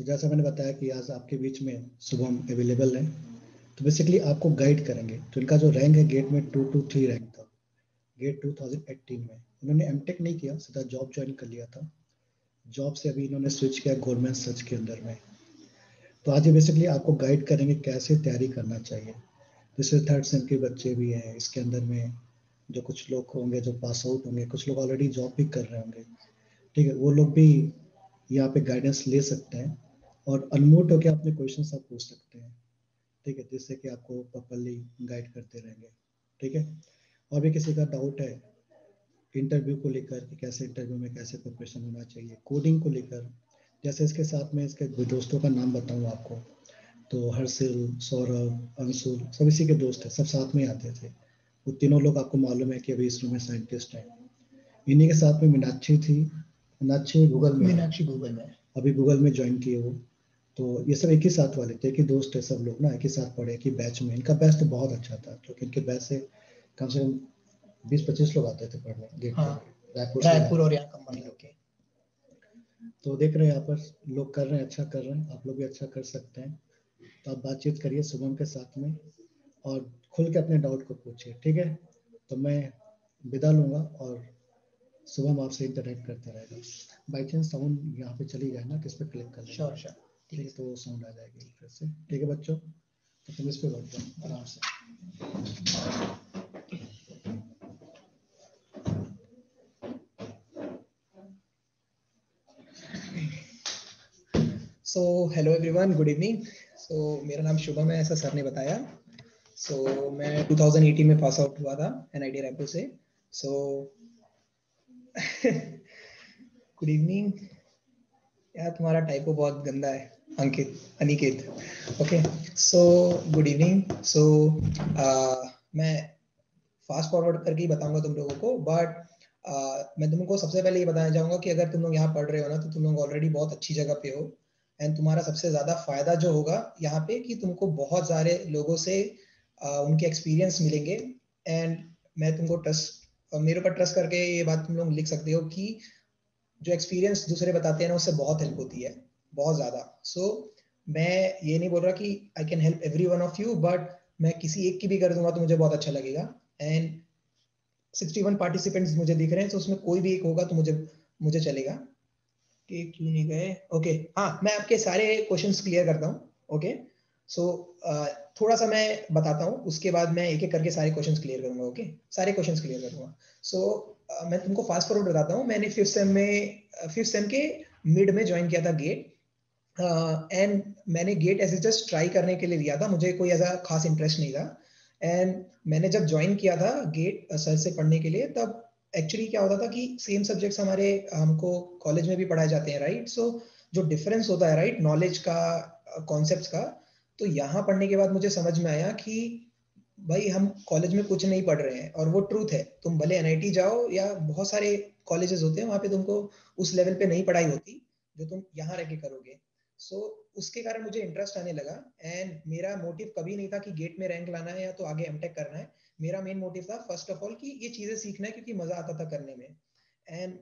तो जैसा मैंने बताया कि आज आपके बीच में शुभम अवेलेबल है, तो बेसिकली आपको गाइड करेंगे। तो इनका जो रैंक है गेट में 223 रैंक था गेट 2018 में। इन्होंने एमटेक नहीं किया, सीधा जॉब ज्वाइन कर लिया था। जॉब से अभी इन्होंने स्विच किया गवर्नमेंट सर्च के अंदर में। तो आज ये बेसिकली आपको गाइड करेंगे कैसे तैयारी करना चाहिए। जैसे थर्ड सेम के बच्चे भी हैं इसके अंदर में, जो कुछ लोग होंगे जो पास आउट होंगे, कुछ लोग ऑलरेडी जॉब भी कर रहे होंगे, ठीक है, वो लोग भी यहाँ पे गाइडेंस ले सकते हैं और अनम्यूट होकर अपने क्वेश्चन आप पूछ सकते हैं, ठीक है, जिससे कि आपको प्रॉपरली गाइड करते रहेंगे, ठीक है। और भी किसी का डाउट है इंटरव्यू को लेकर कि कैसे इंटरव्यू में कैसे प्रिपरेशन होना चाहिए, कोडिंग को लेकर, जैसे इसके साथ में इसके दोस्तों का नाम बताऊँ आपको, तो हर्षिल, सौरभ, अंशुल, सब इसी के दोस्त हैं, सब साथ में आते थे। वो तीनों लोग आपको मालूम है कि अभी इसरो में साइंटिस्ट हैं। इन्हीं के साथ में मीनाक्षी थी, मीनाक्षी गूगल में अभी गूगल में ज्वाइन किए वो। तो ये सब एक ही साथ वाले थे, एक ही दोस्त है सब लोग ना, एक ही साथ पढ़े, एक ही बैच में। इनका बैच तो बहुत अच्छा था क्योंकि इनके बैच से कम 20-25 लोग आते थे पढ़ने गेट हाँ, रायपुर और यहाँ कंपनी लोग के। तो देख रहे हैं यहाँ पर लोग कर रहे हैं, अच्छा कर रहे हैं, आप लोग भी अच्छा कर सकते हैं। तो आप बातचीत करिए शुभम के साथ में और खुल के अपने डाउट को पूछिए, ठीक है। तो मैं विदा लूंगा और शुभम आपसे इंटरेक्ट करता रहेगा। बाई चांस साउंड यहाँ पे चली जाए ना, किस पे क्लिक कर लेना, श्योर ठीक है, तो वो साउंड आ जाएगी फिर से, ठीक है बच्चों। तो तुम इस पे बैठ जाओ आराम से। So hello everyone, good evening. So मेरा नाम शुभम है, ऐसा सर ने बताया। सो मैं 2018 में पास आउट हुआ था एनआईटी रायपुर से। So good evening. यार तुम्हारा टाइपो बहुत गंदा है, Aniket. Okay, so good evening. So मैं फास्ट फॉरवर्ड करके ही बताऊंगा तुम लोगों को, बट मैं तुमको सबसे पहले ये बताना चाहूंगा कि अगर तुम लोग यहाँ पढ़ रहे हो ना, तो तुम लोग ऑलरेडी बहुत अच्छी जगह पे हो। एंड तुम्हारा सबसे ज्यादा फायदा जो होगा यहाँ पे कि तुमको बहुत सारे लोगों से उनके एक्सपीरियंस मिलेंगे। एंड मैं तुमको मेरे ऊपर ट्रस्ट करके ये बात तुम लोग लिख सकते हो कि जो एक्सपीरियंस दूसरे बताते हैं ना, उससे बहुत हेल्प होती है, बहुत ज्यादा। सो मैं ये नहीं बोल रहा कि I can help every one of you, but मैं किसी एक की भी कर दूंगा तो मुझे बहुत अच्छा लगेगा। एंड 61 पार्टिसिपेंट्स मुझे दिख रहे हैं, तो उसमें कोई भी एक होगा तो मुझे चलेगा। कि क्यों नहीं गए? ओके, हाँ, मैं आपके सारे क्वेश्चंस क्लियर करता हूँ। ओके, सो थोड़ा सा मैं बताता हूँ, उसके बाद मैं एक एक करके सारे क्वेश्चंस क्लियर करूंगा। ओके, सारे क्वेश्चंस क्लियर करूंगा। सो मैं तुमको फास्ट फॉरवर्ड बताता हूँ। मैंने फिफ्थ सेम के मिड में ज्वाइन किया था गेट। एंड मैंने गेट ऐसे जस्ट ट्राई करने के लिए लिया था, मुझे कोई ऐसा खास इंटरेस्ट नहीं था। एंड मैंने जब ज्वाइन किया था गेट सर से पढ़ने के लिए, तब एक्चुअली क्या होता था कि सेम सब्जेक्ट्स हमको कॉलेज में भी पढ़ाए जाते हैं, राइट। सो जो डिफरेंस होता है, राइट, नॉलेज का, कॉन्सेप्ट्स का, तो यहाँ पढ़ने के बाद मुझे समझ में आया कि भाई हम कॉलेज में कुछ नहीं पढ़ रहे हैं। और वो ट्रूथ है, तुम भले एनआईटी जाओ या बहुत सारे कॉलेजेस होते हैं, वहां पे तुमको उस लेवल पे नहीं पढ़ाई होती जो तुम यहाँ रह के करोगे। सो उसके कारण मुझे इंटरेस्ट आने लगा। एंड मेरा मोटिव कभी नहीं था कि गेट में रैंक लाना है या तो आगे एमटेक करना है। मेरा मेन मोटिव था फर्स्ट ऑफ ऑल कि ये चीजें सीखना है, क्योंकि मजा आता था करने में। एंड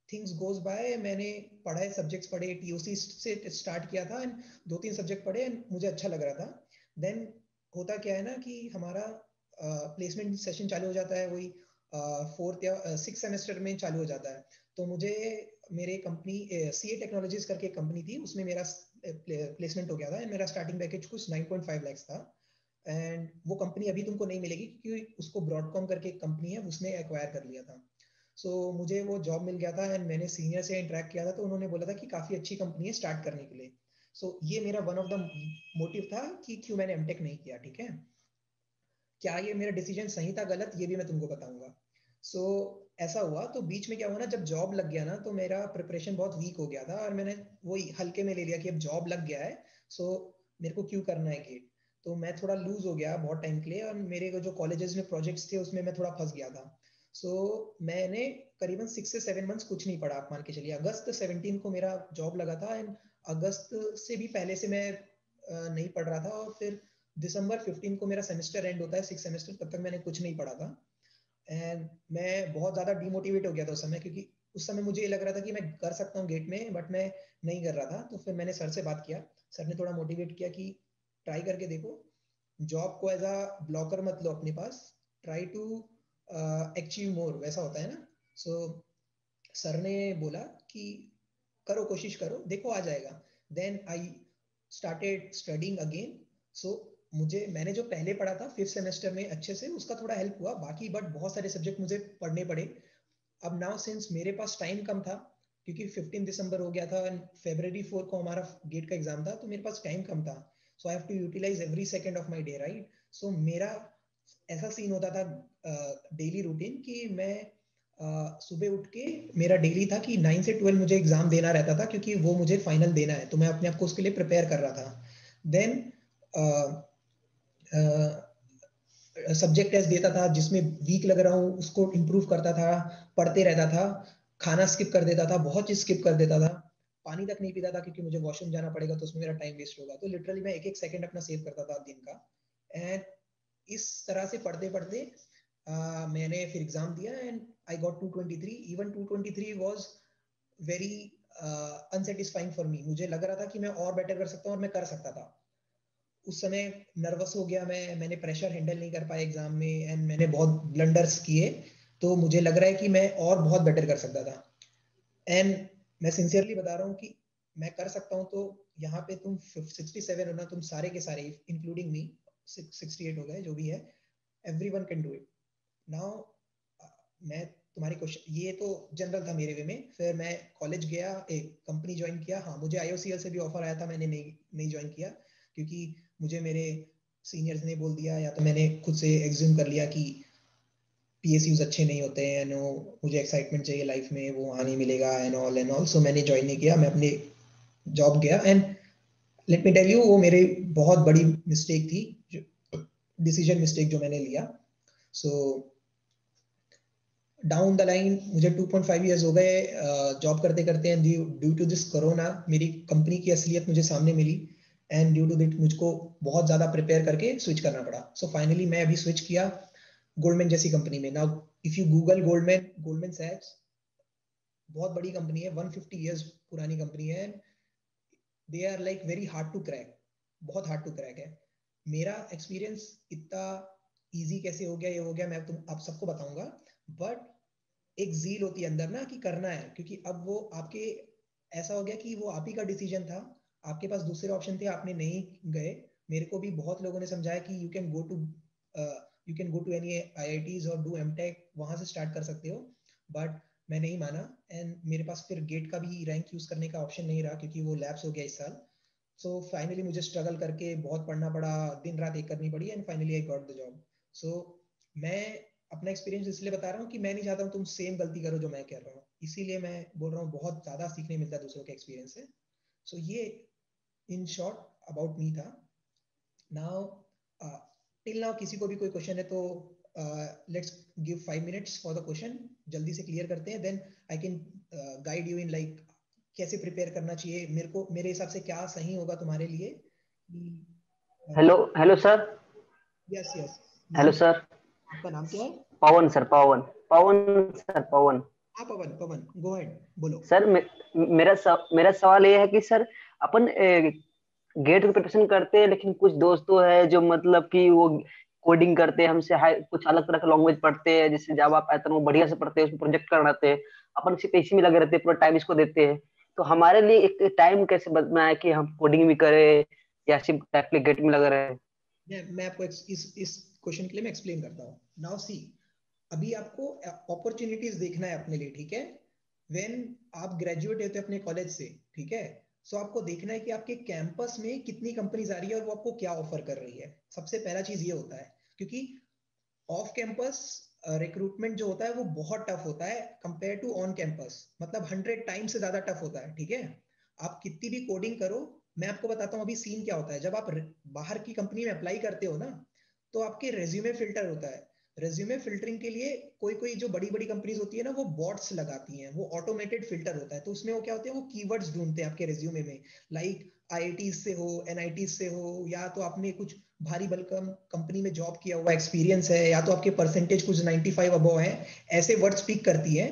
थिंग्स गोज बाय, मैंने पढ़ाए, सब्जेक्ट्स पढ़े, टीओसी से स्टार्ट किया था, एंड 2-3 सब्जेक्ट पढ़े एंड मुझे अच्छा लग रहा था। देन होता क्या है ना कि हमारा प्लेसमेंट सेशन चालू हो जाता है, वही 4th या 6th सेमेस्टर में चालू हो जाता है। तो मुझे मेरे कंपनी सीए टेक्नोलॉजीज करके कंपनी थी, उसमें मेरा प्लेसमेंट हो गया था। एंड मेरा स्टार्टिंग पैकेज कुछ 9.5 लाख था। एंड वो कंपनी अभी तुमको नहीं मिलेगी, क्योंकि उसको ब्रॉडकॉम करके एक कंपनी है, उसने एक्वायर कर लिया था। सो मुझे वो जॉब मिल गया था। एंड मैंने सीनियर से इंटरेक्ट किया था, तो उन्होंने बोला था कि काफी अच्छी कंपनी है स्टार्ट करने के लिए। सो ये मेरा वन ऑफ द मोटिव था कि क्यों मैंने एमटेक नहीं किया, ठीक है। क्या ये मेरा डिसीजन सही था गलत, ये भी मैं तुमको बताऊंगा। सो ऐसा हुआ, तो बीच में क्या हुआ ना, जब जॉब लग गया ना, तो मेरा प्रिपरेशन बहुत वीक हो गया था और मैंने वही हल्के में ले लिया कि अब जॉब लग गया है, सो मेरे को क्यों करना है गेट। तो मैं थोड़ा लूज हो गया बहुत टाइम के लिए, और मेरे को जो कॉलेजेस में प्रोजेक्ट्स थे उसमें मैं थोड़ा फंस गया था। सो मैंने करीबन 6 से 7 मंथ्स कुछ नहीं पढ़ा, आप मान के चलिए। अगस्त 17 को मेरा जॉब लगा था, एंड अगस्त से भी पहले से मैं नहीं पढ़ रहा था। और फिर दिसंबर 15 को मेरा सेमेस्टर एंड होता है, 6 सेमेस्टर, तब तक मैंने कुछ नहीं पढ़ा था। एंड मैं बहुत ज्यादा डिमोटिवेट हो गया था उस समय, क्योंकि उस समय मुझे ये लग रहा था कि मैं कर सकता हूँ गेट में, बट मैं नहीं कर रहा था। तो फिर मैंने सर से बात किया, सर ने थोड़ा मोटिवेट किया कि ट्राई करके देखो, जॉब को एज अ ब्लॉकर मत लो अपने पास, ट्राई टू अचीव मोर, वैसा होता है ना। सो सर ने बोला कि करो, कोशिश करो, देखो आ जाएगा। Then I started studying again. So मैंने जो पहले पढ़ा था 5th सेमेस्टर में अच्छे से, उसका थोड़ा हेल्प हुआ बाकी, बट बहुत सारे सब्जेक्ट मुझे पढ़ने पड़े। अब नाउ सिंस मेरे पास टाइम कम था, क्योंकि 15 दिसंबर हो गया था, February 4 को हमारा गेट का एग्जाम था, तो मेरे पास टाइम कम था। So I have to utilize every second of my day, right. So मेरा ऐसा सीन होता था डेली रूटीन कि मैं सुबह उठ के, मेरा डेली था कि 9 से 12 मुझे एग्जाम देना रहता था, क्योंकि वो मुझे फाइनल देना है, तो मैं अपने आप को उसके लिए प्रिपेयर कर रहा था। देन सब्जेक्ट टेस्ट देता था, जिसमें वीक लग रहा हूँ उसको इम्प्रूव करता था, पढ़ते रहता था, खाना स्किप कर देता था, बहुत चीज स्किप कर देता था, पानी तक नहीं पीता था, क्योंकि मुझे वॉशरूम जाना पड़ेगा तो उसमें मेरा टाइम वेस्ट होगा। तो लिटरली मैं एक एक सेकंड अपना सेव करता था दिन का। एंड इस तरह से पढ़ते पढ़ते मैंने फिर एग्जाम दिया and I got 223। Even 223 was very unsatisfying for me. मुझे लग रहा था कि मैं और बेटर कर सकता हूँ, और मैं कर सकता था। उस समय नर्वस हो गया मैंने प्रेशर हैंडल नहीं कर पाया एग्जाम में, एंड मैंने बहुत ब्लंडर्स किए। तो मुझे लग रहा है कि मैं और बहुत बेटर कर सकता था। एंड मैं सिंसियरली बता रहा हूँ कि मैं कर सकता हूँ। तो यहाँ पे तुम 67 हो ना, तुम सारे के सारे इंक्लूडिंग मी 68 हो गए, जो भी है, everyone can do it. Now मैं तुम्हारी क्वेश्चन, ये तो जनरल था मेरे वे में। फिर मैं कॉलेज गया, एक कंपनी ज्वाइन किया। हाँ, मुझे IOCL से भी ऑफर आया था, मैंने नहीं ज्वाइन किया, क्योंकि मुझे मेरे सीनियर्स ने बोल दिया, या तो मैंने खुद से एग्ज्यूम कर लिया कि PSUs अच्छे नहीं होते हैं, नो, मुझे एक्साइटमेंट चाहिए लाइफ में, वो वहाँ नहीं मिलेगा, एंड ऑल। सो मैंने ज्वाइन नहीं किया, मैं अपने जॉब गया। And let me tell you, वो मेरी बहुत बड़ी मिस्टेक थी, डिसीजन मिस्टेक जो मैंने लिया। सो डाउन द लाइन मुझे 2.5 ईयर्स हो गए जॉब करते करते हैं। ड्यू टू दिस कोरोना मेरी कंपनी की असलियत मुझे सामने मिली, एंड ड्यू टू दिट मुझको बहुत ज्यादा प्रिपेयर करके स्विच करना पड़ा। सो फाइनली मैं अभी स्विच किया गोल्डमैन जैसी कंपनी में। Now if you Google Goldman सैक्स, बहुत बड़ी कंपनी है, 150 ईयर्स पुरानी कंपनी है। They are like very hard to crack, बहुत हार्ड टू क्रैक है। मेरा एक्सपीरियंस इतना इजी कैसे हो गया, ये हो गया, मैं आप सबको बताऊंगा। बट एक जील होती है अंदर ना, कि करना है, क्योंकि अब वो आपके, ऐसा हो गया कि वो आप ही का डिसीजन था, आपके पास दूसरे ऑप्शन थे, आपने नहीं गए। मेरे को भी बहुत लोगों ने समझाया कि you can go to any IITs और डू MTech, वहां से स्टार्ट कर सकते हो, बट मैं नहीं माना। एंड मेरे पास फिर गेट का भी रैंक यूज करने का ऑप्शन नहीं रहा, क्योंकि वो लैप्स हो गया इस साल। सो फाइनली मुझे स्ट्रगल करके बहुत पढ़ना पड़ा, दिन रात एक करनी पड़ी, and finally I got the job. So मैं अपना एक्सपीरियंस इसलिए बता रहा हूँ कि मैं नहीं चाहता हूँ तुम सेम गलती करो जो मैं कर रहा हूँ, इसीलिए मैं बोल रहा हूँ, बहुत ज्यादा सीखने मिलता है दूसरों के एक्सपीरियंस से। सो ये इन शॉर्ट अबाउट मी था। नाउ टिल नाउ किसी को भी कोई क्वेश्चन है तो let's give 5 minutes for the question, जल्दी से क्लियर करते हैं, then I can guide you in like कैसे प्रिपेयर करना चाहिए, मेरे हिसाब से क्या सही होगा तुम्हारे लिए। Hello hello sir. Yes yes. Hello नाम, सर। आपका नाम क्या है? पवन सर, पवन। पवन सर, पवन। हाँ पवन, पवन गो अहेड, बोलो। सर मेरा सवाल ये है कि सर अपन गेट की प्रिपरेशन करते हैं, लेकिन कुछ दोस्त तो है जो मतलब कि वो कोडिंग करते हैं हमसे, हाई कुछ अलग तरह का लैंग्वेज पढ़ते हैं, जैसे जावा पाइथन, वो बढ़िया से पढ़ते हैं, उसमें प्रोजेक्ट कराते हैं। अपन सिर्फ इसी में लगे रहते हैं, पूरा टाइम इसको देते हैं। तो हमारे लिए एक टाइम कैसे बनाए कि हम कोडिंग भी करें या सिर्फ डायरेक्टली गेट में लगे रहे? मैं आपको इस क्वेश्चन के लिए मैं एक्सप्लेन करता हूँ। नाउ सी, अभी आपको अपॉर्चुनिटीज देखना है अपने लिए, ठीक है। व्हेन आप ग्रेजुएट होते हैं अपने कॉलेज से, ठीक है, सो आपको देखना है कि आपके कैंपस में कितनी कंपनीज आ रही है और वो आपको क्या ऑफर कर रही है। सबसे पहला चीज ये होता है, क्योंकि ऑफ कैंपस रिक्रूटमेंट जो होता है वो बहुत टफ होता है कंपेयर टू ऑन कैंपस, मतलब 100 टाइम से ज्यादा टफ होता है, ठीक है। आप कितनी भी कोडिंग करो, मैं आपको बताता हूँ अभी सीन क्या होता है। जब आप बाहर की कंपनी में अप्लाई करते हो ना, तो आपके रेज्यूमे फिल्टर होता है। रेज्यूमे फिल्टरिंग के लिए कोई कोई जो बड़ी बड़ी कंपनीज होती है ना, वो बॉट्स लगाती हैं, वो ऑटोमेटेड फिल्टर होता है। तो उसमें वो क्या होते हैं, वो कीवर्ड्स ढूंढते हैं आपके रेज्यूमे में, लाइक IIT से हो, NIT से हो, या तो आपने कुछ भारी बलकम कंपनी में जॉब किया हुआ एक्सपीरियंस है, या तो आपके परसेंटेज कुछ 95 अबव है, ऐसे वर्ड स्पीक करती है।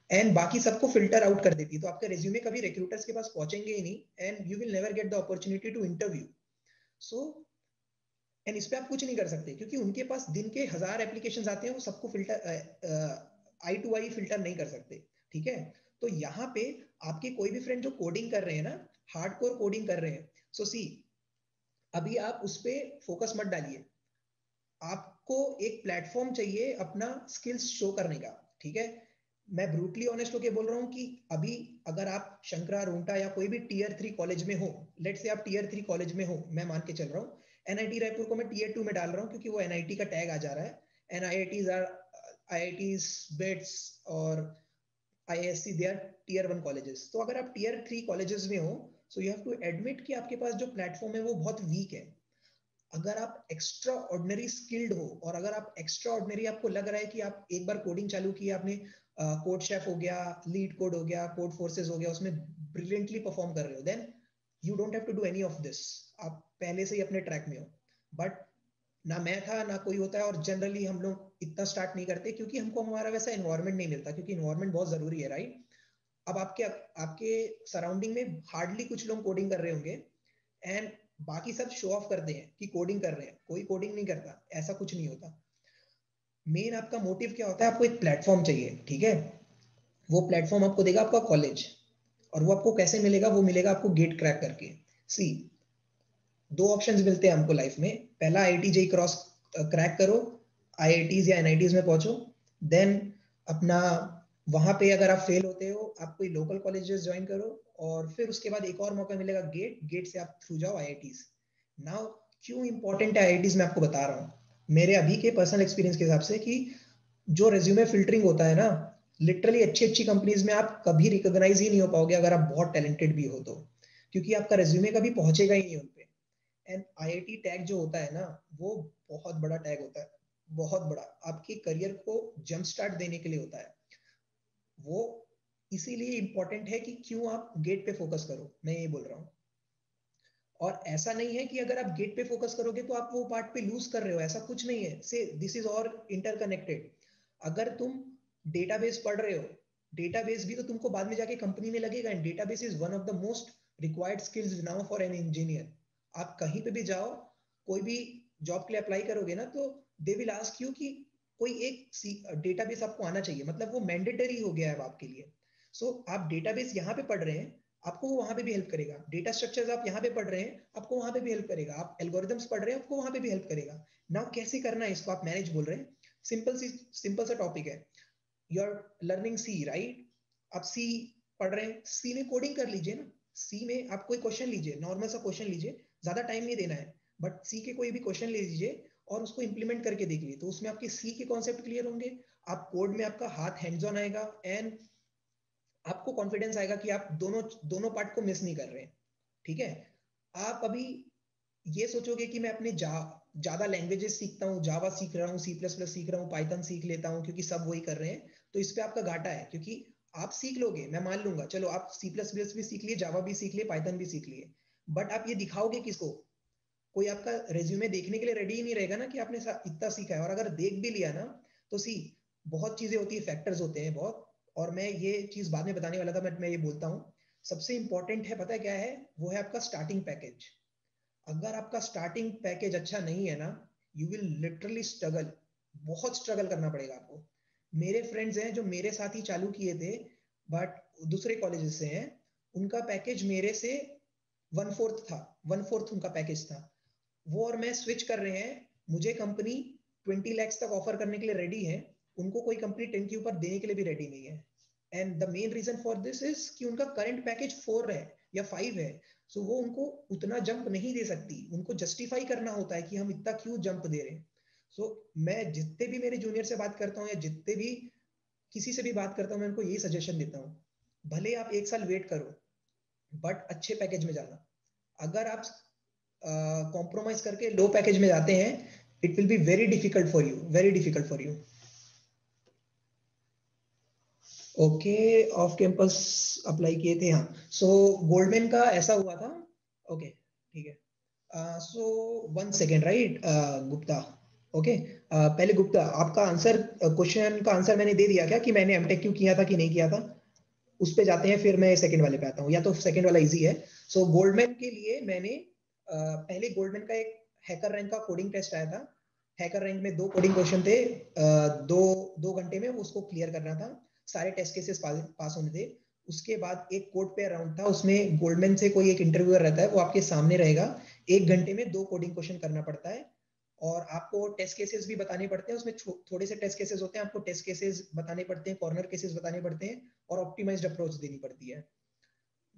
एंड बाकी सबको फिल्टर आउट कर देती है, तो आपका रिज्यूमे कभी रिक्रूटर्स के पास पहुंचेंगे ही नहीं and you will never get the opportunity to interview. So and इस पे आप कुछ नहीं कर सकते क्योंकि उनके पास दिन के 1000 एप्लीकेशंस आते हैं, वो सबको filter I to I filter नहीं कर सकते. ठीक है, तो यहाँ पे आपके कोई भी फ्रेंड जो कोडिंग कर रहे हैं ना, हार्डकोर कोडिंग कर रहे हैं, सो सी अभी आप उस पर फोकस मत डालिए. आपको एक प्लेटफॉर्म चाहिए अपना स्किल्स शो करने का. ठीक है, मैं ब्रूटली ऑनेस्ट होके बोल रहा हूँ कि अभी अगर आप शंकरा रोंटा या कोई भी टीयर 3 कॉलेज में हो, लेट से आप टीयर 3 कॉलेज में हो, मैं मान के चल रहा हूँ, एनआईटी रायपुर को मैं टीयर 2 में डाल रहा हूँ क्योंकि वो एनआईटी का टैग आ जा रहा है, एंड आईआईटीज बिट्स और ISC they are tier 1 colleges. तो अगर आप टीयर 3 कॉलेजेस में हो, so you have to admit कि आपके पास जो प्लेटफॉर्म है वो बहुत वीक है. अगर आप एक्स्ट्रा ऑर्डिनरी स्किल्ड हो और अगर आप एक्स्ट्रा ऑर्डिनरी आपको लग रहा है कि आप एक बार कोडिंग चालू की, आपने कोड शेफ हो गया, लीड कोड हो गया, कोड फोर्सेस हो गया, उसमें ब्रिलियंटली परफॉर्म कर रहे हो, then you don't have to do any of this. आप पहले से ही अपने ट्रैक में हो. बट ना मैं था ना कोई होता है, और जनरली हम लोग इतना स्टार्ट नहीं करते क्योंकि हमको हमारा वैसा एनवायरमेंट नहीं मिलता, क्योंकि एनवायरमेंट बहुत जरूरी है, राइट. अब आपके सराउंडिंग में हार्डली कुछ लोग कोडिंग कर रहे होंगे एंड बाकी सब शो ऑफ करते हैं कि कोडिंग कर रहे हैं. कोई कोडिंग नहीं करता, ऐसा कुछ नहीं होता. मेन आपका मोटिव क्या होता है, आपको एक प्लेटफॉर्म चाहिए. ठीक है, वो प्लेटफॉर्म आपको देगा आपका कॉलेज, और वो आपको कैसे मिलेगा, वो मिलेगा आपको गेट क्रैक करके. सी दो ऑप्शंस मिलते हैं हमको लाइफ में. पहला आईआईटी जेईई क्रॉस क्रैक करो, आईआईटीज या एनआईटीज में पहुंचो, देन अपना वहां पे अगर आप फेल होते हो आप कोई लोकल कॉलेजेस ज्वाइन करो, और फिर उसके बाद एक और मौका मिलेगा गेट से आप थ्रू जाओ आईआईटीज. नाउ क्यों इंपॉर्टेंट है आईआईटीज, मैं आपको बता रहा हूँ मेरे अभी के पर्सनल एक्सपीरियंस के हिसाब से, कि जो रेज्यूमे फिल्टरिंग होता है ना, लिटरली अच्छी अच्छी कंपनीज में आप कभी रिकॉग्नाइज ही नहीं हो पाओगे अगर आप बहुत टैलेंटेड भी हो तो, क्योंकि आपका रेज्यूमे कभी पहुंचेगा ही नहीं उनपे. एंड आईआईटी टैग जो होता है ना, वो बहुत बड़ा टैग होता है, बहुत बड़ा, आपके करियर को जंप स्टार्ट देने के लिए होता है. वो इसीलिए इंपॉर्टेंट है कि क्यों आप गेट पे फोकस करो, मैं ये बोल रहा हूँ. और ऐसा नहीं है कि अगर आप गेट पे फोकस करोगे तो आप वो पार्ट पे लूज कर रहे हो, ऐसा कुछ नहीं है. से दिस इज ऑल इंटरकनेक्टेड. अगर तुम डेटाबेस पढ़ रहे हो, डेटाबेस भी तो तुमको बाद में जाके कंपनी में लगेगा, and database is one of the most required skills now for an engineer. आप कहीं पे भी जाओ, कोई भी जॉब के लिए अप्लाई करोगे ना, तो दे विल आस्क यू कि कोई एक डेटाबेस आपको आना चाहिए, मतलब वो मैंडेटरी हो गया है आपके लिए. सो आप डेटाबेस यहाँ पे पढ़ रहे हैं, आपको वो वहां पे भी हेल्प करेगा. डेटा स्ट्रक्चर्स आप यहाँ पे पढ़ रहे हैं, आपको वहां पे भी हेल्प करेगा. आप एल्गोरिथम्स पढ़ रहे हैं, आपको वहां पे भी हेल्प करेगा. नाउ कैसे करना है इसको, आप मैनेज बोल रहे हैं, सिंपल सा टॉपिक है. You are learning C, right. आप सी पढ़ रहे हैं, सी में कोडिंग कर लीजिए ना. सी में आप कोई क्वेश्चन लीजिए, नॉर्मल सा क्वेश्चन लीजिए, ज्यादा टाइम नहीं देना है, बट सी के कोई भी क्वेश्चन ले लीजिए और उसको इंप्लीमेंट करके देख लीजिए, तो उसमें आपके सी के कॉन्सेप्ट क्लियर होंगे, आप कोड में आपका हाथ हैंड्स ऑन आएगा, एंड आपको कॉन्फिडेंस आएगा कि आप दोनों दोनों पार्ट को मिस नहीं कर रहे हैं. ठीक है, आप अभी ये सोचोगे कि मैं अपने ज्यादा लैंग्वेजेस सीखता हूँ, जावा सीख रहा हूँ, सी प्लस प्लस सीख रहा हूँ, पाइथन सीख लेता हूँ क्योंकि सब वही कर रहे हैं, तो इस पे आपका घाटा है. क्योंकि आप सीख लोगे, मैं मान लूंगा, चलो आप सी प्लस प्लस भी सीख लिए, जावा भी सीख लिए, पाइथन भी सीख लिए, बट आप ये दिखाओगे किसको? कोई आपका रेज्यूमे देखने के लिए रेडी ही नहीं रहेगा ना कि आपने इतना सीखा है. और अगर देख भी लिया ना, तो बहुत चीजें होती है, फैक्टर्स होते हैं बहुत, और मैं ये चीज बाद में बताने वाला था, बट मैं ये बोलता हूँ. सबसे इंपॉर्टेंट है, पता है क्या है, वो है आपका स्टार्टिंग पैकेज. अगर आपका स्टार्टिंग पैकेज अच्छा नहीं है ना, यू विल लिटरली स्ट्रगल, बहुत स्ट्रगल करना पड़ेगा आपको. मेरे फ्रेंड्स हैं जो मेरे साथ ही चालू किए थे, बट दूसरे कॉलेजेस से हैं, उनका पैकेज मेरे से 1/4 था, 1/4 उनका पैकेज था. वो और मैं स्विच कर रहे हैं, मुझे कंपनी 20 lakhs तक ऑफर करने के लिए रेडी है, उनको कोई कंपनी 10 के ऊपर देने के लिए भी रेडी नहीं है. And the main reason for this is कि उनका करंट पैकेज 4 है या 5 है. सो वो उनको उतना जंप नहीं दे सकती, उनको जस्टिफाई करना होता है कि हम इतना क्यों जंप दे रहे हैं. सो मैं जितने भी मेरे जूनियर से बात करता हूँ या जितने भी किसी से भी बात करता हूँ, मैं उनको यही सजेशन देता हूँ, भले आप 1 साल वेट करो, बट अच्छे पैकेज में जाना. अगर आप कॉम्प्रोमाइज करके लो पैकेज में जाते हैं, it will be very difficult for you, very difficult for you. Okay, off campus apply किए थे, हाँ. सो गोल्डमैन का ऐसा हुआ था. ओके, ठीक है. सो 1 सेकेंड, राइट गुप्ता. ओके पहले गुप्ता, आपका आंसर, क्वेश्चन का आंसर मैंने दे दिया क्या कि मैंने एमटेक क्यों किया था कि नहीं किया था? उस पे जाते हैं, फिर मैं सेकंड वाले पे आता हूँ, या तो सेकंड वाला इजी है। सो गोल्डमैन के लिए मैंने पहले गोल्डमैन का एक हैकर रैंक का कोडिंग टेस्ट आया था। हैकर रैंक में 2 कोडिंग क्वेश्चन थे, दो घंटे में उसको क्लियर करना था, सारे टेस्ट केसेस पास होने थे। उसके बाद एक कोड पे राउंड था, उसमें गोल्डमैन से कोई एक इंटरव्यूअर रहता है, वो आपके सामने रहेगा, 1 घंटे में 2 कोडिंग क्वेश्चन करना पड़ता है, और आपको टेस्ट केसेस भी बताने पड़ते हैं। उसमें थोड़े से टेस्ट केसेस होते हैं, आपको टेस्ट केसेस बताने पड़ते हैं, कॉर्नर केसेस बताने पड़ते हैं, और ऑप्टिमाइज्ड अप्रोच देनी पड़ती है।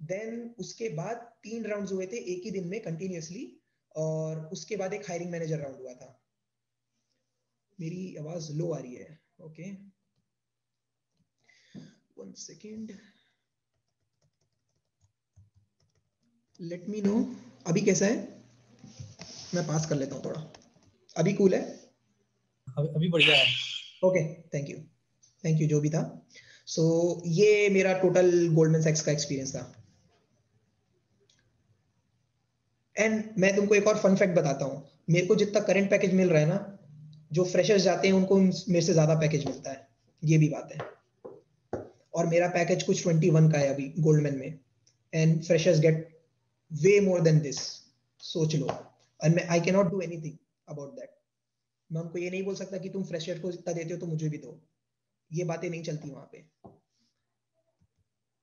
देन उसके बाद 3 राउंड्स हुए थे एक ही दिन में कंटिन्यूअसली, और उसके बाद एक हायरिंग मैनेजर राउंड हुआ था। मेरी आवाज लो आ रही है, okay 1 second, let me know अभी कैसा है। मैं पास कर लेता हूँ थोड़ा, अभी कूल है? अभी बढ़िया है। ओके थैंक यू जो भी था। सो ये मेरा टोटल गोल्डमैन सैक्स का एक्सपीरियंस था। एंड मैं तुमको एक और फन फैक्ट बताता हूँ, मेरे को जितना करंट पैकेज मिल रहा है ना, जो फ्रेशर्स जाते हैं उनको मेरे से ज्यादा पैकेज मिलता है, ये भी बात है। और मेरा पैकेज कुछ 21 का है अभी गोल्डमैन में, and freshers get way more than this, सोच लो। And I can not do anything about that. मैं उनको ये नहीं बोल सकता कि तुम फ्रेशर को जितना देते हो तो मुझे भी दो, ये बातें नहीं चलती वहां पे।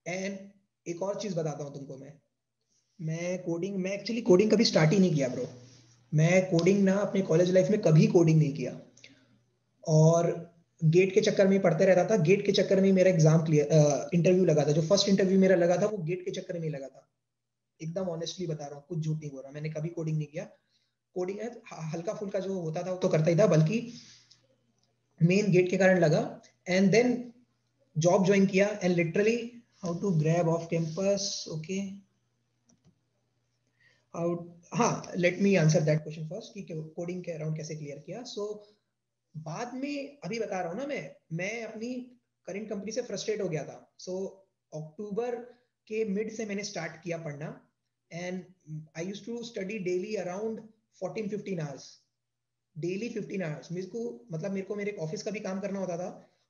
एंड एक और चीज बताता हूँ तुमको, मैं एक्चुअली कोडिंग कभी स्टार्ट ही नहीं किया ब्रो। मैं कोडिंग ना अपने कॉलेज लाइफ में कभी कोडिंग नहीं किया, और गेट के चक्कर में पढ़ते रहता था। गेट के चक्कर में मेरा एग्जाम क्लियर, इंटरव्यू लगा था, जो फर्स्ट इंटरव्यू मेरा लगा था वो गेट के चक्कर में लगा था। एकदम ऑनेस्टली बता रहा हूँ, कुछ झूठ नहीं बोल रहा, मैंने कभी कोडिंग नहीं किया। कोडिंग है हल्का फुल्का जो होता था वो तो करता ही था, बल्कि मेन गेट के कारण लगा। एंड देन जॉब ज्वाइन किया, and literally how to grab off campus, okay हाँ, let me answer that question first कि कोडिंग के अराउंड कैसे क्लियर किया। सो बाद में अभी बता रहा हूँ ना, मैं अपनी करंट कंपनी से फ्रस्ट्रेट हो गया था। सो अक्टूबर के मिड से मैंने स्टार्ट किया पढ़ना, and I used to study daily around 14-15 hours, daily 15 hours. मेरे को मेरे ऑफिस का भी काम करना होता था।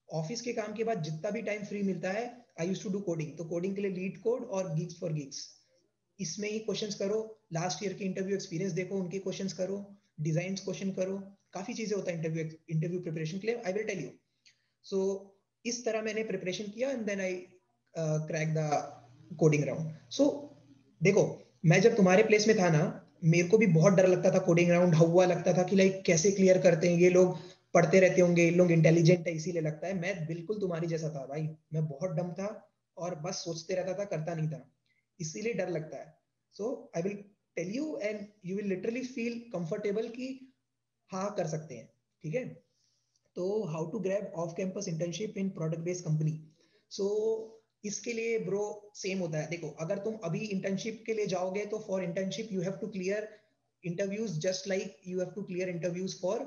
ऑफिस के काम के बाद जितना भी टाइम फ्री मिलता है, I used to do coding. तो कोडिंग के लिए लीड कोड और गीक्स फॉर गीक्स, इसमें ही क्वेश्चंस करो, लास्ट ईयर के इंटरव्यू एक्सपीरियंस देखो, उनके क्वेश्चंस करो, डिजाइन क्वेश्चन करो, काफी चीजें होता है इंटरव्यू प्रिपरेशन के लिए, I will tell you. So इस तरह मैंने प्रिपरेशन किया, and then I crack the coding round. So देखो, मैं जब तुम्हारे प्लेस में था ना, मेरे को भी बहुत डर लगता था कोडिंग राउंड, हवा लगता था कि लाइक कैसे क्लियर करते हैं ये लोग, पढ़ते रहते होंगे, ये लोग इंटेलिजेंट है इसीलिए लगता है। मैं बिल्कुल तुम्हारी जैसा था भाई, मैं बहुत डम था, और बस सोचते रहता था, करता नहीं था, इसीलिए डर लगता है। So I will tell you, and you will literally feel comfortable कि हाँ कर सकते हैं, ठीक है। तो how to grab off campus internship in product based company. So इसके लिए ब्रो सेम होता है। देखो, अगर तुम अभी इंटर्नशिप के लिए जाओगे तो for internship you have to clear interviews just like you have to clear interviews for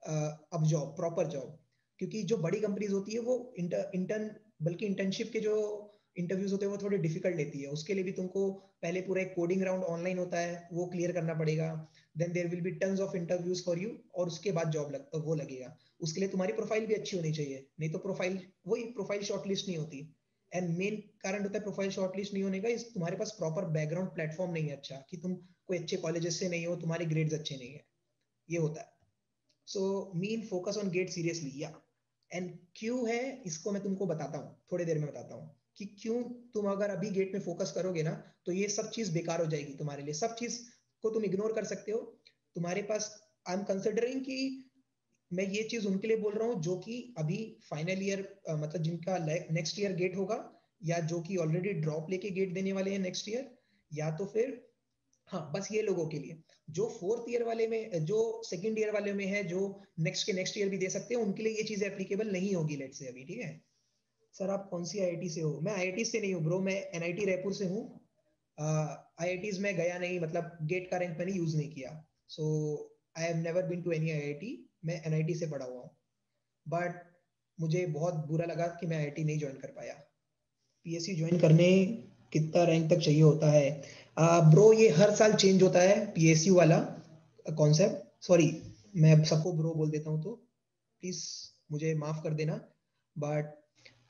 अब जॉब, प्रॉपर जॉब। क्योंकि जो बड़ी कंपनीज होती है वो इंटर्न बल्कि इंटर्नशिप के जो इंटरव्यूज होते हैं वो थोड़े डिफिकल्ट लेती है। उसके लिए भी तुमको पहले पूरा एक कोडिंग राउंड ऑनलाइन होता है, वो क्लियर करना पड़ेगा। Then there will be tons of interviews for you, और उसके बाद जॉब वो लगेगा। उसके लिए तुम्हारी प्रोफाइल भी अच्छी होनी चाहिए, नहीं तो प्रोफाइल शॉर्टलिस्ट नहीं होती। एंड मेन कारण होता है प्रोफाइल शॉर्टलिस्ट नहीं होने का, इस तुम्हारे पास प्रॉपर बैकग्राउंड प्लेटफॉर्म नहीं है अच्छा, कि तुम कोई अच्छे कॉलेजेस से नहीं हो, तुम्हारे ग्रेड्स अच्छे नहीं है, ये होता है। So mean focus on GATE seriously, या एंड क्यों है इसको मैं तुमको बताता हूँ, थोड़ी देर में बताता हूँ कि क्यों तुम अगर अभी गेट में फोकस करोगे ना तो ये सब चीज बेकार हो जाएगी तुम्हारे लिए। सब चीज को तुम इग्नोर कर सकते हो तुम्हारे पास। आई एम कंसिडरिंग कि मैं ये चीज उनके लिए बोल रहा हूँ जो कि अभी फाइनल ईयर, मतलब जिनका नेक्स्ट ईयर गेट होगा, या जो कि ऑलरेडी ड्रॉप लेके गेट देने वाले हैं नेक्स्ट ईयर, या तो फिर हाँ बस ये लोगों के लिए। जो 4th ईयर वाले में, जो 2nd ईयर वाले में है, जो नेक्स्ट के नेक्स्ट ईयर भी दे सकते हैं, उनके लिए ये चीज एप्लीकेबल नहीं होगी लेट से अभी, ठीक है। सर आप कौन सी आईआईटी से हो? मैं आईआईटी से नहीं हूँ ब्रो, मैं एनआईटी रायपुर से हूँ। आईआईटीज में गया नहीं, मतलब गेट का रैंक मैंने यूज नहीं किया। So I have never been to any IIT, मैं एनआईटी से पढ़ा हुआ हूँ। बट मुझे बहुत बुरा लगा कि मैं आईआईटी नहीं ज्वाइन कर पाया। पीएसयू ज्वाइन करने कितना रैंक तक चाहिए होता है ब्रो? ये हर साल चेंज होता है पीएसयू वाला कॉन्सेप्ट, सॉरी मैं सबको ब्रो बोल देता हूँ तो प्लीज मुझे माफ कर देना, बट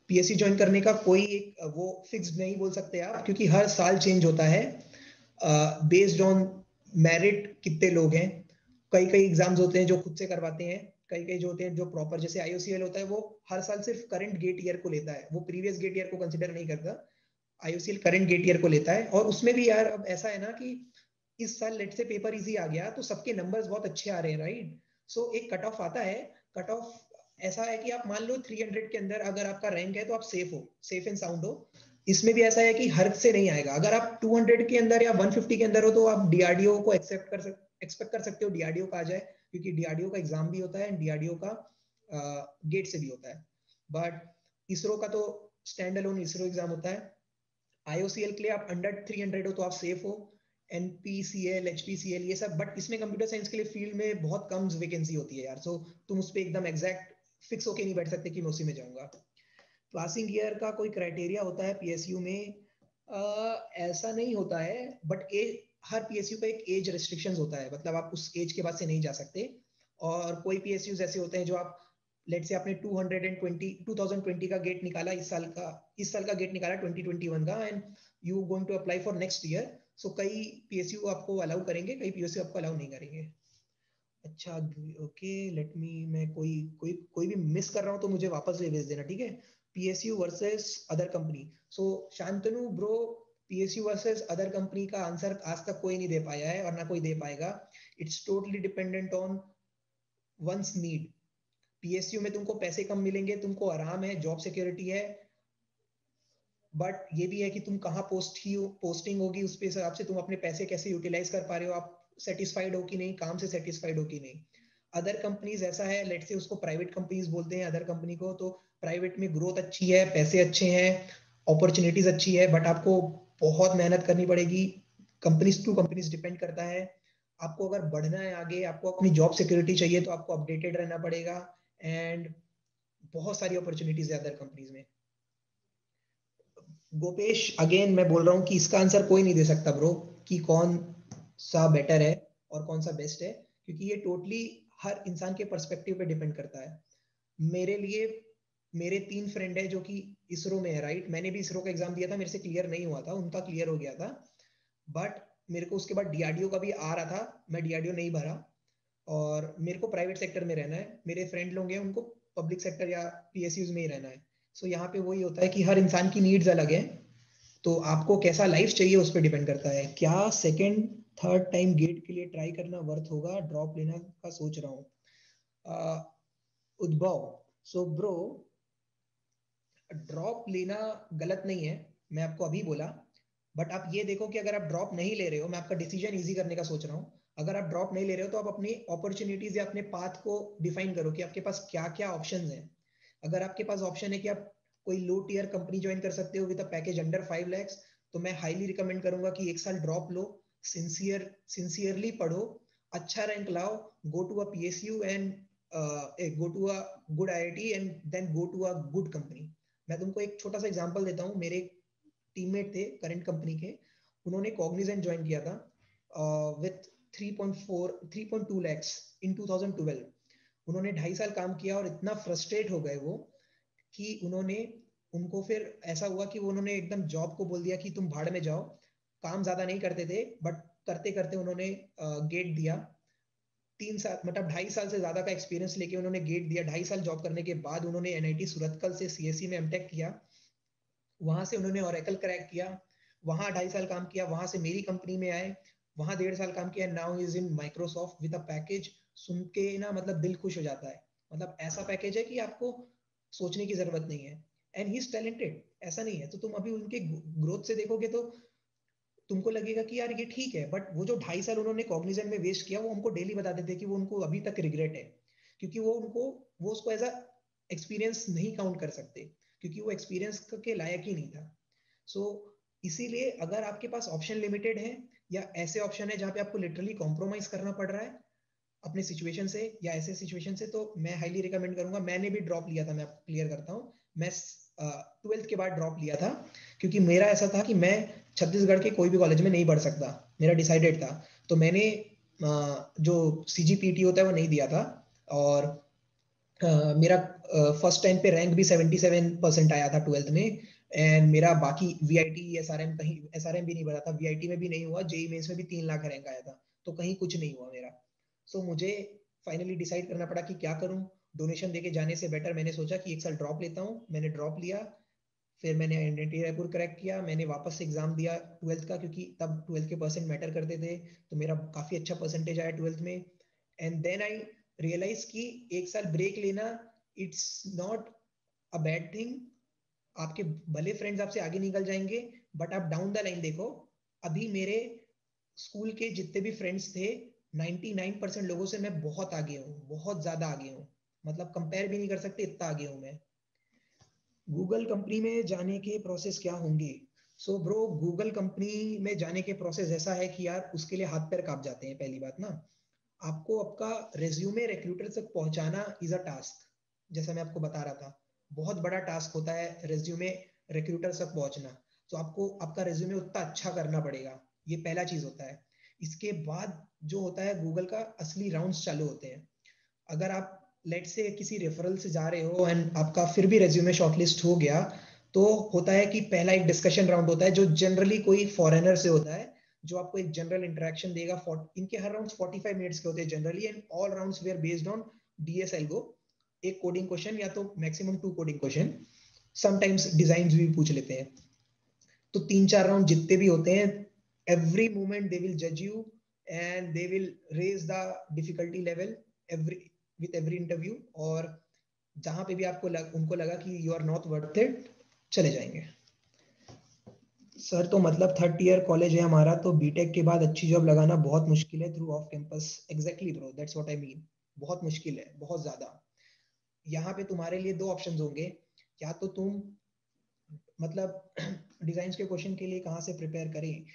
पीएसयू ज्वाइन करने का कोई एक वो फिक्स नहीं बोल सकते आप, क्योंकि हर साल चेंज होता है बेस्ड ऑन मेरिट कितने लोग हैं। कई कई एग्जाम्स होते हैं जो खुद से करवाते हैं, कई कई जो होते हैं जो प्रॉपर, जैसे आईओसीएल होता है वो हर साल सिर्फ करंट गेट ईयर को लेता है, वो प्रीवियस गेट ईयर को कंसिडर नहीं करता। आईओसीएल करंट गेट ईयर को लेता है, और उसमें भी यार अब ऐसा है ना कि इस साल लेट से पेपर इजी आ गया तो सबके नंबर्स बहुत अच्छे आ रहे हैं, राइट। सो एक कट ऑफ आता है, कट ऑफ ऐसा है कि आप मान लो 300 के अंदर अगर आपका रैंक है तो आप सेफ हो, सेफ एंड साउंड हो। इसमें भी ऐसा है कि हर से नहीं आएगा, अगर आप 200 के अंदर या 150 के अंदर हो तो आप डीआरडीओ को एक्सपेक्ट कर सकते हो डीआरडीओ का आ जाए, क्योंकि डीआरडीओ का एग्जाम भी होता है एंड डीआरडीओ का गेट से भी होता है। बट इसरो का तो स्टैंड अलोन इसरो एग्जाम होता है। आईओसीएल के लिए आप अंडर 300 हो तो आप सेफ हो, एनपीसीएल एचपीसीएल ये सब, बट इसमें कंप्यूटर साइंस के लिए फील्ड में बहुत कम वैकेंसी होती है यार, सो तुम उस पर एकदम एग्जैक्ट फिक्स होके नहीं बैठ सकते कि मैं उसी में जाऊंगा। पासिंग ईयर का कोई क्राइटेरिया होता है पीएसयू में? ऐसा नहीं होता है, बट हर पीएसयू का एक एज रेस्ट्रिक्शंस होता है, मतलब आप उस एज के बाद से नहीं जा सकते। और कोई पीएसयूज ऐसे होते हैं जो आप लेट से आपने 2020 का गेट निकाला, इस साल का गेट निकाला 2021 का, and you going to apply for next year. So कई पीएसयू आपको अलाउ करेंगे, कई पीएसयू आपको अलाउ नहीं करेंगे। अच्छा ओके, लेट मी, मैं कोई भी मिस कर रहा हूँ तो मुझे वापस भेज देना, ठीक है। PSU versus other company, so Shantanu bro, PSU versus other company का आंसर आज तक कोई नहीं दे पाया है और ना कोई दे पाएगा। It's totally dependent on one's need. PSU में तुमको पैसे कम मिलेंगे, तुमको आराम है, जॉब सिक्योरिटी है, बट ये भी है कि तुम कहाँ पोस्टिंग होगी उस हिसाब से तुम अपने पैसे कैसे यूटिलाइज कर पा रहे हो, आप सेटिस्फाइड हो कि नहीं, काम से सेटिस्फाइड हो कि नहीं। अदर कंपनीज ऐसा है, लेट से उसको प्राइवेट कंपनीज बोलते हैं अदर कंपनी को, तो प्राइवेट में ग्रोथ अच्छी है, पैसे अच्छे हैं, अपॉर्चुनिटीज अच्छी है, बट आपको बहुत मेहनत करनी पड़ेगी। कंपनीज टू कंपनीज डिपेंड करता है। आपको अगर बढ़ना है आगे, आपको अपनी जॉब सिक्योरिटी चाहिए तो आपको अपडेटेड रहना पड़ेगा, एंड बहुत सारी अपॉर्चुनिटीज है अदर कंपनीज में। गोपेश, अगेन मैं बोल रहा हूँ कि इसका आंसर कोई नहीं दे सकता ब्रो, कि कौन सा बेटर है और कौन सा बेस्ट है, क्योंकि ये टोटली हर इंसान के पर्सपेक्टिव पे डिपेंड करता है। मेरे लिए मेरे 3 फ्रेंड है जो कि इसरो में है, राइट। मैंने भी इसरो का एग्जाम दिया था, मेरे से क्लियर नहीं हुआ था, उनका क्लियर हो गया था, बट मेरे को उसके बाद डीआरडीओ का भी आ रहा था, मैं डीआरडीओ नहीं भरा, और मेरे को प्राइवेट सेक्टर में रहना है। मेरे फ्रेंड लोग हैं उनको पब्लिक सेक्टर या पीएसयूज में ही रहना है। सो यहाँ पे वही होता है कि हर इंसान की नीड्स अलग है, तो आपको कैसा लाइफ चाहिए उस पर डिपेंड करता है। क्या सेकंड थर्ड टाइम गेट के लिए ट्राई करना वर्थ होगा, ड्रॉप लेना का सोच रहा हूँ। उद्भव, सो ब्रो, ड्रॉप लेना गलत नहीं है, मैं आपको अभी बोला, बट आप ये देखो कि अगर आप ड्रॉप नहीं ले रहे हो, मैं आपका डिसीजन इजी करने का सोच रहा हूँ, अगर आप ड्रॉप नहीं ले रहे हो तो आप अपनी अपॉर्चुनिटीज या अपने पाथ को डिफाइन करो कि आपके पास क्या क्या ऑप्शंस हैं। अगर आपके पास ऑप्शन है कि आप कोई लो टीयर कंपनी ज्वाइन कर सकते हो with a package under 5 lakhs, तो मैं हाईली रिकमेंड करूंगा कि एक साल ड्रॉप लो, सिंसियरली पढ़ो, अच्छा रैंक लाओ, go to a PSU and go to a good IIT and then go to a good company. मैं तुमको एक छोटा सा एग्जांपल देता हूँ, मेरे टीममेट थे करंट कंपनी के, उन्होंने कॉग्निजेंट ज्वाइन किया था विथ 3.2 lakhs इन 2012। उन्होंने 2.5 साल काम किया और इतना फ्रस्ट्रेट हो गए वो कि उनको फिर ऐसा हुआ कि उन्होंने एकदम जॉब को बोल दिया कि तुम भाड़ में जाओ। काम ज्यादा नहीं करते थे, बट करते करते उन्होंने गेट दिया। 3 साल, मतलब 2.5 साल से ज्यादा का एक्सपीरियंस लेके उन्होंने गेट दिया। 2.5 साल जॉब करने के बाद उन्होंने एनआईटी सूरतकल से सीएससी में एमटेक किया, वहां से उन्होंने ओरेकल क्रैक किया, वहां 2.5 साल काम किया, वहां से मेरी कंपनी में आए, वहां 1.5 साल काम किया, now is in Microsoft with a package. सुन के ना मतलब दिल खुश हो जाता है, मतलब ऐसा पैकेज है कि आपको सोचने की जरूरत नहीं है, एंड ही इज टैलेंटेड, ऐसा नहीं है। तो तुम अभी उनके ग्रोथ से देखोगे तो तुमको लगेगा कि यार ये ठीक है, बट वो जो 2.5 साल उन्होंने कॉग्निजेंट में वेस्ट किया, वो हमको डेली बताते थे कि वो उनको अभी तक रिग्रेट है, क्योंकि वो उसको एज अ एक्सपीरियंस नहीं काउंट कर सकते, क्योंकि वो एक्सपीरियंस के लायक ही नहीं था। सो इसीलिए अगर आपके पास ऑप्शन लिमिटेड है, या ऐसे ऑप्शन है जहां पे आपको लिटरली कॉम्प्रोमाइज करना पड़ रहा है अपने सिचुएशन से या ऐसे सिचुएशन से, तो मैं हाईली रिकमेंड करूंगा। मैंने भी ड्रॉप लिया था, मैं आपको क्लियर करता हूँ, मैं 12th के बाद ड्रॉप लिया था, क्योंकि मेरा ऐसा था कि मैं छत्तीसगढ़ के कोई भी कॉलेज में नहीं पढ़ सकता, मेरा डिसाइडेड था। तो मैंने जो CGPT होता है वो नहीं दिया था, और मेरा फर्स्ट टाइम पे रैंक भी 77% आया था 12th में, एंड मेरा बाकी VIT SRM कहीं SRM भी नहीं भरा था, VIT में भी नहीं हुआ, JEE मेंस में भी 3 लाख रैंक आया था, तो कहीं कुछ नहीं हुआ मेरा। सो मुझे फाइनली डिसाइड करना पड़ा कि क्या करूं। डोनेशन देके जाने से बेटर मैंने सोचा कि 1 साल ड्रॉप लेता हूं। मैंने ड्रॉप लिया, फिर मैंने IIT रायपुर क्रैक किया, मैंने वापस से एग्जाम दिया 12th का, क्योंकि तब 12th के परसेंट मैटर करते थे, तो मेरा काफी अच्छा परसेंटेज आया 12th में। एंड देन आई रियलाइज कि 1 साल ब्रेक लेना it's not a bad thing. आपके भले फ्रेंड्स आपसे आगे निकल जाएंगे, बट आप डाउन द लाइन देखो, अभी मेरे स्कूल के जितने भी फ्रेंड्स थे 99% लोगों से मैं बहुत आगे हूँ, बहुत ज्यादा आगे हूँ, मतलब कंपेयर भी नहीं कर सकते, इतना आगे हूँ मैं। गूगल कंपनी में जाने के प्रोसेस क्या होंगे? सो ब्रो, गूगल कंपनी में जाने के प्रोसेस ऐसा है कि यार उसके लिए हाथ पैर कांप जाते हैं। पहली बात ना, आपको आपका रेज्यूमे रिक्रूटर तक पहुंचाना इज अ टास्क। जैसा मैं आपको बता रहा था, बहुत बड़ा टास्क होता है रेज्यूमे रिक्रूटर तक पहुंचना, तो आपको आपका रेज्यूमे उतना अच्छा करना पड़ेगा, ये पहला चीज होता है। इसके बाद जो होता है, गूगल का असली राउंड्स चालू होते हैं। अगर आप लेट से किसी रेफरल से जा रहे हो एंड आपका फिर भी रेज्यूमे शॉर्टलिस्ट हो गया, तो होता है कि पहला एक डिस्कशन राउंड होता है, जो जनरली कोई फॉरेनर से होता है, जो आपको एक जनरल इंटरेक्शन देगा। इनके हर राउंड्स 45 मिनट्स के होते हैं generally, and all rounds were based on DS algo. एक कोडिंग क्वेश्चन या तो maximum 2 coding question, sometimes design भी पूछ लेते हैं। तो 3-4 राउंड जितने भी होते हैं, एवरी मोमेंट दे विल जज you and they will raise the difficulty level with every interview, और जहां पे भी आपको उनको लगा कि you are not worth it, चले जाएंगे। सर तो मतलब 3rd ईयर कॉलेज है हमारा, तो बीटेक के बाद अच्छी जॉब लगाना बहुत मुश्किल है through off campus. Exactly bro, that's what I mean, बहुत मुश्किल है, बहुत ज्यादा। यहाँ पे तुम्हारे लिए 2 ऑप्शंस होंगे, या तो तुम मतलब डिजाइन के क्वेश्चन के लिए कहाँ से प्रिपेयर करें?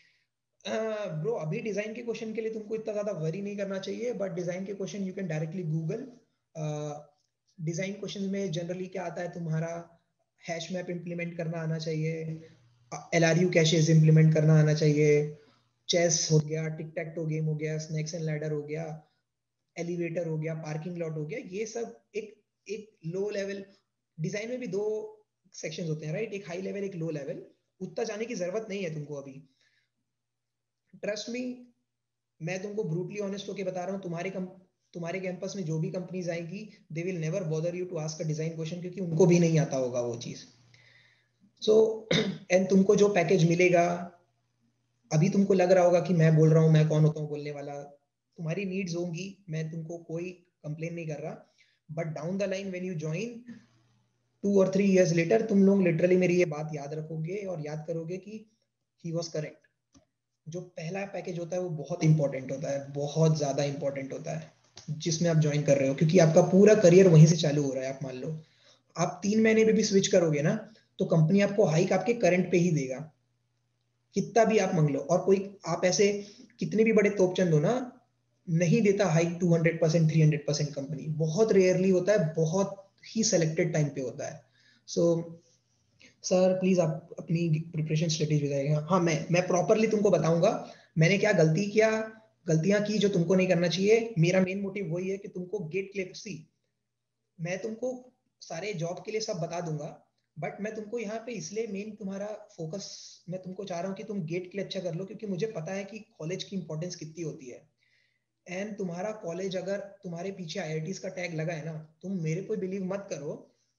ब्रो अभी डिजाइन के क्वेश्चन के लिए तुमको इतना ज्यादा वरी नहीं करना चाहिए, बट डिजाइन के question you can directly Google. Design question में जनरली क्या आता है, तुम्हारा हैश मैप इंप्लीमेंट करना आना चाहिए, LRU कैशेस इंप्लीमेंट करना आना चाहिए, चेस हो गया, टिक टैक टो गेम हो गया, स्नैक्स एंड लैडर हो गया, एलिवेटर हो गया, पार्किंग लॉट हो गया। ये सब एक एक लो लेवल, डिजाइन में भी 2 सेक्शंस होते हैं राइट, एक हाई लेवल एक लो लेवल। उतना जाने की जरूरत नहीं है तुमको अभी, ट्रस्ट मी। मैं तुमको ब्रूटली ऑनेस्ट होके बता रहा हूँ, तुम्हारे कैंपस में जो भी कंपनीज आएंगी, they will never bother you to ask a design question, क्योंकि उनको भी नहीं आता होगा वो चीज। सो एंड तुमको जो पैकेज मिलेगा, अभी तुमको लग रहा होगा कि मैं बोल रहा हूँ, मैं कौन होता हूँ बोलने वाला, तुम्हारी नीड्स होंगी, मैं तुमको कोई कंप्लेन नहीं कर रहा, but down the line when you join 2 और 3 इयर्स लेटर, तुम लोग लिटरली मेरी ये बात याद रखोगे और याद करोगे कि ही वाज करेक्ट। जो पहला पैकेज होता है वो बहुत इंपॉर्टेंट होता है, बहुत ज्यादा इंपॉर्टेंट होता है, जिसमें आप ज्वाइन कर रहे हो, क्योंकि आपका पूरा करियर वहीं से चालू हो रहा है। आप मान लो आप 3 महीने में भी स्विच करोगे ना, तो कंपनी आपको हाइक आपके करंट पे ही देगा, कितना भी आप मांग लो। और कोई आप ऐसे कितने भी बड़े तोपचंद हो ना, नहीं देता हाइक 200% 300%। कंपनी बहुत रेयरली होता है, बहुत ही सेलेक्टेड टाइम पे होता है। सो सर प्लीज आप अपनी प्रिपरेशन स्ट्रेटेजी बताइएगा। हाँ, मैं प्रॉपरली तुमको बताऊंगा मैंने क्या गलतियां की जो तुमको नहीं करना चाहिए। मेरा मेन मोटिव वही है कि तुमको गेट क्लिप्सी, मैं तुमको सारे जॉब के लिए सब बता दूंगा, बट मैं तुमको यहाँ पे इसलिए मेन तुम्हारा फोकस, मैं तुमको चाह रहा हूँ कि तुम गेट के लिए अच्छा कर लो, क्योंकि मुझे पता है कि कॉलेज की इंपॉर्टेंस कितनी होती है। एंड तुम्हारा कॉलेज अगर तुम्हारे पीछे IITs का टैग लगा है ना, तुम मेरे को बिलीव मत करो,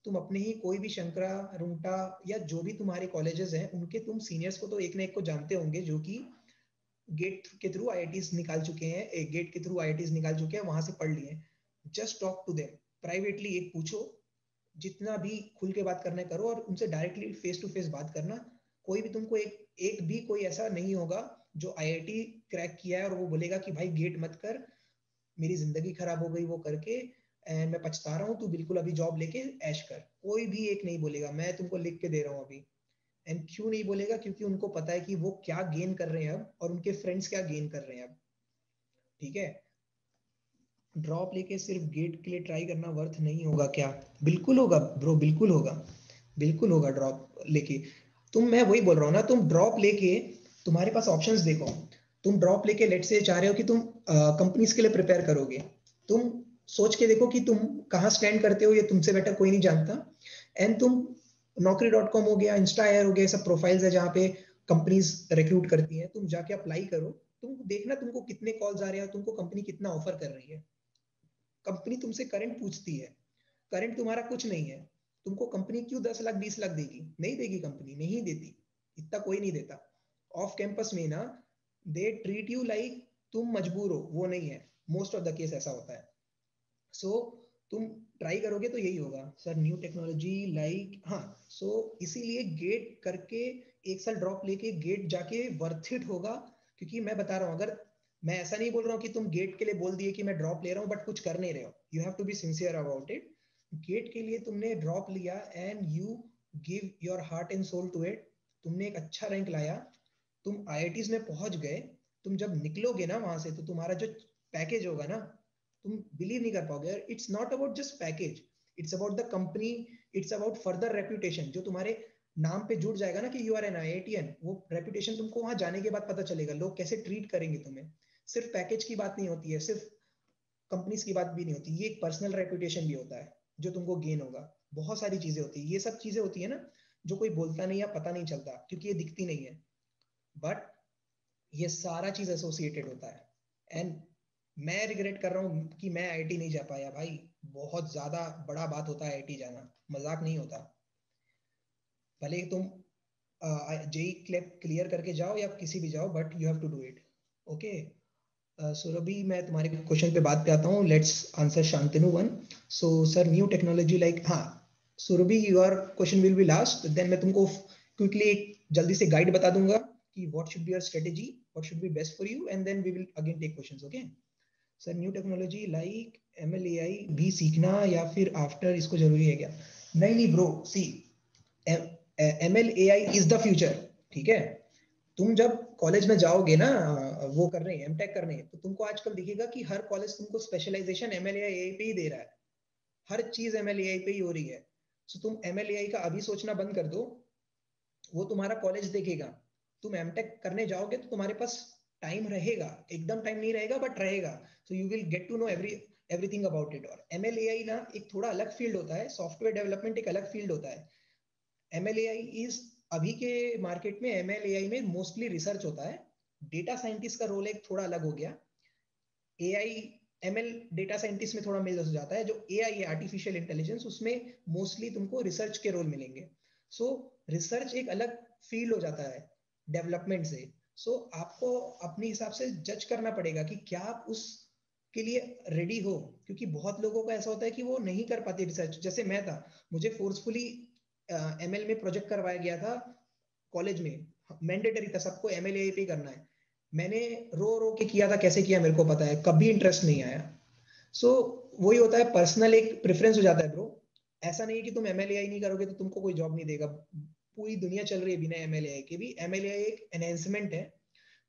तुम अपने ही कोई भी शंकरा, रुंगटा या जो भी तुम्हारे कॉलेजेस हैं, उनके तुम सीनियर्स को तो एक ना एक को जानते होंगे, जो कि गेट के थ्रू IITs निकाल चुके हैं, गेट के थ्रू IITs निकाल चुके हैं, वहां से पढ़ लिए। Just talk to them privately, एक पूछो, जितना भी खुल के बात करना करो, और उनसे डायरेक्टली फेस टू फेस बात करना। कोई भी तुमको एक भी कोई ऐसा नहीं होगा जो IIT क्रैक किया है और वो बोलेगा कि भाई गेट मत कर, मेरी जिंदगी खराब हो गई वो करके, एंड मैं पछता रहा हूँ, तू बिल्कुल अभी जॉब लेके ऐश कर। कोई भी एक नहीं बोलेगा, मैं तुमको लिख के दे रहा हूँ अभी। एंड क्यों नहीं बोलेगा? क्योंकि उनको पता है कि वो क्या गेन कर रहे हैं अब, और उनके फ्रेंड्स क्या गेन कर रहे हैं अब। ठीक है, ड्रॉप लेके सिर्फ गेट के लिए ट्राई करना वर्थ नहीं होगा क्या? बिल्कुल होगा ब्रो, बिल्कुल होगा, बिल्कुल होगा ड्रॉप लेके। मैं वही बोल रहा हूँ ना, तुम ड्रॉप लेके तुम्हारे पास ऑप्शंस देखो। तुम ड्रॉप लेके लेट से चाह रहे हो कि तुम कंपनीज के लिए प्रिपेयर करोगे, तुम सोच के देखो कि तुम कहाँ स्टैंड करते हो, ये तुमसे बेटर कोई नहीं जानता। एंड तुम naukri.com हो गया, इंस्टा एयर हो गया, सब प्रोफाइल्स है जहाँ पे कंपनीज रिक्रूट करती हैं, तुम जाके अप्लाई करो, तुम देखना तुमको कितने कॉल्स आ रहे हैं, तुमको कंपनी कितना ऑफर कर रही है। कंपनी तुमसे करंट पूछती है, करंट तुम्हारा कुछ नहीं है, तुमको कंपनी क्यों 10 लाख 20 लाख देगी? नहीं देगी, कंपनी नहीं देती, इतना कोई नहीं देता। ऑफ कैंपस में ना दे ट्रीट यू लाइक तुम मजबूर हो, वो नहीं है, मोस्ट ऑफ द केस ऐसा होता है। सो तुम ट्राई करोगे तो यही होगा सर, न्यू टेक्नोलॉजी लाइक, हाँ। सो इसीलिए गेट करके 1 साल ड्रॉप लेके गेट जाके वर्थ इट होगा, क्योंकि मैं बता रहा हूँ, अगर मैं ऐसा नहीं बोल रहा हूँ कि तुम गेट के लिए बोल दिए कि मैं ड्रॉप ले रहा हूँ बट कुछ कर नहीं रहे हो, you have to be sincere about it. GATE के लिए तुमने ड्रॉप लिया and you give your heart and soul to it, तुमने एक अच्छा रैंक लाया, तुम आईआईटीज में पहुंच गए, तुम जब निकलोगे ना वहां से तो तुम्हारा जो पैकेज होगा ना, तुम बिलीव नहीं कर पाओगे। It's not about just package, it's about the company, it's about further reputation, जो तुम्हारे नाम पे जुड़ जाएगा ना कि यू आर एन आईआईटीएन, वो रेप्यूटेशन तुमको वहां जाने के बाद पता चलेगा, लोग कैसे ट्रीट करेंगे तुम्हें। सिर्फ पैकेज की बात नहीं होती है, सिर्फ कंपनीज की बात भी नहीं होती, ये एक पर्सनल रेप्यूटेशन भी होता है जो तुमको गेन होगा। बहुत सारी चीजें होती है, ये सब चीजें होती है ना जो कोई बोलता नहीं या पता नहीं चलता क्योंकि ये दिखती नहीं है, बट ये सारा चीज एसोसिएटेड होता है। एंड मैं रिग्रेट कर रहा हूँ कि मैं आईआईटी नहीं जा पाया भाई, बहुत ज्यादा बड़ा बात होता है आईआईटी जाना, मजाक नहीं होता। भले ही तुम जेई क्लियर करके जाओ या किसी भी जाओ, but you have to do it. Okay Surabhi, मैं तुम्हारे क्वेश्चन पे बात पे आता हूँ, let's answer Shantanu one. So sir new technology like, हाँ Surabhi your question will be last, then मैं तुमको क्विकली जल्दी से गाइड बता दूंगा कि what should be your strategy, what should be best for you, and then we will again take questions. Okay sir, new technology like ML AI भी सीखना या फिर आफ्टर इसको जरूरी है क्या? नहीं नहीं bro, see ML AI is the future, ठीक है। तुम जब कॉलेज में जाओगे ना वो करने, एमटेक करने, तो तुमको आजकल दिखेगा कि हर कॉलेज तुमको स्पेशलाइजेशन एमएल एआई पे ही दे रहा है, हर चीज एमएल एआई पे ही हो रही है। सो तुम एमएल एआई का अभी सोचना बंद कर दो, वो तुम्हारा कॉलेज देखेगा। तुम एमटेक करने जाओगे तो तुम्हारे पास टाइम रहेगा, एकदम टाइम नहीं रहेगा बट रहेगा, so you will get to know everything about it. और एमएल एआई ना एक थोड़ा अलग फील्ड होता है, सॉफ्टवेयर डेवलपमेंट एक अलग फील्ड होता है। एमएल एआई इज, अभी के मार्केट में एमएल एआई में मोस्टली रिसर्च होता है, डेटा साइंटिस्ट का रोल एक थोड़ा अलग हो गया। एआई एमएल डेटा साइंटिस्ट में थोड़ा मिल जाता है, जो एआई है आर्टिफिशियल इंटेलिजेंस, उसमें मोस्टली तुमको रिसर्च के रोल मिलेंगे। सो रिसर्च एक अलग फील्ड हो जाता है डेवलपमेंट से। सो आपको अपने हिसाब से जज करना पड़ेगा कि क्या आप उस के लिए रेडी हो, क्योंकि बहुत लोगों का ऐसा होता है कि वो नहीं कर पाते रिसर्च। जैसे मैं था, मुझे फोर्सफुली एमएल में प्रोजेक्ट करवाया गया था कॉलेज में, मैंडेटरी था, सबको एमएल एआई पे करना है। मैंने रो रो के किया था, कैसे किया मेरे को पता है, कभी इंटरेस्ट नहीं आया। सो वही होता है, पर्सनल एक प्रेफरेंस हो जाता है ब्रो। ऐसा नहीं है कि तुम एमएलएआई नहीं करोगे तो तुमको कोई जॉब नहीं देगा, पूरी दुनिया चल रही है बिना एमएलएआई के भी। एमएलएआई एक एनहेंसमेंट है,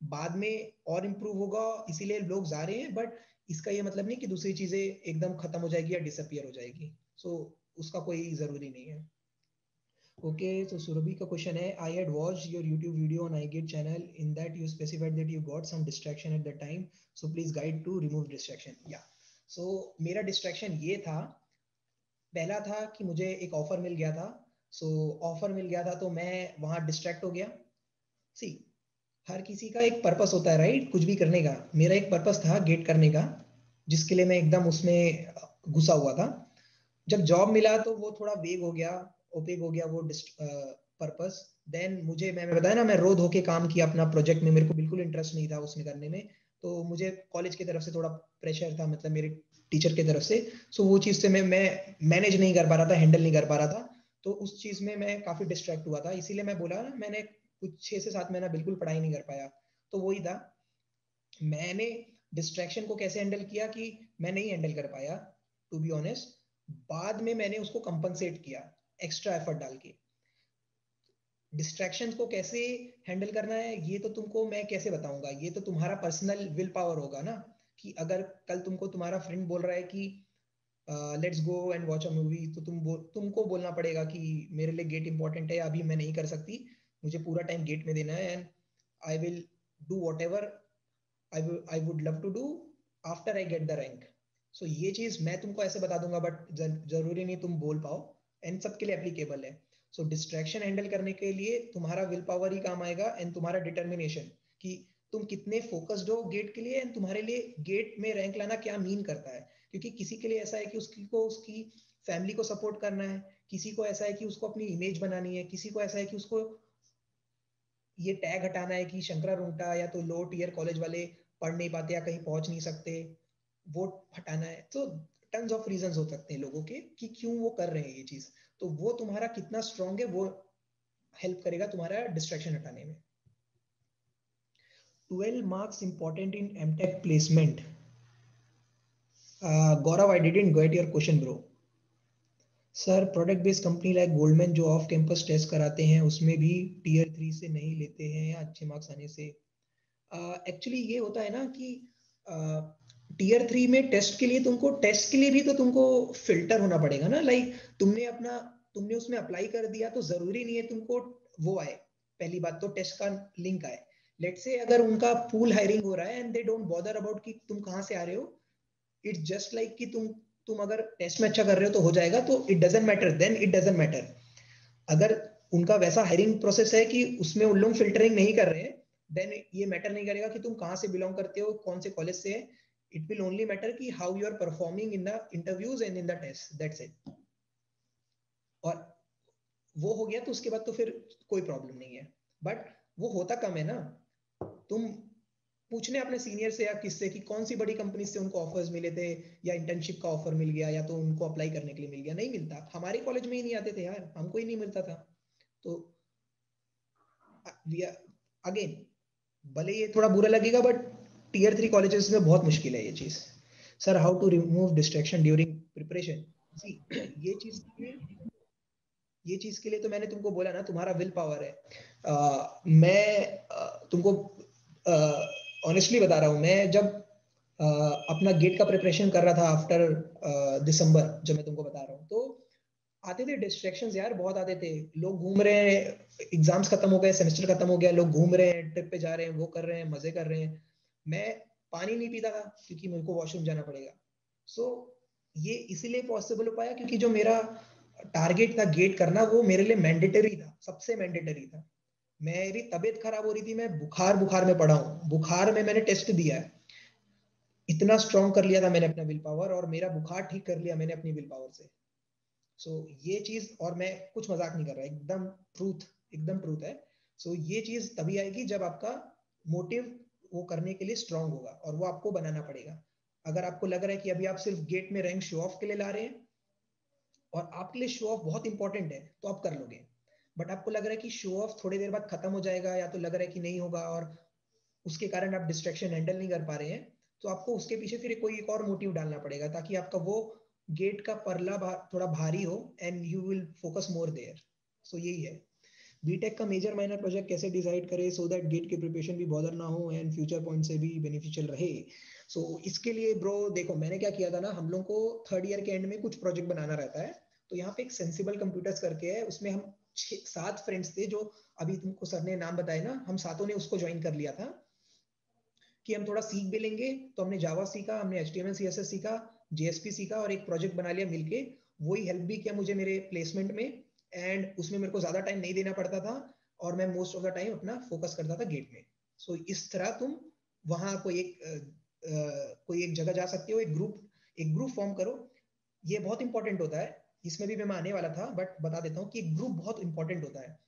बाद में और इम्प्रूव होगा, इसीलिए लोग जा रहे हैं, बट इसका ये मतलब नहीं कि दूसरी चीजें एकदम खत्म हो जाएगी या डिसअपियर हो जाएगी। सो उसका कोई जरूरी नहीं है। ओके, तो सुरभि का क्वेश्चन है, I had watched your YouTube video on iGate channel, in that you specified that you got some distraction at the time, so please guide to remove distraction. या सो मेरा डिस्ट्रैक्शन ये था, पहला था कि मुझे एक ऑफर मिल गया था। सो ऑफर मिल गया था तो मैं वहां डिस्ट्रैक्ट हो गया। सी, हर किसी का एक पर्पस होता है राइट, कुछ भी करने का। मेरा एक पर्पस था गेट करने का, जिसके लिए मैं एकदम उसमें घुसा हुआ था। जब जॉब मिला तो वो थोड़ा वेग हो गया, ओपेक हो गया वो पर्पस। देन मुझे, मैं बताया ना, मैं रो धो के काम किया अपना प्रोजेक्ट में, मेरे को बिल्कुल इंटरेस्ट नहीं था उसमें करने में। तो मुझे कॉलेज की तरफ से थोड़ा प्रेशर था, मतलब मेरे टीचर की तरफ से। सो वो चीज से मैं मैनेज नहीं कर पा रहा था, हैंडल नहीं कर पा रहा था। तो उस चीज में मैं काफी डिस्ट्रैक्ट हुआ था, इसीलिए मैं बोला ना, मैंने कुछ 6 से 7 महीना बिल्कुल पढ़ाई नहीं कर पाया। तो वही था, मैंने डिस्ट्रैक्शन को कैसे हैंडल किया कि मैं नहीं हैंडल कर पाया, टू बी ऑनेस्ट। बाद में मैंने उसको कंपनसेट किया एक्स्ट्रा एफर्ट डाल के। डिस्ट्रैक्शन को कैसे हैंडल करना है ये तो तुमको मैं कैसे बताऊंगा, ये तो तुम्हारा पर्सनल विल पावर होगा ना। कि अगर कल तुमको तुम्हारा फ्रेंड बोल रहा है कि let's go and watch a movie, तो तुमको बोलना पड़ेगा कि मेरे लिए गेट इंपॉर्टेंट है, अभी मैं नहीं कर सकती, मुझे पूरा टाइम गेट में देना है, and I will do what ever I would love to do after I get the rank. So ये चीज मैं तुमको ऐसे बता दूंगा, बट जरूरी नहीं तुम बोल पाओ, एंड सबके लिए एप्लीकेबल है. सो डिस्ट्रैक्शन हैंडल करने के लिए तुम्हारा विल पावर ही काम आएगा, एंड तुम्हारा डिटर्मिनेशन कि तुम कितने फोकस्ड हो गेट के लिए, एंड तुम्हारे लिए गेट में रैंक लाना क्या मीन करता है. क्योंकि किसी के लिए ऐसा है कि उसकी फैमिली को सपोर्ट करना है, किसी को ऐसा है कि उसको अपनी इमेज बनानी है, किसी को ऐसा है कि उसको ये टैग हटाना है कि शंकरा रुंगटा या तो लो टीयर कॉलेज वाले पढ़ नहीं पाते या कहीं पहुंच नहीं सकते, वो हटाना है. तो टन्स ऑफ रीजंस हो सकते हैं लोगों के कि क्यों वो कर रहे हैं ये चीज. तो वो तुम्हारा कितना स्ट्रांग है वो हेल्प करेगा तुम्हारा डिस्ट्रैक्शन हटाने में. 12 marks important in MTech placement. Gaurav, I didn't get your question, bro. Sir product based company like Goldman जो ऑफ कैंपस टेस्ट कराते हैं उसमें भी टीयर 3 से नहीं लेते हैं या अच्छे मार्क्स आने से. एक्चुअली ये होता है ना कि टीयर 3 में टेस्ट के लिए भी तो तुमको फिल्टर होना पड़ेगा ना. लाइक तुमने उसमें अप्लाई कर दिया तो जरूरी नहीं है तुमको वो आए. पहली बात तो टेस्ट का लिंक आए. लेट्स से अगर उनका पूल हायरिंग हो रहा है and they don't bother about कि तुम कहां से आ रहे हो, इट्स जस्ट लाइक कि तुम अगर टेस्ट में अच्छा कर रहे हो तो हो जाएगा, तो it doesn't matter. Then it doesn't matter. अगर उनका वैसा हायरिंग प्रोसेस है कि उसमें उन लोग फिल्टरिंग नहीं कर रहे हैं, देन ये मैटर नहीं करेगा कि तुम कहां से बिलोंग करते हो, कौन से कॉलेज से है. इट विल ओनली मैटर कि how you are performing in the interviews and in the test. That's it. और वो हो गया तो उसके बाद तो फिर कोई प्रॉब्लम नहीं है. बट वो होता कम है ना. तुम पूछने अपने सीनियर से या किससे कि कौन सी बड़ी कंपनी से उनको ऑफर्स मिले थे, या इंटर्नशिप का ऑफर मिल गया, या तो उनको अप्लाई करने के लिए मिल गया. नहीं मिलता. हमारे कॉलेज में ही नहीं आते थे यार, हमको ही नहीं मिलता था. तो अगेन भले ये थोड़ा बुरा लगेगा, बट टीयर 3 कॉलेजेस में बहुत मुश्किल है ये चीज. Sir how to remove distraction during preparation. See ये चीज के लिए तो मैंने तुमको बोला ना, तुम्हारा विल पावर है. मैं तुमको ऑनेस्टली बता रहा हूँ. मैं जब अपना गेट का प्रिपरेशन कर रहा था आफ्टर दिसंबर, जब मैं तुमको बता रहा हूँ, तो आते थे डिस्ट्रैक्शंस यार, बहुत आते थे. लोग घूम रहे हैं, एग्जाम्स खत्म हो गए, सेमेस्टर खत्म हो गया, लोग घूम रहे हैं, ट्रिप पे जा रहे हैं, वो कर रहे हैं, मजे कर रहे हैं. मैं पानी नहीं पीता था क्योंकि मेरे को वॉशरूम जाना पड़ेगा. सो ये इसीलिए पॉसिबल हो पाया क्योंकि जो मेरा टारगेट था गेट करना, वो मेरे लिए मैंडेटरी था, सबसे मैंडेटरी था. मेरी तबीयत खराब हो रही थी, मैं बुखार में पड़ा हूँ, बुखार में मैंने टेस्ट दिया है. इतना स्ट्रॉन्ग कर लिया था मैंने अपना विल पावर, और मेरा बुखार ठीक कर लिया मैंने अपनी विल पावर से. सो ये चीज, और मैं कुछ मजाक नहीं कर रहा, एकदम ट्रूथ है. सो ये चीज तभी आएगी जब आपका मोटिव वो करने के लिए स्ट्रांग होगा, और वो आपको बनाना पड़ेगा. अगर आपको लग रहा है कि अभी आप सिर्फ गेट में रैंक शो ऑफ के लिए ला रहे हैं, और आपके लिए शो ऑफ बहुत इंपॉर्टेंट है, तो आप कर लोगे. बट आपको लग रहा है कि शो ऑफ थोड़ी देर बाद खत्म हो जाएगा, या तो लग रहा है कि नहीं होगा, और उसके कारण आप डिस्ट्रैक्शन हैंडल नहीं कर पा रहे हैं, तो आपको उसके पीछे फिर कोई एक और मोटिव डालना पड़ेगा, ताकि आपका वो गेट का परला थोड़ा भारी हो, and you will focus more there. So यही है. बीटेक का मेजर माइनर प्रोजेक्ट कैसे डिसाइड करें सो दैट गेट की प्रिपरेशन भी बॉदर ना हो एंड फ्यूचर पॉइंट से भी बेनिफिशियल रहे. सो इसके लिए ब्रो देखो, मैंने क्या किया था ना, हम लोग को थर्ड ईयर के एंड में कुछ प्रोजेक्ट बनाना रहता है. तो यहाँ पे एक सेंसिबल कंप्यूटर्स करके है, उसमें हम 7 फ्रेंड्स थे, जो अभी तुमको सर ने नाम बताए ना, हम सातों ने उसको ज्वाइन कर लिया था कि हम थोड़ा सीख भी लेंगे. तो हमने जावा सीखा, हमने HTML CSS सीखा, JSP सीखा, और एक प्रोजेक्ट बना लिया मिलके. वही हेल्प भी किया मुझे मेरे प्लेसमेंट में, एंड उसमें मेरे को ज्यादा टाइम नहीं देना पड़ता था, और मैं मोस्ट ऑफ द टाइम अपना फोकस करता था गेट में. सो इस तरह तुम वहां कोई एक जगह जा सकते हो, एक ग्रुप फॉर्म करो. ये बहुत इंपॉर्टेंट होता है. इसमें भी मैं आने वाला था, बट बता देता हूँ कि एक ग्रुप बहुत इंपॉर्टेंट होता है.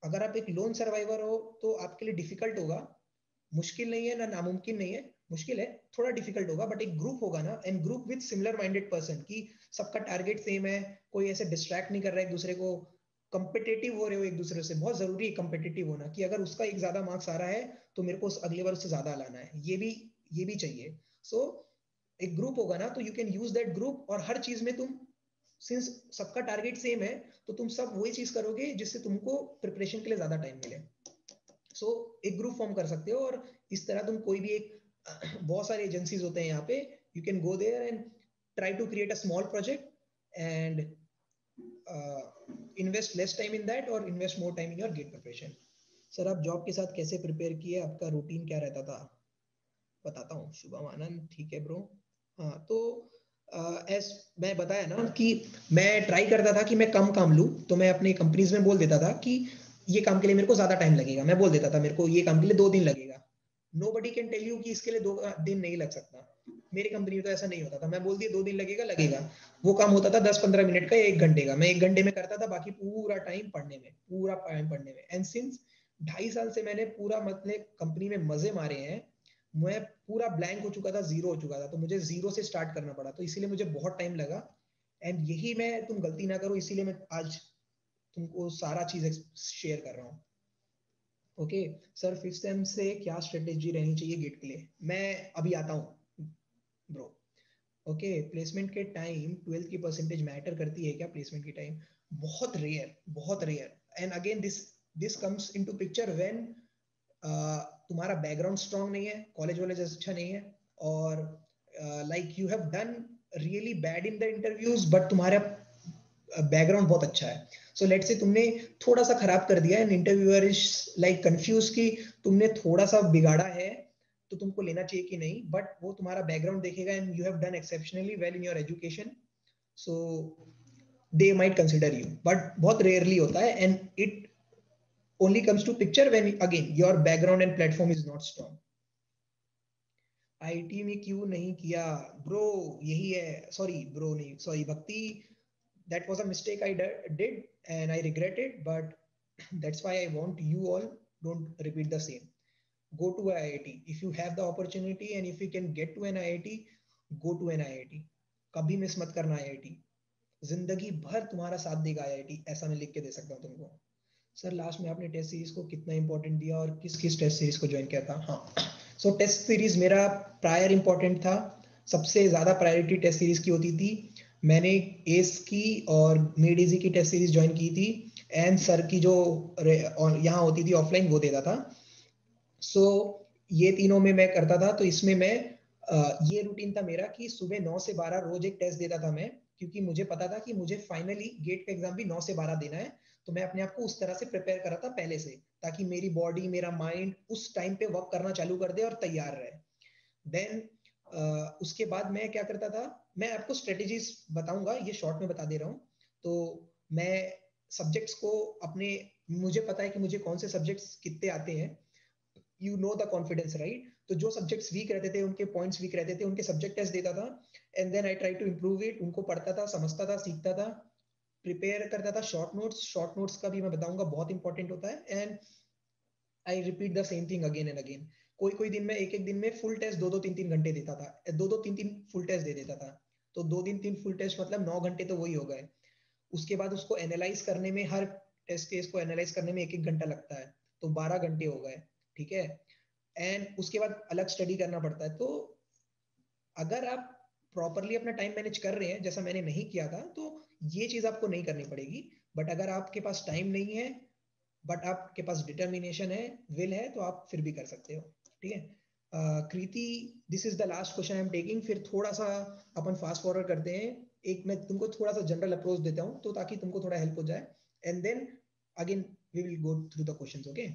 अगर आप एक लोन सर्वाइवर हो तो आपके लिए डिफिकल्ट होगा. मुश्किल नहीं है ना, नामुमकिन नहीं है, मुश्किल है, थोड़ा डिफिकल्ट होगा. बट एक ग्रुप होगा ना, and group with similar minded person, कि सबका टारगेट सेम है, कोई ऐसे डिस्ट्रैक्ट नहीं कर रहा है एक दूसरे को, कंपिटेटिव हो रहे हो एक दूसरे से. बहुत जरूरी है कंपिटेटिव होना, कि अगर उसका एक ज्यादा मार्क्स आ रहा है तो मेरे को अगले बार उससे ज्यादा लाना है, ये भी चाहिए. सो एक ग्रुप होगा ना, तो you can use that group, और हर चीज में तुम, सिंस सबका टारगेट सेम है, तो तुम सब वही चीज करोगे जिससे तुमको प्रिपरेशन के लिए ज्यादा टाइम मिले. सो एक ग्रुप फॉर्म कर सकते हो, और इस तरह तुम कोई भी एक बहुत सारे एजेंसीज होते हैं यहाँ पे, you can go there and try to create a small project and invest less time in that, और invest more time in your GATE preparation. Sir आप जॉब के साथ कैसे प्रिपेयर किए, आपका रूटीन क्या रहता था? बताता हूँ। शुभम आनंद, ठीक है ब्रो। हाँ, तो एस मैं बताया ना कि मैं ट्राई करता था कि मैं कम काम लूँ, तो मैं अपनी कंपनीज में बोल देता था कि ये काम के लिए मेरे को ज्यादा टाइम लगेगा। मैं बोल देता था मेरे को ये काम के लिए 2 दिन लगेगा। नोबडी कैन टेल यू कि इसके लिए 2 दिन नहीं लग सकता। मेरी कंपनी में तो ऐसा नहीं होता था। मैं बोल दिया 2 दिन लगेगा, लगेगा। वो काम होता था 10-15 मिनट का, 1 घंटे का। मैं 1 घंटे में करता था, बाकी पूरा टाइम पढ़ने में, पूरा टाइम पढ़ने में। एंड सिंस 2.5 साल से मैंने पूरा मतलब कंपनी में मजे मारे हैं। मैं पूरा ब्लैंक हो चुका था, जीरो हो चुका था, तो मुझे जीरो से स्टार्ट करना पड़ा, तो इसीलिए मुझे बहुत टाइम लगा। एंड यही मैं तुम गलती ना करो, इसीलिए मैं आज तुमको सारा चीज शेयर कर रहा हूँ। ओके सर, 5th सेम से क्या स्ट्रेटेजी रहनी चाहिए गेट के लिए? मैं अभी आता हूँ ब्रो। ओके, प्लेसमेंट के टाइम 12th की परसेंटेज मैटर करती है क्या? प्लेसमेंट की टाइम बहुत रेयर, बहुत rare. And again this comes into picture when तुम्हारा बैकग्राउंड स्ट्रांग नहीं है, कॉलेज वॉलेज अच्छा नहीं है, और like you have done really bad in the interviews, but तुम्हारा बैकग्राउंड बहुत अच्छा है। सो लेट्स से तुमने थोड़ा सा खराब कर दिया and interviewer is like confuse कि तुमने थोड़ा सा बिगाड़ा है, तो तुमको लेना चाहिए कि नहीं। बट वो तुम्हारा बैकग्राउंड देखेगा and you have done exceptionally well in your education, so they might consider you. But बहुत रेयरली होता है, and it only comes to picture when again your background and platform is not strong. IT में क्यों नहीं किया bro? यही है, sorry bro नहीं, सॉरी भक्ति, that was a mistake I did and I regret it, but that's why I want you all don't repeat the same. Go to IIT if you have the opportunity, and if you can get to an IIT, go to an IIT. कभी miss मत करना IIT, जिंदगी भर तुम्हारा साथ देगा IIT, ऐसा मैं लिख के दे सकता हूँ तुमको। सर लास्ट में आपने टेस्ट सीरीज को कितना इंपॉर्टेंट दिया और किस किस टेस्ट सीरीज को ज्वाइन किया था? हाँ, सो टेस्ट सीरीज मेरा प्रायर इंपॉर्टेंट था। सबसे ज्यादा प्रायोरिटी टेस्ट सीरीज की होती थी। मैंने एस की और मेड इजी की टेस्ट सीरीज ज्वाइन की थी, एंड सर की जो यहाँ होती थी ऑफलाइन, वो देता था। सो ये तीनों में मैं करता था। तो इसमें मैं ये रूटीन था मेरा कि सुबह 9 से 12 रोज एक टेस्ट देता था मैं, क्योंकि मुझे पता था कि मुझे फाइनली गेट का एग्जाम भी 9 से 12 देना है। तो मैं अपने आप को उस तरह से प्रिपेयर करा था पहले से, ताकि मेरी बॉडी, मेरा माइंड उस टाइम पे वर्क करना चालू कर दे और तैयार रहे। देन उसके बाद मैं क्या करता था, मैं आपको स्ट्रेटेजीज बताऊंगा, ये शॉर्ट में बता दे रहा हूँ। तो मैं सब्जेक्ट्स को अपने, मुझे पता है कि मुझे कौन से सब्जेक्ट्स कितने आते हैं, you know the confidence right. तो जो सब्जेक्ट्स वीक रहते थे, उनके पॉइंट्स वीक रहते थे, उनके सब्जेक्ट टेस्ट देता था, and then I try to improve it. उनको पढ़ता था, समझता था, सीखता था, प्रिपेयर करता था। शॉर्ट नोट्स का भी मैं बताऊंगा, बहुत इंपॉर्टेंट होता है। And I repeat the same thing again and again. कोई कोई दिन में, एक एक दिन में फुल टेस्ट 2-2 3-3 घंटे देता था, 2-2 3-3 फुल टेस्ट दे देता था। तो 2 दिन 3 फुल टेस्ट मतलब 9 घंटे तो वही हो गए। उसके बाद उसको एनालाइज करने में, हर टेस्ट केस को एनालाइज करने में 1-1 घंटा लगता है, तो 12 घंटे हो गए, ठीक है। एंड उसके बाद अलग स्टडी करना पड़ता है। तो अगर आप प्रॉपरली अपना टाइम मैनेज कर रहे हैं, जैसा मैंने नहीं किया था, तो ये चीज आपको नहीं करनी पड़ेगी। बट अगर आपके पास टाइम नहीं है, बट आपके पास डिटर्मिनेशन है, विल है, तो आप फिर भी कर सकते हो, ठीक है। Kriti, this is the last question I am taking, फिर थोड़ा सा अपन फास्ट फॉरवर्ड करते हैं। एक मैं तुमको थोड़ा सा जनरल अप्रोच देता हूँ, तो ताकि तुमको थोड़ा हेल्प हो जाए, and then again we will go through the questions. Okay,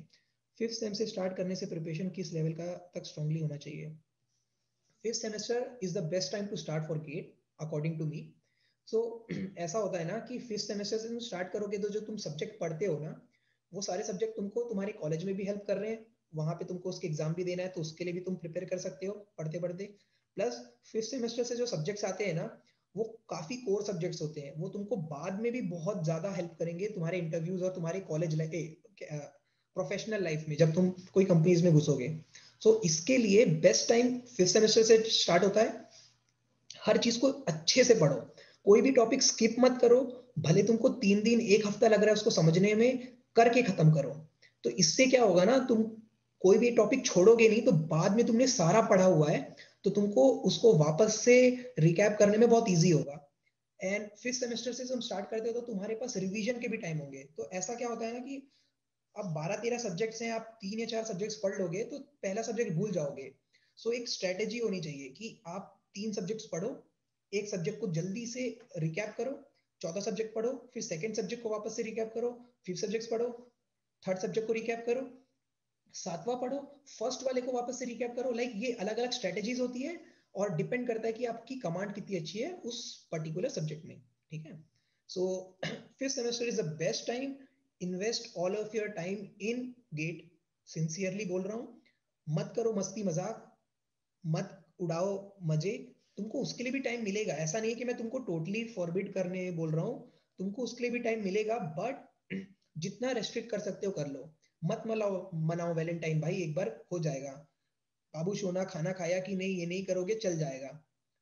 5th sem से स्टार्ट करने से प्रिपरेशन किस लेवल का तक स्ट्रांगली होना चाहिए? 5th semester is the best time to start for GATE according to me. So ऐसा होता है ना कि 5th semester से तुम स्टार्ट करोगे, तो जो तुम सब्जेक्ट पढ़ते हो ना, वो सारे सब्जेक्ट तुमको तुम्हारे कॉलेज में भी हेल्प कर रहे हैं। वहां पे तुमको उसके एग्जाम भी देना है, तो उसके लिए भी तुम प्रिपेयर कर सकते हो पढ़ते पढ़ते। प्लस 5th सेमेस्टर से जो सब्जेक्ट्स आते हैं ना, वो काफी कोर सब्जेक्ट्स होते हैं। वो तुमको बाद में भी बहुत ज्यादा हेल्प करेंगे तुम्हारे इंटरव्यूज और तुम्हारे कॉलेज प्रोफेशनल लाइफ में, जब तुम कोई कंपनीज में घुसोगे। सो इसके लिए बेस्ट टाइम 5th सेमेस्टर से स्टार्ट होता है। हर चीज को अच्छे से पढ़ो, कोई भी टॉपिक स्किप मत करो। भले तुमको 3 दिन 1 हफ्ता लग रहा है उसको समझने में, करके खत्म करो। तो इससे क्या होगा ना, तुम कोई भी टॉपिक छोड़ोगे नहीं, तो बाद में तुमने सारा पढ़ा हुआ है, तो तुमको उसको वापस से रिकैप करने में बहुत ईजी होगा। एंड 5th सेमेस्टर से तुम स्टार्ट करते हो, तो तुम्हारे पास रिवीजन के भी टाइम होंगे। तो ऐसा क्या होता है ना कि अब 12-13 सब्जेक्ट्स हैं, आप 3 या 4 सब्जेक्ट्स पढ़ लोगे तो पहला सब्जेक्ट भूल जाओगे। सो एक स्ट्रेटेजी होनी चाहिए कि आप 3 सब्जेक्ट्स पढ़ो, एक सब्जेक्ट को जल्दी से रिकैप करो, चौथा सब्जेक्ट पढ़ो, फिर सेकंड सब्जेक्ट को वापस से रिकैप करो, फिफ्थ सब्जेक्ट पढ़ो, थर्ड सब्जेक्ट को रिकैप करो, 7वां पढ़ो, फर्स्ट वाले को वापस से रिकैप करो। लाइक ये अलग अलग स्ट्रेटेजीज होती है और डिपेंड करता है कि आपकी कमांड कितनी अच्छी है उस पर्टिकुलर सब्जेक्ट में, ठीक है। So fifth semester is the best time, invest all of your time in GATE, sincerely बोल रहा हूँ। मत करो मस्ती मजाक, मत उड़ाओ मजे, तुमको उसके लिए भी टाइम मिलेगा। ऐसा नहीं है कि मैं तुमको टोटली फॉरबिड करने बोल रहा हूँ, तुमको उसके लिए भी टाइम मिलेगा, बट जितना रेस्ट्रिक्ट कर सकते हो कर लो। मत मनाओ वैलेंटाइन भाई, एक बार हो जाएगा। बाबू सोना खाना खाया कि नहीं, ये नहीं करोगे चल जाएगा,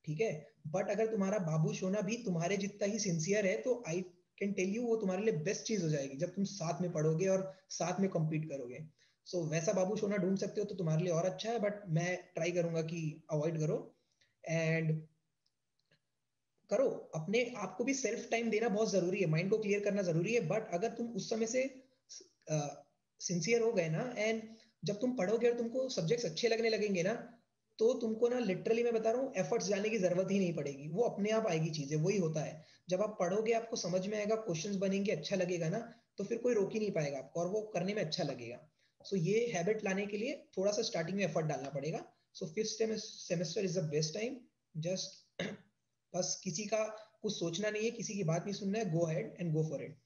ठीक है। बट अगर तुम्हारा बाबू सोना भी तुम्हारे जितना ही सिंसियर है तो आई कैन टेल यू वो तुम्हारे लिए बेस्ट चीज हो जाएगी जब तुम साथ में पढ़ोगे और साथ में कम्पीट करोगे। सो वैसा बाबू सोना ढूंढ सकते हो तो तुम्हारे लिए और अच्छा है, बट मैं ट्राई करूंगा कि अवॉइड करो। एंड करो, अपने आप को भी सेल्फ टाइम देना बहुत जरूरी है, माइंड को क्लियर करना जरूरी है। बट अगर तुम उस समय से सिंसियर हो गए ना, एंड जब तुम पढ़ोगे और तुमको सब्जेक्ट्स अच्छे लगने लगेंगे ना, तो तुमको ना लिटरली मैं बता रहा हूँ एफर्ट्स जाने की जरूरत ही नहीं पड़ेगी, वो अपने आप आएगी चीजें। वही होता है, जब आप पढ़ोगे आपको समझ में आएगा, क्वेश्चंस बनेंगे, अच्छा लगेगा ना, तो फिर कोई रोक ही नहीं पाएगा आपको और वो करने में अच्छा लगेगा। सो ये हैबिट लाने के लिए थोड़ा सा स्टार्टिंग में एफर्ट डालना पड़ेगा। सो fifth semester is the best time, just बस किसी का कुछ सोचना नहीं है, किसी की बात नहीं सुनना है, go ahead and go for it.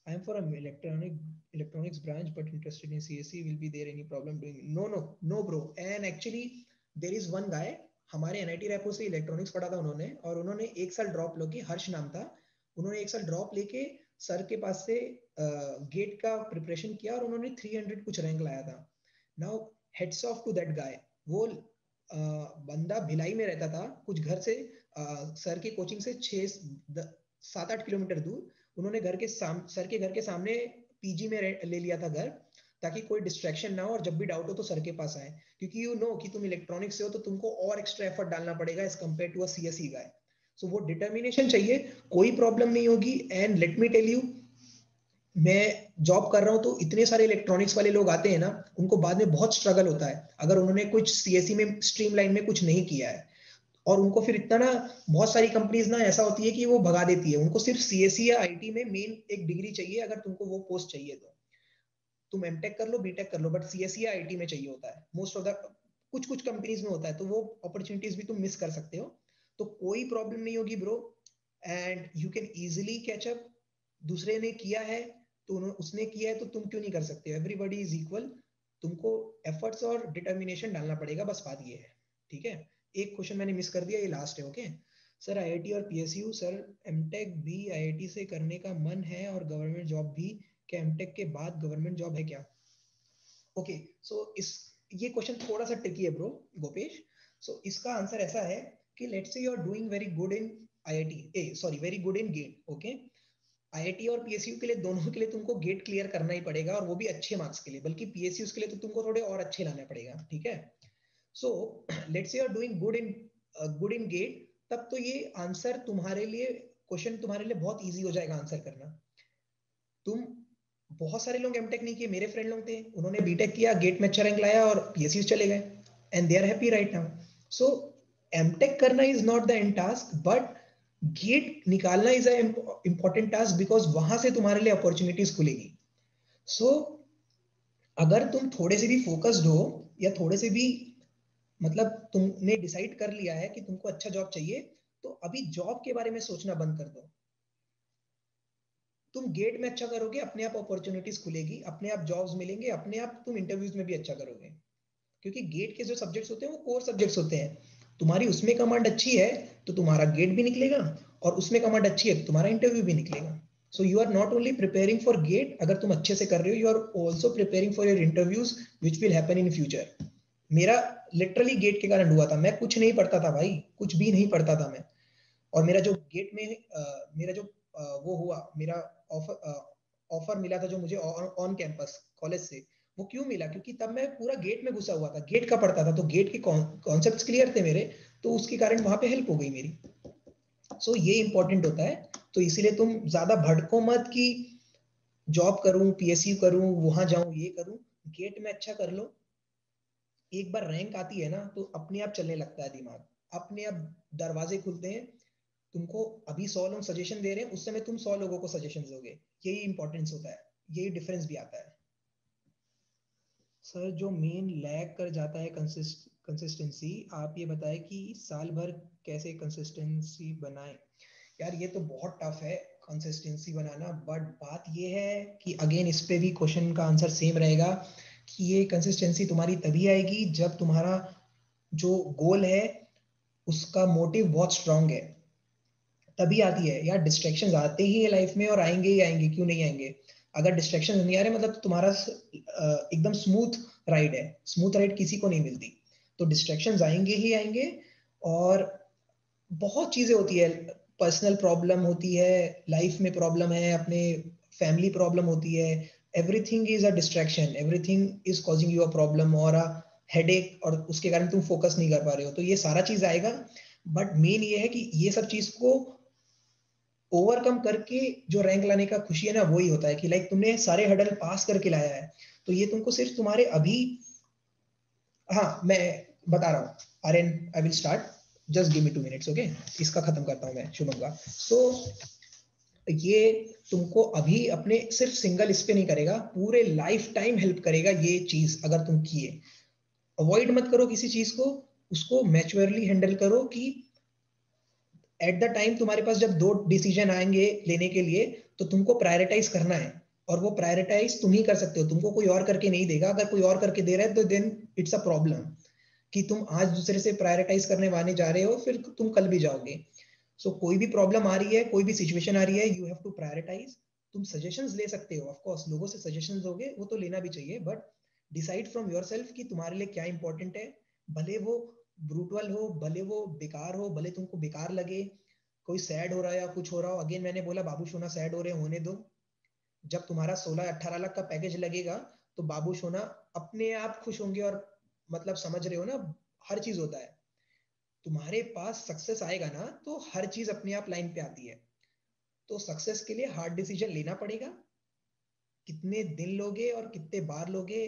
I am for a electronics branch, but interested in CSE. Will be there any problem doing? No, bro. And actually, there is one guy. हमारे NIT रायपुर से electronics पढ़ा था उन्होंने, और उन्होंने एक साल drop लेके, हर्ष नाम था, उन्होंने एक साल ड्रॉप लेके सर के पास से गेट का प्रिपरेशन किया और उन्होंने 300 कुछ रैंक लाया था। Now heads off to that guy. वो बंदा भिलाई में रहता था, कुछ घर से सर की कोचिंग से 7-8 किलोमीटर दूर। उन्होंने सर के घर के सामने पीजी में ले लिया था घर, ताकि कोई डिस्ट्रैक्शन ना हो और जब भी डाउट हो तो सर के पास आए, क्योंकि यू नो कि तुम इलेक्ट्रॉनिक्स से हो तो तुमको और एक्स्ट्रा एफर्ट डालना पड़ेगा as compare to a CSE guy. So वो डिटर्मिनेशन चाहिए, कोई प्रॉब्लम नहीं होगी। And let me tell you, मैं जॉब कर रहा हूं तो इतने सारे इलेक्ट्रॉनिक्स वाले लोग आते हैं ना, उनको बाद में बहुत स्ट्रगल होता है अगर उन्होंने कुछ सीएसई में स्ट्रीमलाइन में कुछ नहीं किया है, और उनको फिर इतना ना, बहुत सारी कंपनीज ना ऐसा होती है कि वो भगा देती है, उनको सिर्फ सीएसई या आईटी में मेन एक डिग्री चाहिए अगर तुमको वो पोस्ट चाहिए तो तुम एमटेक कर लो, बीटेक कर लो, बट सीएसई या आईटी में चाहिए होता है मोस्ट ऑफ द, कुछ कुछ कंपनीज में होता है, तो वो अपॉर्चुनिटीज भी तुम मिस कर सकते हो। तो कोई प्रॉब्लम नहीं होगी bro, and you can easily catch up. दूसरे ने किया है तो उसने किया है तो तुम क्यों नहीं कर सकते? एवरीबॉडी इज इक्वल, तुमको एफर्ट्स और डिटर्मिनेशन डालना पड़ेगा, बस बात ये है, ठीक है। एक क्वेश्चन मैंने मिस कर दिया, ये लास्ट है, ओके। सर आईआईटी और पीएसयू, सर एमटेक भी आईआईटी से करने का मन है और गवर्नमेंट जॉब भी, क्या एमटेक के बाद गवर्नमेंट जॉब है क्या? ओके, सो इस ये क्वेश्चन थोड़ा सा ट्रिकी है ब्रो गोपेश। सो इसका आंसर ऐसा है कि let's say you are doing very good in IIT, sorry very good in GATE, okay. IIT और पीएसयू के लिए, दोनों के लिए तुमको गेट क्लियर करना ही पड़ेगा, और वो भी अच्छे मार्क्स के लिए, बल्कि पीएसयू के लिए तो तुमको थोड़े और अच्छे लाने पड़ेगा, ठीक है। So let's say you are doing good in GATE, तब तो ये आंसर तुम्हारे लिए, क्वेश्चन तुम्हारे लिए बहुत इजी हो जाएगा आंसर करना। तुम, बहुत सारे लोग एमटेक नहीं किए, मेरे फ्रेंड लोग थे, उन्होंने बीटेक किया, गेट में अच्छा रैंक लाया और पीएसयू चले गए, and they are happy right now. So MTech करना is not the end task, but GATE निकालना is a important task, because वहां से तुम्हारे लिए अपॉर्चुनिटीज खुलेगी। सो अगर तुम थोड़े से भी फोकस्ड हो, या थोड़े से भी, मतलब तुमने डिसाइड कर लिया है कि तुमको अच्छा जॉब चाहिए, तो अभी जॉब के बारे में सोचना बंद कर दो। तुम गेट में अच्छा करोगे, अपने आप अपॉर्चुनिटीज खुलेगी, अपने आप जॉब्स मिलेंगे, अपने आप तुम इंटरव्यूज में भी अच्छा करोगे, क्योंकि गेट के जो सब्जेक्ट्स होते हैं वो कोर सब्जेक्ट्स होते हैं। तुम्हारी उसमें कमांड अच्छी है तो तुम्हारा गेट भी निकलेगा, और उसमें कमांड अच्छी है तो तुम्हारा इंटरव्यू भी निकलेगा। So you are not only preparing for GATE, अगर तुम अच्छे से कर रहे हो, you are also preparing for your interviews which will happen in future. मेरा लिटरली गेट के कारण हुआ था, मैं कुछ नहीं पढ़ता था भाई, कुछ भी नहीं पढ़ता था मैं, और मेरा जो गेट में मेरा जो वो हुआ, मेरा ऑफर मिला था जो मुझे ऑन कैंपस कॉलेज से, वो क्यों मिला? क्योंकि तब मैं पूरा गेट में घुसा हुआ था, गेट का पढ़ता था, तो गेट के कॉन्सेप्ट्स क्लियर थे मेरे, तो उसके कारण वहां पे हेल्प हो गई मेरी। सो ये इंपॉर्टेंट होता है, तो इसीलिए तुम ज्यादा भटको मत कि जॉब करूं, पीएसयू करूं, वहां जाऊं, ये करूं। गेट में अच्छा कर लो, एक बार रैंक आती है ना तो अपने आप चलने लगता है दिमाग, अपने आप दरवाजे खुलते हैं। तुमको अभी 100 लोग सजेशन दे रहे हैं, उस समय तुम 100 लोगों को सजेशन दोगे, यही इंपॉर्टेंस होता है, यही डिफरेंस भी आता है। सर जो मेन लैग कर जाता है कंसिस्टेंसी, आप ये बताएं कि साल भर कैसे कंसिस्टेंसी बनाएं। यार ये तो बहुत टफ है कंसिस्टेंसी बनाना, बट बात ये है कि अगेन इस पे भी क्वेश्चन का आंसर सेम रहेगा कि ये कंसिस्टेंसी तुम्हारी तभी आएगी जब तुम्हारा जो गोल है उसका मोटिव बहुत स्ट्रांग है, तभी आती है। यार डिस्ट्रैक्शंस आते ही है लाइफ में और आएंगे ही आएंगे, क्यों नहीं आएंगे। अगर डिस्ट्रैक्शन नहीं आ रहे मतलब तो तुम्हारा एकदम स्मूथ राइड है, स्मूथ राइड किसी को नहीं मिलती, तो डिस्ट्रैक्शंस आएंगे ही आएंगे। और बहुत चीजें होती है, पर्सनल प्रॉब्लम होती है, लाइफ में प्रॉब्लम है, अपने फैमिली प्रॉब्लम होती है, everything is a distraction, everything is causing you a problem और अ हेडेक, और उसके कारण तुम फोकस नहीं कर पा रहे हो, तो ये सारा चीज आएगा। बट मेन ये है कि ये सब चीज को ओवरकम करके जो रैंक लाने का खुशी है ना, वही होता है कि लाइक तुमने सारे हडल पास करके लाया है, तो ये तुमको सिर्फ तुम्हारे अभी, हाँ मैं बता रहा हूँ Aryan, I will start, just give me 2 minutes, okay. इसका खत्म करता हूँ मैं शुभम का। सो ये तुमको अभी अपने सिर्फ सिंगल इस पे नहीं करेगा, पूरे लाइफ टाइम हेल्प करेगा ये चीज अगर तुम किए। अवॉइड मत करो किसी चीज को, उसको मैच्योरली हैंडल करो कि एट द टाइम तुम्हारे पास जब 2 डिसीजन आएंगे लेने के लिए, तो तुमको प्रायोरिटाइज करना है, और वो प्रायोरिटाइज तुम ही कर सकते हो, तुमको कोई और करके नहीं देगा। अगर कोई और करके दे रहा है तो देन इट्स अ प्रॉब्लम, कि तुम आज दूसरे से प्रायोरिटाइज करने वाने जा रहे हो, फिर तुम कल भी जाओगे। सो कोई भी प्रॉब्लम आ रही है, कोई भी सिचुएशन आ रही है, यू हैव टू प्रायोरिटाइज। तुम सजेशंस ले सकते हो, ऑफ कोर्स लोगों से सजेशंस दोगे, वो तो लेना भी चाहिए, बट डिसाइड फ्रॉम योरसेल्फ कि तुम्हारे लिए क्या इंपॉर्टेंट है। भले वो ब्रूटल हो, भले वो बेकार हो, भले तुमको बेकार लगे, कोई सैड हो रहा है या कुछ हो रहा हो, अगेन मैंने बोला बाबू सोना सैड हो रहे होने दो। जब तुम्हारा 16-18 लाख का पैकेज लगेगा तो बाबू सोना अपने आप खुश होंगे, और मतलब समझ रहे हो ना, हर चीज होता है। तुम्हारे पास सक्सेस आएगा ना तो हर चीज अपने आप लाइन पे आती है। तो सक्सेस के लिए हार्ड डिसीजन लेना पड़ेगा, कितने दिन लोगे और कितने बार लोगे,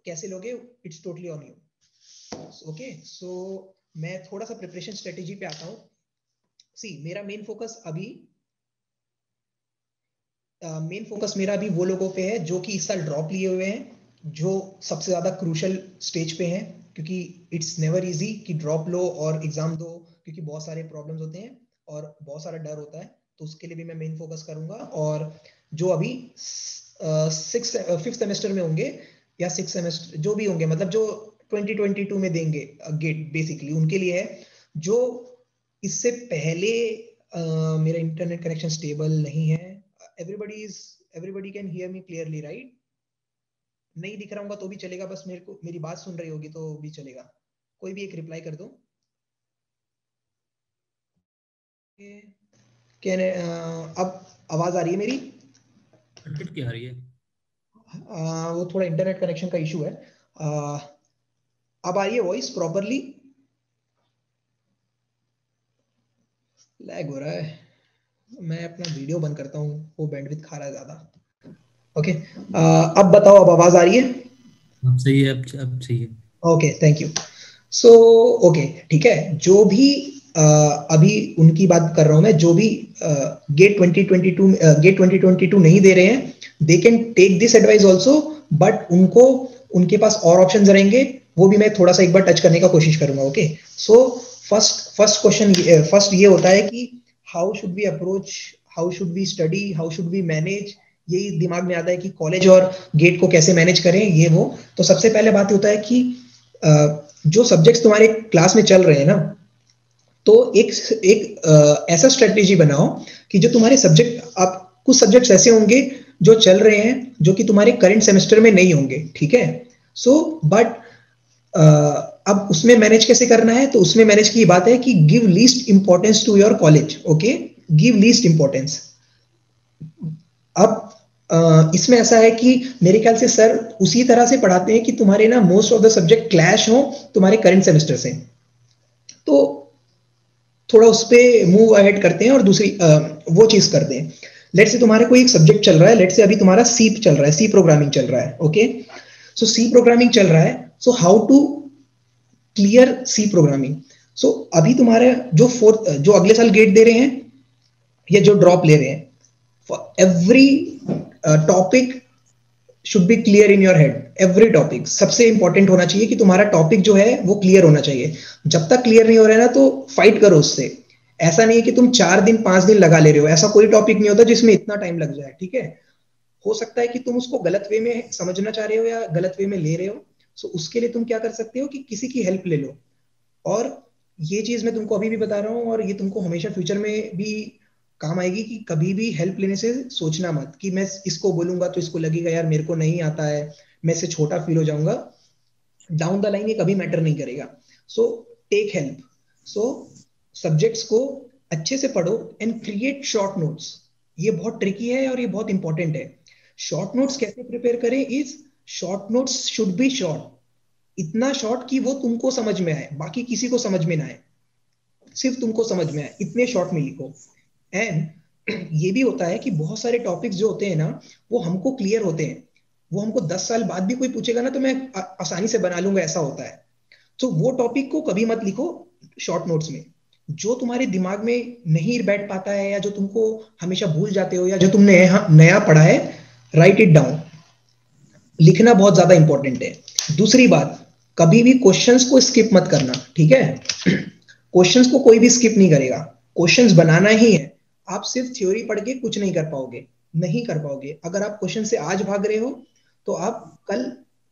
कैसे लोगे, it's totally on you. Okay, so मैं थोड़ा सा प्रिपरेशन स्ट्रेटेजी पे आता हूँ। सी मेरा मेन फोकस मेरा अभी वो लोगों पे है जो कि इस साल ड्रॉप लिए हुए हैं, जो सबसे ज्यादा क्रूशल स्टेज पे हैं, क्योंकि इट्स नेवर इजी कि ड्रॉप लो और एग्जाम दो, क्योंकि बहुत सारे प्रॉब्लम्स होते हैं और बहुत सारा डर होता है, तो उसके लिए भी मैं मेन फोकस करूंगा। और जो अभी 5th सेमेस्टर में होंगे या 6th सेमेस्टर जो भी होंगे, मतलब जो 2022 में देंगे गेट, बेसिकली उनके लिए है। जो इससे पहले मेरा इंटरनेट कनेक्शन स्टेबल नहीं है, everybody can hear me clearly, right? नहीं दिख रहा हूँ तो भी चलेगा, बस मेरी बात सुन रही होगी तो भी चलेगा, कोई भी एक रिप्लाई कर दो। अब आवाज आ रही है मेरी? कट के आ रही है। वो थोड़ा इंटरनेट कनेक्शन का इशू है। अब आ रही है वॉइस प्रॉपरली? लैग हो रहा है, मैं अपना वीडियो बंद करता हूँ, वो बैंडविड्थ खा रहा है ज्यादा। ओके, अब बताओ, अब आवाज आ रही है? अब सही है, अब सही है। Okay, thank you. So okay, ठीक है। जो भी अभी उनकी बात कर रहा हूं मैं, जो भी गेट 2022 नहीं दे रहे हैं, they can take this advice also, but उनके पास और ऑप्शन रहेंगे, वो भी मैं थोड़ा सा एक बार टच करने का कोशिश करूंगा। Okay, so first question first ये होता है कि how should we approach, how should we study, how should we manage. यही दिमाग में आता है कि कॉलेज और गेट को कैसे मैनेज करें, ये वो। तो सबसे पहले बात होता है कि जो सब्जेक्ट्स तुम्हारे क्लास में चल रहे हैं ना, तो एक ऐसा स्ट्रेटेजी बनाओ कि जो तुम्हारे सब्जेक्ट, आप कुछ सब्जेक्ट्स ऐसे होंगे जो चल रहे हैं जो कि तुम्हारे करंट सेमेस्टर में नहीं होंगे, ठीक है। सो बट अब उसमें मैनेज कैसे करना है, तो उसमें मैनेज की बात है कि give least importance to your college. Okay, give least importance. अब इसमें ऐसा है कि मेरे ख्याल से सर उसी तरह से पढ़ाते हैं कि तुम्हारे ना most of the subject clash हो तुम्हारे करंट सेमेस्टर से, तो थोड़ा उस पर मूव अहेड करते हैं और दूसरी वो चीज करते हैं। लेट से तुम्हारे कोई एक सब्जेक्ट चल रहा है, लेट से अभी तुम्हारा सी चल रहा है, सी प्रोग्रामिंग चल रहा है। ओके, सो सी प्रोग्रामिंग चल रहा है, so how to clear C programming. So अभी तुम्हारे जो अगले साल गेट दे रहे हैं या जो ड्रॉप ले रहे हैं, for every topic should be clear in your head, every topic. सबसे इंपॉर्टेंट होना चाहिए कि तुम्हारा टॉपिक जो है वो क्लियर होना चाहिए। जब तक क्लियर नहीं हो रहा है ना तो फाइट करो उससे। ऐसा नहीं है कि तुम 4 दिन 5 दिन लगा ले रहे हो, ऐसा कोई टॉपिक नहीं होता जिसमें इतना टाइम लग जाए, ठीक है। हो सकता है कि तुम उसको गलत वे में समझना चाह रहे हो या गलत वे में ले रहे हो, सो उसके लिए तुम क्या कर सकते हो कि किसी की हेल्प ले लो। और ये चीज मैं तुमको अभी भी बता रहा हूँ और ये तुमको हमेशा फ्यूचर में भी काम आएगी कि कभी भी हेल्प लेने से सोचना मत कि मैं इसको बोलूंगा तो इसको लगेगा यार मेरे को नहीं आता है, मैं इससे छोटा फील हो जाऊंगा। डाउन द लाइन ये कभी मैटर नहीं करेगा। So take help. So subjects को अच्छे से पढ़ो एंड क्रिएट शॉर्ट नोट्स। ये बहुत ट्रिकी है और ये बहुत इंपॉर्टेंट है। शॉर्ट नोट्स कैसे प्रिपेयर करें is, short notes should be short, इतना शॉर्ट कि वो तुमको समझ में आए, बाकी किसी को समझ में ना आए, सिर्फ तुमको समझ में आए, इतने शॉर्ट में लिखो। एंड ये भी होता है कि बहुत सारे टॉपिक्स जो होते हैं ना वो हमको क्लियर होते हैं, वो हमको 10 साल बाद भी कोई पूछेगा ना तो मैं आसानी से बना लूंगा, ऐसा होता है। तो वो टॉपिक को कभी मत लिखो शॉर्ट नोट्स में। जो तुम्हारे दिमाग में नहीं बैठ पाता है या जो तुमको हमेशा भूल जाते हो या जो तुमने नया पढ़ा है, राइट इट डाउन। लिखना बहुत ज्यादा इंपॉर्टेंट है। दूसरी बात, कभी भी क्वेश्चंस को स्किप मत करना, ठीक है। क्वेश्चंस को कोई भी स्किप नहीं करेगा, क्वेश्चंस बनाना ही है। आप सिर्फ थ्योरी पढ़ के कुछ नहीं कर पाओगे, नहीं कर पाओगे। अगर आप क्वेश्चन से आज भाग रहे हो तो आप कल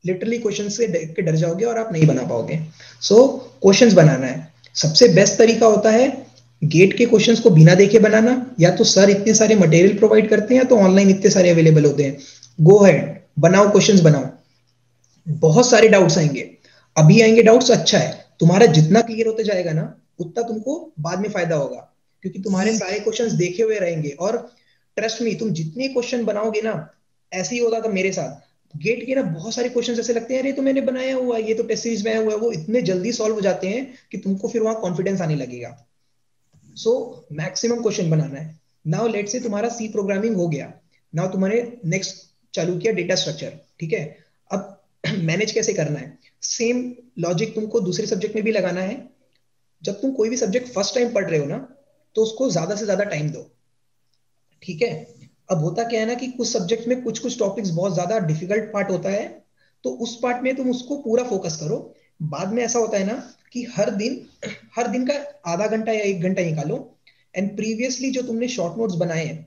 लिटरली क्वेश्चन से देख के डर जाओगे और आप नहीं बना पाओगे। सो क्वेश्चंस बनाना है। सबसे बेस्ट तरीका होता है गेट के क्वेश्चंस को बिना देखे बनाना, या तो सर इतने सारे मटेरियल प्रोवाइड करते हैं या तो ऑनलाइन इतने सारे अवेलेबल होते हैं। गो हेड, बनाओ, क्वेश्चंस बनाओ। बहुत सारे डाउट्स आएंगे, अभी आएंगे डाउट्स, अच्छा है। तुम्हारा जितना क्लियर होते जाएगा ना उतना तुमको बाद में फायदा होगा, क्योंकि तुम्हारे सारे क्वेश्चंस देखे हुए रहेंगे। और ट्रस्ट मी, तुम जितने क्वेश्चन बनाओगे ना, ऐसे ही होता था मेरे साथ। गेट के ना बहुत सारे क्वेश्चन ऐसे लगते हैं अरे तो मैंने बनाया हुआ, ये तो टेस्ट सीरीज में आया हुआ है, वो इतने जल्दी सॉल्व हो जाते हैं कि तुमको फिर वहां कॉन्फिडेंस आने लगेगा। सो मैक्सिमम क्वेश्चन बनाना है। नाउ लेट से तुम्हारा सी प्रोग्रामिंग हो गया, नाउ तुम्हारे नेक्स्ट चालू किया डेटा स्ट्रक्चर, ठीक है। अब मैनेज कैसे करना है, सेम लॉजिक तुमको दूसरे सब्जेक्ट में भी लगाना है। जब तुम कोई भी सब्जेक्ट फर्स्ट टाइम पढ़ रहे हो ना तो उसको ज्यादा से ज्यादा टाइम दो, ठीक है। अब होता क्या है ना कि कुछ सब्जेक्ट में कुछ कुछ टॉपिक्स बहुत ज्यादा डिफिकल्ट पार्ट होता है, तो उस पार्ट में तुम उसको पूरा फोकस करो। बाद में ऐसा होता है ना कि हर दिन का आधा घंटा या 1 घंटा निकालो एंड प्रीवियसली जो तुमने शॉर्ट नोट्स बनाए हैं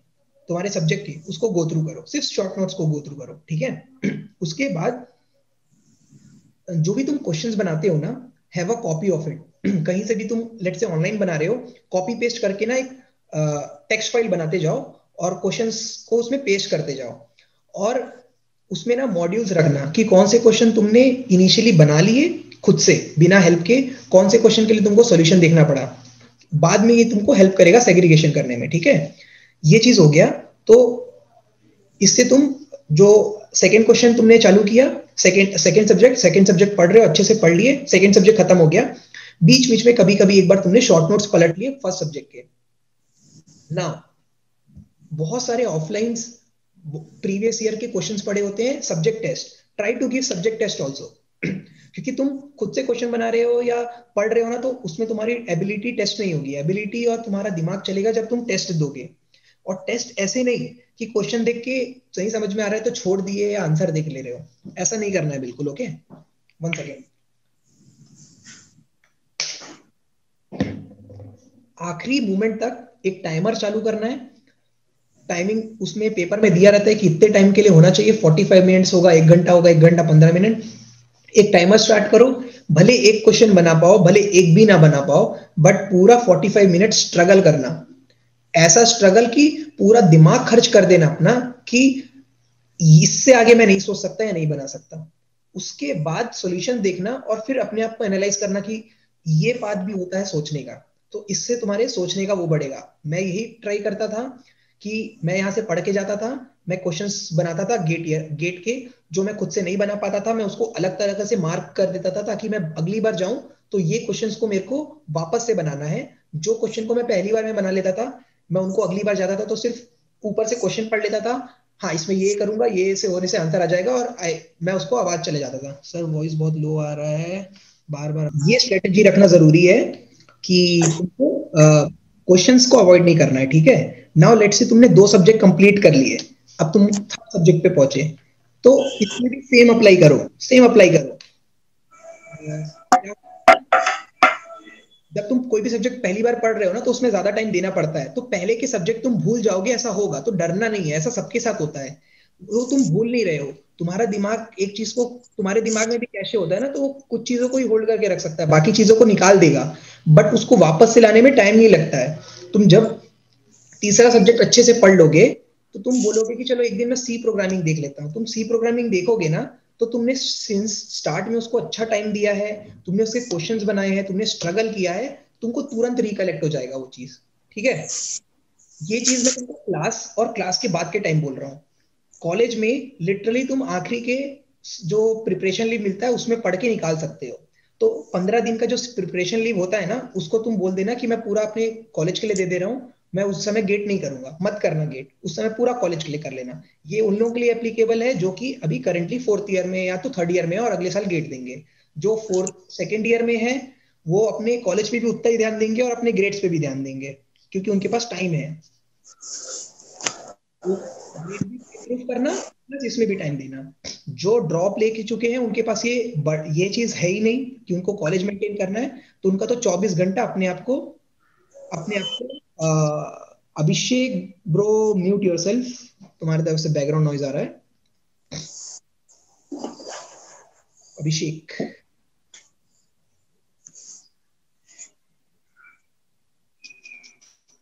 तुम्हारे सब्जेक्ट के, उसको गो थ्रू करो, सिर्फ शॉर्ट नोट्स को गो थ्रू करो, ठीक है। उसके बाद जो भी तुम क्वेश्चंस बनाते हो ना, have a copy of it. कहीं से भी तुम लेट से ऑनलाइन बना रहे हो, कॉपी पेस्ट करके ना एक टेक्स्ट फाइल बनाते जाओ और क्वेश्चंस को उसमें पेस्ट करते जाओ। और उसमें ना मॉड्यूल्स रखना कि कौन से क्वेश्चन तुमने इनिशियली बना लिए खुद से बिना हेल्प के, कौन से क्वेश्चन के लिए तुमको सॉल्यूशन देखना पड़ा। बाद में ये तुमको हेल्प करेगा सेग्रीगेशन करने में, ठीक है। ये चीज हो गया। तो इससे तुम जो सेकंड क्वेश्चन तुमने चालू किया, सेकंड सब्जेक्ट पढ़ रहे हो, अच्छे से पढ़ लिए, सेकंड सब्जेक्ट खत्म हो गया, बीच बीच में कभी कभी एक बार तुमने शॉर्ट नोट्स पलट लिए फर्स्ट सब्जेक्ट के। नाउ बहुत सारे ऑफलाइन प्रीवियस ईयर के क्वेश्चंस पड़े होते हैं, subject test, try to give subject test also. क्योंकि तुम खुद से क्वेश्चन बना रहे हो या पढ़ रहे हो ना, तो उसमें तुम्हारी एबिलिटी टेस्ट नहीं होगी। एबिलिटी और तुम्हारा दिमाग चलेगा जब तुम टेस्ट दोगे। और टेस्ट ऐसे नहीं कि क्वेश्चन देख के सही समझ में आ रहा है तो छोड़ दिए या आंसर देख ले रहे हो, ऐसा नहीं करना है बिल्कुल, ओके। 1 सेकेंड। आखिरी मोमेंट तक एक टाइमर चालू करना है। टाइमिंग उसमें पेपर में दिया रहता है कि इतने टाइम के लिए होना चाहिए, 45 मिनट्स होगा, 1 घंटा होगा, 1 घंटा 15 मिनट। एक टाइमर स्टार्ट करो, भले एक क्वेश्चन बना पाओ, भले एक भी ना बना पाओ, बट पूरा 45 मिनट स्ट्रगल करना। ऐसा स्ट्रगल कि पूरा दिमाग खर्च कर देना अपना कि इससे आगे मैं नहीं सोच सकता या नहीं बना सकता। उसके बाद सॉल्यूशन देखना और फिर अपने आप को एनालाइज करना कि ये पाथ भी होता है सोचने का, तो इससे तुम्हारे सोचने का वो बढ़ेगा। मैं यही ट्राई करता था कि मैं यहाँ से पढ़ के जाता था, मैं क्वेश्चंस बनाता था गेट के, जो मैं खुद से नहीं बना पाता था मैं उसको अलग तरह से मार्क कर देता था, ताकि मैं अगली बार जाऊं तो ये क्वेश्चंस को मेरे को वापस से बनाना है। जो क्वेश्चन को मैं पहली बार में बना लेता था, मैं उनको अगली बार जाता था तो सिर्फ ऊपर से क्वेश्चन पढ़ लेता था, हाँ इसमें ये करूंगा, ये से होने से आंसर आ जाएगा, और मैं उसको आवाज चले जाता था। सर वॉइस बहुत लो आ रहा है, बार बार। ये स्ट्रेटेजी रखना जरूरी है कि तुमको क्वेश्चंस को अवॉइड नहीं करना है, ठीक है। नाउ लेट्स से तुमने 2 सब्जेक्ट कंप्लीट कर लिए, अब तुम थर्ड सब्जेक्ट पे पहुंचे। तो इसमें भी सेम अप्लाई करो। जब तुम कोई भी सब्जेक्ट पहली बार पढ़ रहे हो ना तो उसमें ज्यादा टाइम देना पड़ता है, तो पहले के सब्जेक्ट तुम भूल जाओगे, ऐसा होगा, तो डरना नहीं है, ऐसा सबके साथ होता है। वो तुम भूल नहीं रहे हो, तुम्हारा दिमाग एक चीज को, तुम्हारे दिमाग में भी कैसे होता है ना, तो वो कुछ चीजों को ही होल्ड करके रख सकता है, बाकी चीजों को निकाल देगा, बट उसको वापस से लाने में टाइम नहीं लगता है। तुम जब तीसरा सब्जेक्ट अच्छे से पढ़ लोगे तो तुम बोलोगे कि चलो एक दिन मैं सी प्रोग्रामिंग देख लेता हूँ। तुम सी प्रोग्रामिंग देखोगे ना तो तुमने सिंस स्टार्ट में उसको अच्छा टाइम दिया है, तुमने उसके क्वेश्चंस बनाए हैं, तुमने स्ट्रगल किया है, तुमको तुरंत रिकलेक्ट हो जाएगा वो चीज। ठीक है, ये चीज मैं तुमको क्लास और क्लास के बाद के टाइम बोल रहा हूँ। कॉलेज में लिटरली तुम आखिरी के जो प्रिपरेशन लीव मिलता है उसमें पढ़ के निकाल सकते हो। तो 15 दिन का जो प्रिपरेशन लीव होता है ना, उसको तुम बोल देना कि मैं पूरा अपने कॉलेज के लिए दे रहा हूँ, मैं उस समय गेट नहीं करूंगा, मत करना गेट, उस समय पूरा कॉलेज के लिए कर लेना। ये उन लोगों के लिए एप्लीकेबल है जो कि अभी करंटली 4th ईयर में या तो 3rd ईयर में है और अगले साल गेट देंगे। जो 2nd ईयर में है वो अपने कॉलेज पे भी उतना ही ध्यान देंगे और अपने ग्रेड्स पे भी ध्यान देंगे, क्योंकि उनके पास टाइम है। ग्रेड भी इम्प्रूव करना प्लस इसमें भी टाइम देना। जो ड्रॉप लेके चुके हैं उनके पास ये चीज है ही नहीं कि उनको कॉलेज मेंटेन करना है, तो उनका तो 24 घंटा अपने आप को अभिषेक ब्रो म्यूट योरसेल्फ, तुम्हारी तरफ से बैकग्राउंड नॉइज आ रहा है। Abhishek,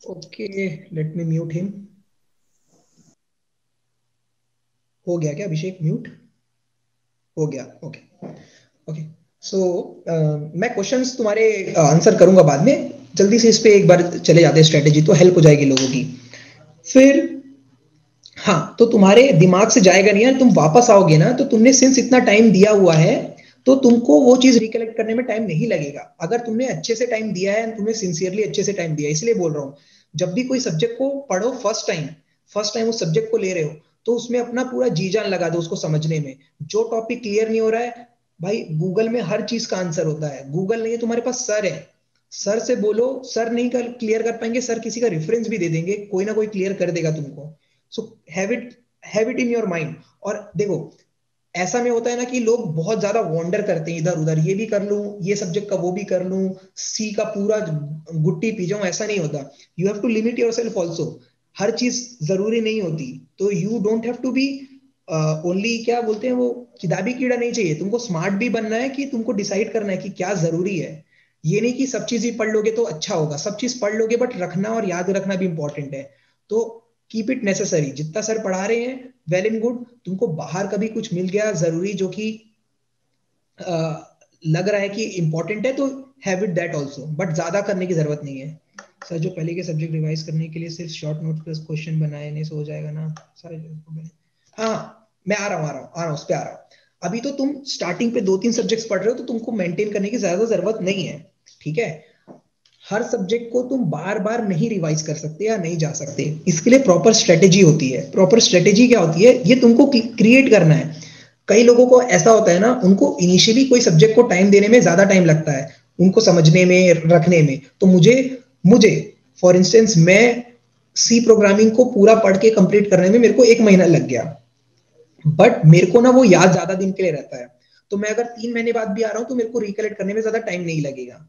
okay, let me mute him. हो गया क्या अभिषेक म्यूट? हो गया, ओके ओके। सो मैं क्वेश्चंस तुम्हारे आंसर करूंगा बाद में, जल्दी से इस पे एक बार चले जाते हैं, स्ट्रेटेजी तो हेल्प हो जाएगी लोगों की। फिर हाँ, तो तुम्हारे दिमाग से जाएगा नहीं है, तुम वापस आओगे ना तो तुमने सिंस इतना टाइम दिया हुआ है तो तुमको वो चीज रिकलेक्ट करने में टाइम नहीं लगेगा। अगर तुमने अच्छे से टाइम दिया है, तुमने सिंसियरली अच्छे से टाइम दिया है, इसलिए बोल रहा हूँ जब भी कोई सब्जेक्ट को पढ़ो फर्स्ट टाइम उस सब्जेक्ट को ले रहे हो तो उसमें अपना पूरा जी जान लगा दो उसको समझने में। जो टॉपिक क्लियर नहीं हो रहा है, भाई गूगल में हर चीज का आंसर होता है। गूगल नहीं है तुम्हारे पास, सर है, सर से बोलो, सर नहीं कर क्लियर कर पाएंगे, सर किसी का रेफरेंस भी दे देंगे, कोई ना कोई क्लियर कर देगा तुमको। So have it in your mind. और देखो ऐसा में होता है ना कि लोग बहुत ज्यादा वॉन्डर करते हैं इधर उधर, ये भी कर लूं, ये सब्जेक्ट का वो भी कर लूं, सी का पूरा गुट्टी पी जाऊं, ऐसा नहीं होता। You have to limit yourself also. हर चीज जरूरी नहीं होती, तो you don't have to be only, क्या बोलते हैं वो, किताबी कीड़ा नहीं चाहिए। तुमको स्मार्ट भी बनना है कि तुमको डिसाइड करना है कि क्या जरूरी है। ये नहीं कि सब चीज ही पढ़ लोगे तो अच्छा होगा, सब चीज पढ़ लोगे बट रखना और याद रखना भी इंपॉर्टेंट है। तो कीप इट नेसेसरी, जितना सर पढ़ा रहे हैं वेल एंड गुड। तुमको बाहर कभी कुछ मिल गया जरूरी जो कि लग रहा है कि इंपॉर्टेंट है, तो have it that also, but ज्यादा करने की जरूरत नहीं है। सर जो पहले के सब्जेक्ट रिवाइज करने के लिए सिर्फ शॉर्ट नोट प्लस क्वेश्चन बनाए नहीं, सो हो जाएगा ना सारे? हाँ, मैं आ रहा हूँ उस पर आ रहा हूँ। अभी तो तुम स्टार्टिंग पे 2-3 सब्जेक्ट्स पढ़ रहे हो तो तुमको मेंटेन करने की ज्यादा जरूरत नहीं है। ठीक है, हर सब्जेक्ट को तुम बार बार नहीं रिवाइज कर सकते या नहीं जा सकते, इसके लिए प्रॉपर स्ट्रेटेजी होती है। प्रॉपर स्ट्रेटेजी क्या होती है, ये तुमको क्रिएट करना है। कई लोगों को ऐसा होता है ना, उनको इनिशियली कोई सब्जेक्ट को टाइम देने में ज्यादा टाइम लगता है, उनको समझने में, रखने में। तो मुझे मुझे फॉर इंस्टेंस मैं सी प्रोग्रामिंग को पूरा पढ़ के कंप्लीट करने में मेरे को 1 महीना लग गया, बट मेरे को ना वो याद ज्यादा दिन के लिए रहता है। तो मैं अगर 3 महीने बाद भी आ रहा हूँ तो मेरे को रिकलेक्ट करने में ज्यादा टाइम नहीं लगेगा।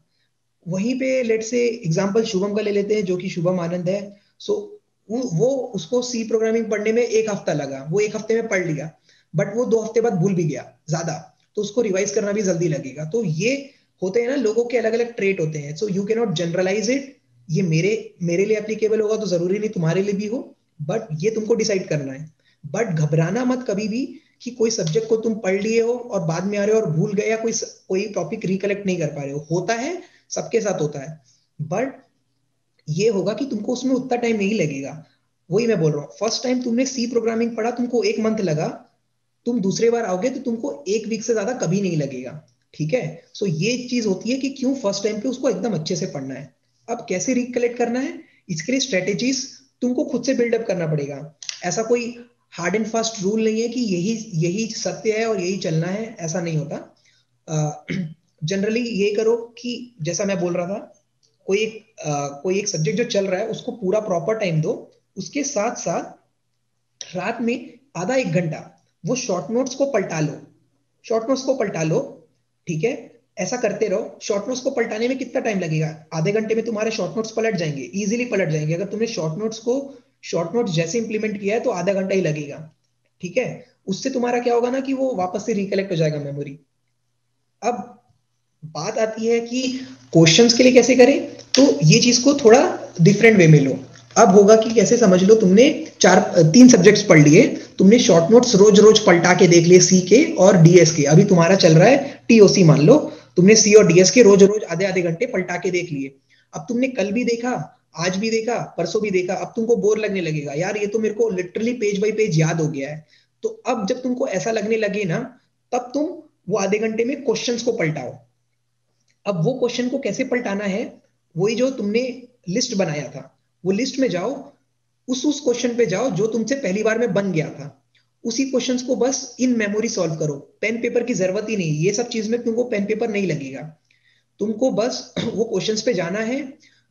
वहीं पे लेट से एग्जांपल शुभम का ले लेते हैं, जो कि शुभम आनंद है। सो वो उसको सी प्रोग्रामिंग पढ़ने में 1 हफ्ता लगा, वो 1 हफ्ते में पढ़ लिया, बट वो 2 हफ्ते बाद भूल भी गया ज्यादा, तो उसको रिवाइज करना भी जल्दी लगेगा। तो ये होते हैं ना, लोगों के अलग अलग ट्रेट होते हैं, so you can not generalize it. ये मेरे लिए एप्लीकेबल होगा तो जरूरी नहीं तुम्हारे लिए भी हो, बट ये तुमको डिसाइड करना है। बट घबराना मत कभी भी कि कोई सब्जेक्ट को तुम पढ़ लिए हो और बाद में आ रहे हो और भूल गए, या कोई टॉपिक रिकलेक्ट नहीं कर पा रहे हो। होता है, सबके साथ होता है, बट ये होगा कि तुमको उसमें उतना टाइम नहीं लगेगा। वही मैं बोल रहा हूँ, फर्स्ट टाइम तुमने सी प्रोग्रामिंग पढ़ा, तुमको 1 मंथ लगा, तुम दूसरे बार आओगे तो तुमको 1 वीक से ज्यादा कभी नहीं लगेगा। ठीक है, सो ये चीज होती है कि क्यों फर्स्ट टाइम पे उसको एकदम अच्छे से पढ़ना है। अब कैसे रिकलेक्ट करना है, इसके लिए स्ट्रेटेजीज तुमको खुद से बिल्डअप करना पड़ेगा। ऐसा कोई हार्ड एंड फास्ट रूल नहीं है कि यही यही सत्य है और यही चलना है, ऐसा नहीं होता। जनरली ये करो कि जैसा मैं बोल रहा था, कोई एक सब्जेक्ट जो चल रहा है उसको पूरा प्रॉपर टाइम दो, उसके साथ साथ रात में आधा 1 घंटा वो शॉर्ट नोट्स को पलटा लो, शॉर्ट नोट्स को पलटा लो, ठीक है, ऐसा करते रहो। शॉर्ट नोट्स को पलटाने में कितना टाइम लगेगा? आधे घंटे में तुम्हारे शॉर्ट नोट्स पलट जाएंगे, इजीली पलट जाएंगे। अगर तुमने शॉर्ट नोट्स जैसे इंप्लीमेंट किया है तो आधा घंटा ही लगेगा, ठीक है। उससे तुम्हारा क्या होगा ना कि वो वापस से रिकलेक्ट हो जाएगा मेमोरी। अब बात आती है कि क्वेश्चंस के लिए कैसे करें, तो ये चीज को थोड़ा डिफरेंट वे में लो। अब होगा कि कैसे, समझ लो तुमने 3 सब्जेक्ट्स पढ़ लिए, तुमने शॉर्ट नोट्स रोज रोज पलटा के देख लिए सी के और डीएस के। अभी तुम्हारा चल रहा है टीओसी, मान लो तुमने सी और डीएस के रोज रोज आधे आधे घंटे पलटा के देख लिए। अब तुमने कल भी देखा, आज भी देखा, परसों भी देखा, अब तुमको बोर लगने लगेगा, यार ये तो मेरे को लिटरली पेज बाई पेज याद हो गया है। तो अब जब तुमको ऐसा लगने लगे ना, तब तुम वो आधे घंटे में क्वेश्चंस को पलटाओ। अब वो क्वेश्चन को कैसे पलटाना है, वही जो तुमने लिस्ट बनाया था, वो लिस्ट में जाओ, उस क्वेश्चन पे जाओ जो तुमसे पहली बार में बन गया था, उसी क्वेश्चंस को बस इन मेमोरी सॉल्व करो। पेन पेपर की जरूरत ही नहीं, ये सब चीज में तुमको पेन पेपर नहीं लगेगा। तुमको बस वो क्वेश्चंस पे जाना है,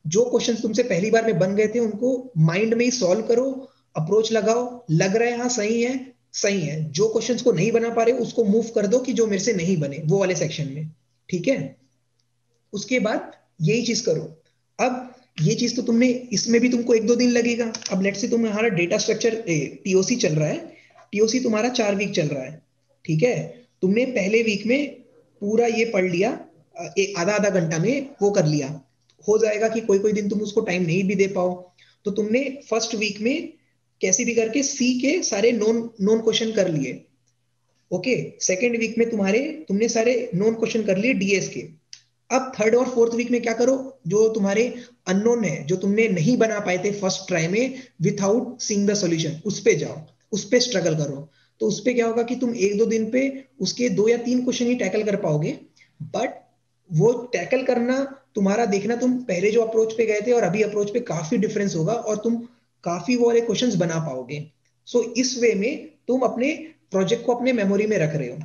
जो क्वेश्चंस तुमसे पहली बार में बन गए थे उनको माइंड में ही सॉल्व करो, अप्रोच लगाओ, लग रहा है हाँ सही है, सही है। जो क्वेश्चंस को नहीं बना पा रहे उसको मूव कर दो कि जो मेरे से नहीं बने, वो वाले सेक्शन में, ठीक है। उसके बाद यही चीज करो। अब ये चीज तो तुमने, इसमें भी तुमको 1-2 दिन लगेगा। अब लेट्स से तुम्हारा डेटा स्ट्रक्चर टीओसी चल रहा है, टीओसी तुम्हारा 4 वीक चल रहा है, ठीक है। तुमने पहले वीक में पूरा ये पढ़ लिया, आधा आधा घंटा में वो कर लिया। हो जाएगा कि कोई कोई दिन तुम उसको टाइम नहीं भी दे पाओ, तो तुमने फर्स्ट वीक में कैसे भी करके सी के सारे नॉन नॉन क्वेश्चन कर लिए, ओके। सेकेंड वीक में तुमने सारे नॉन क्वेश्चन कर लिए डीएस के। अब थर्ड और फोर्थ वीक में क्या करो, जो तुम्हारे अननोन है, जो तुमने नहीं बना पाए थे फर्स्ट ट्राई में विथआउट सीइंग द सॉल्यूशन, उस पे जाओ, उस पे स्ट्रगल करो। तो उस पे क्या होगा कि तुम 1-2 दिन पे उसके 2 या 3 क्वेश्चन ही टैकल कर पाओगे, बट वो टैकल करना तुम्हारा, देखना तुम पहले जो अप्रोच पे गए थे और अभी अप्रोच पे काफी डिफरेंस होगा, और तुम काफी वो वाले क्वेश्चंस बना पाओगे। सो इस वे में तुम अपने प्रोजेक्ट को अपने मेमोरी में रख रहे हो।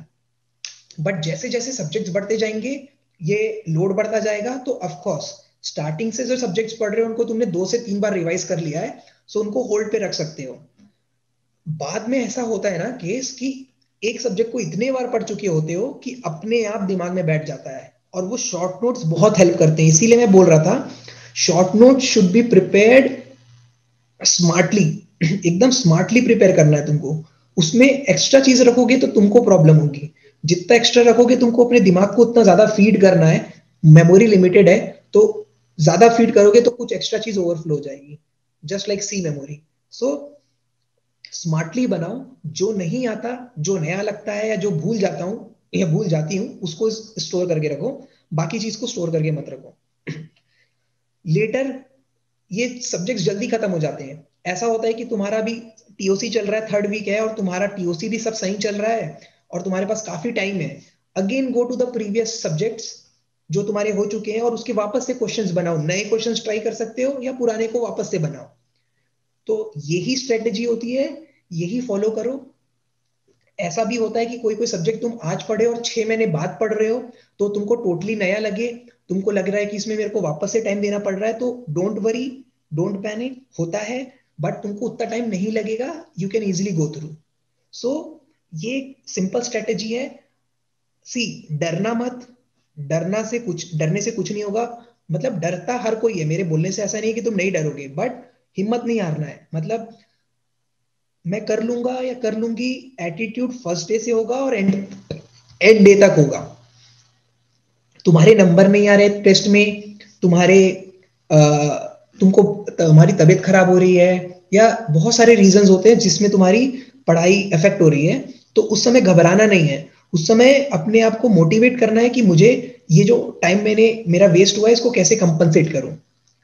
बट जैसे जैसे सब्जेक्ट्स बढ़ते जाएंगे, ये लोड बढ़ता जाएगा, तो ऑफ कोर्स स्टार्टिंग से जो सब्जेक्ट्स पढ़ रहे हो उनको तुमने 2 से 3 बार रिवाइज कर लिया है, सो उनको होल्ड पे रख सकते हो। बाद में ऐसा होता है ना केस कि एक सब्जेक्ट को इतने बार पढ़ चुके होते हो कि अपने आप दिमाग में बैठ जाता है, और वो शॉर्ट नोट्स बहुत हेल्प करते हैं। इसीलिए मैं बोल रहा था short note should be prepared smartly, एकदम स्मार्टली प्रिपेयर करना है तुमको। उसमें एक्स्ट्रा चीज रखोगे तो तुमको प्रॉब्लम होगी, जितना एक्स्ट्रा रखोगे तुमको अपने दिमाग को उतना ज्यादा फीड करना है, मेमोरी लिमिटेड है, तो ज्यादा फीड करोगे तो कुछ एक्स्ट्रा चीज ओवरफ्लो हो जाएगी, जस्ट लाइक सी मेमोरी। सो स्मार्टली बनाओ, जो नहीं आता, जो नया लगता है या जो भूल जाता हूं या भूल जाती हूँ उसको स्टोर करके रखो, बाकी चीज को स्टोर करके मत रखो। लेटर ये सब्जेक्ट्स जल्दी खत्म हो जाते हैं। ऐसा होता है कि तुम्हारा भी टीओसी चल रहा है, थर्ड वीक है, और तुम्हारा टीओसी भी सब सही चल रहा है और तुम्हारे पास काफी टाइम है। Again go to the previous subjects जो तुम्हारे हो चुके हैं, और उसके वापस से क्वेश्चंस बनाओ, नए क्वेश्चंस ट्राई कर सकते हो या पुराने को वापस से बनाओ। तो यही स्ट्रेटेजी होती है, यही फॉलो करो। ऐसा भी होता है कि कोई कोई सब्जेक्ट तुम आज पढ़े और 6 महीने बाद पढ़ रहे हो, तो तुमको टोटली नया लगे, तुमको लग रहा है कि इसमें मेरे को वापस से टाइम देना पड़ रहा है, तो डोंट वरी, डोंट पैनिक, होता है, बट तुमको उतना टाइम नहीं लगेगा, you can easily go through. So ये सिंपल स्ट्रेटेजी है। सी, डरना मत, डरने से कुछ नहीं होगा। मतलब डरता हर कोई है, मेरे बोलने से ऐसा नहीं है कि तुम नहीं डरोगे, बट हिम्मत नहीं हारना है। मतलब मैं कर लूंगा या कर लूंगी एटीट्यूड फर्स्ट डे से होगा और एंड डे तक होगा। तुम्हारे नंबर नहीं आ रहे टेस्ट में, तुम्हारे तुमको तुम्हारी तबीयत खराब हो रही है, या बहुत सारे रीजंस होते हैं जिसमें तुम्हारी पढ़ाई इफेक्ट हो रही है, तो उस समय घबराना नहीं है। उस समय अपने आप को मोटिवेट करना है कि मुझे ये जो टाइम मेरा वेस्ट हुआ है इसको कैसे कंपनसेट करूं,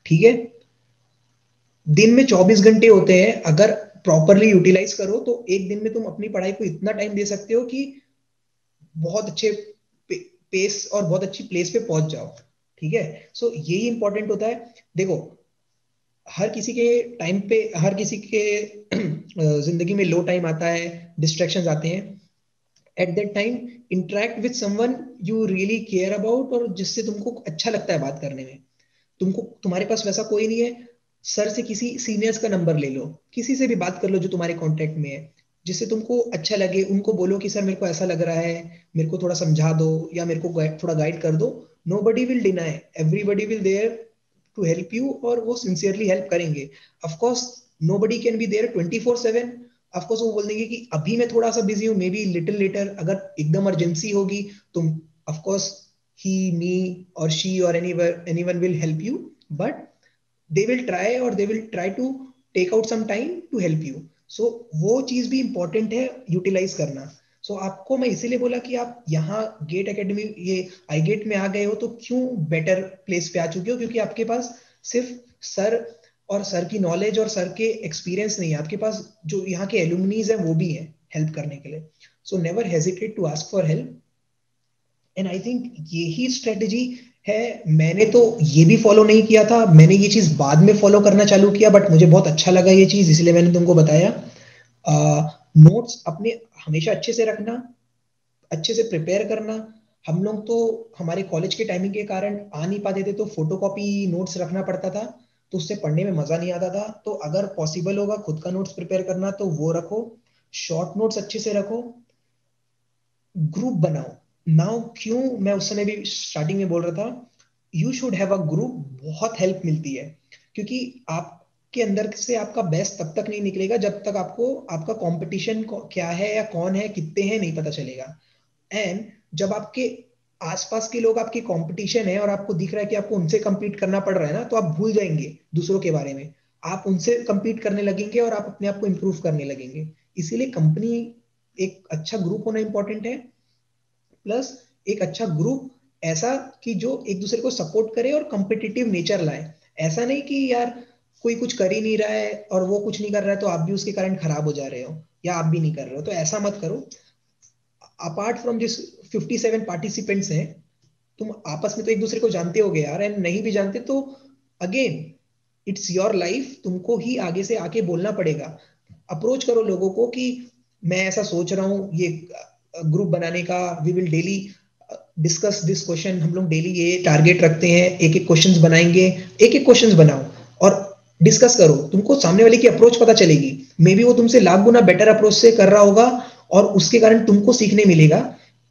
ठीक है। दिन में 24 घंटे होते हैं, अगर प्रॉपरली यूटिलाइज करो तो एक दिन में तुम अपनी पढ़ाई को इतना टाइम दे सकते हो कि बहुत अच्छे पेस और बहुत अच्छी प्लेस पे पहुंच जाओ, ठीक है। सो यही इंपॉर्टेंट होता है। देखो, हर किसी के टाइम पे, हर किसी के जिंदगी में लो टाइम आता है, डिस्ट्रैक्शंस आते हैं। At that time interact with someone you really care about, और जिससे तुमको अच्छा लगता है बात करने में। तुम्हारे पास वैसा कोई नहीं है, सर से किसी सीनियर्स का नंबर ले लो, किसी से भी बात कर लो जो तुम्हारे कांटेक्ट में है, जिससे तुमको अच्छा लगे, उनको बोलो कि सर मेरे को ऐसा लग रहा है, मेरे को थोड़ा समझा दो या मेरे को थोड़ा गाइड कर दो। Nobody will deny, everybody will there to help you, और वो सिंसियरली हेल्प करेंगे। Of course nobody can be there 24/7। Of course वो बोल देंगे कि अभी मैं थोड़ा सा बिजी हूँ, मे बी लिटिल लेटर, अगर एकदम अर्जेंसी होगी तो of course he, me or she or anyone will help you, but they will try, or they will try to take out some time to help you. So वो चीज भी important है utilise करना। सो आपको मैं इसीलिए बोला कि आप यहाँ गेट एकेडमी, ये आई गेट में आ गए हो तो क्यों बेटर प्लेस पे आ चुके हो, क्योंकि आपके पास सिर्फ सर और सर की नॉलेज और सर के एक्सपीरियंस नहीं है, आपके पास जो यहाँ के एलुमनीज है वो भी है हेल्प करने के लिए। So never hesitate to ask for help. And I think यही स्ट्रेटेजी है। मैंने तो ये भी फॉलो नहीं किया था, मैंने ये चीज बाद में फॉलो करना चालू किया, बट मुझे बहुत अच्छा लगा ये चीज, इसलिए मैंने तुमको बताया। नोट्स अपने हमेशा अच्छे से रखना, अच्छे से प्रिपेयर करना। हम लोग तो हमारे कॉलेज के टाइमिंग के कारण आ नहीं पाते थे, तो फोटोकॉपी नोट्स रखना पड़ता था, तो उससे पढ़ने में मजा नहीं आता था। तो अगर पॉसिबल होगा खुद का नोट्स प्रिपेयर करना तो वो रखो, शॉर्ट नोट्स अच्छे से रखो, ग्रुप बनाओ। नाउ क्यों मैं उस समय भी स्टार्टिंग में बोल रहा था you should have a group, बहुत हेल्प मिलती है, क्योंकि आपके अंदर से आपका बेस्ट तब तक नहीं निकलेगा जब तक आपको आपका कंपटीशन क्या है या कौन है कितने हैं नहीं पता चलेगा। एंड जब आपके आसपास के लोग आपकी कंपटीशन है और आपको दिख रहा है कि आपको उनसे compete करना पड़ रहा है ना, तो आप भूल जाएंगे दूसरों के बारे में, आप उनसे compete करने लगेंगे और आप अपने आप को इंप्रूव करने लगेंगे। इसीलिए कंपनी, एक अच्छा ग्रुप होना इंपॉर्टेंट है, प्लस एक अच्छा ग्रुप ऐसा कि जो एक दूसरे को सपोर्ट करे और कॉम्पिटिटिव नेचर लाए। ऐसा नहीं कि यार कोई कुछ कर ही नहीं रहा है और वो कुछ नहीं कर रहा है तो आप भी उसके कारण खराब हो जा रहे हो, या आप भी नहीं कर रहे हो, तो ऐसा मत करो। अपार्ट फ्रॉम जिस 57 पार्टिसिपेंट्स हैं, तुम आपस में तो एक दूसरे को जानते होगे यार, एंड नहीं भी जानते तो अगेन इट्स योर लाइफ, तुमको ही आगे से आके बोलना पड़ेगा। अप्रोच करो लोगों को कि मैं ऐसा सोच रहा हूँ ये ग्रुप बनाने का, we will daily discuss this question, हम लोग डेली ये टारगेट रखते हैं, एक एक क्वेश्चंस बनाएंगे, एक एक क्वेश्चंस बनाओ और डिस्कस करो, तुमको सामने वाले की अप्रोच पता चलेगी। मे बी वो तुमसे लाख गुना बेटर अप्रोच से कर रहा होगा और उसके कारण तुमको सीखने मिलेगा।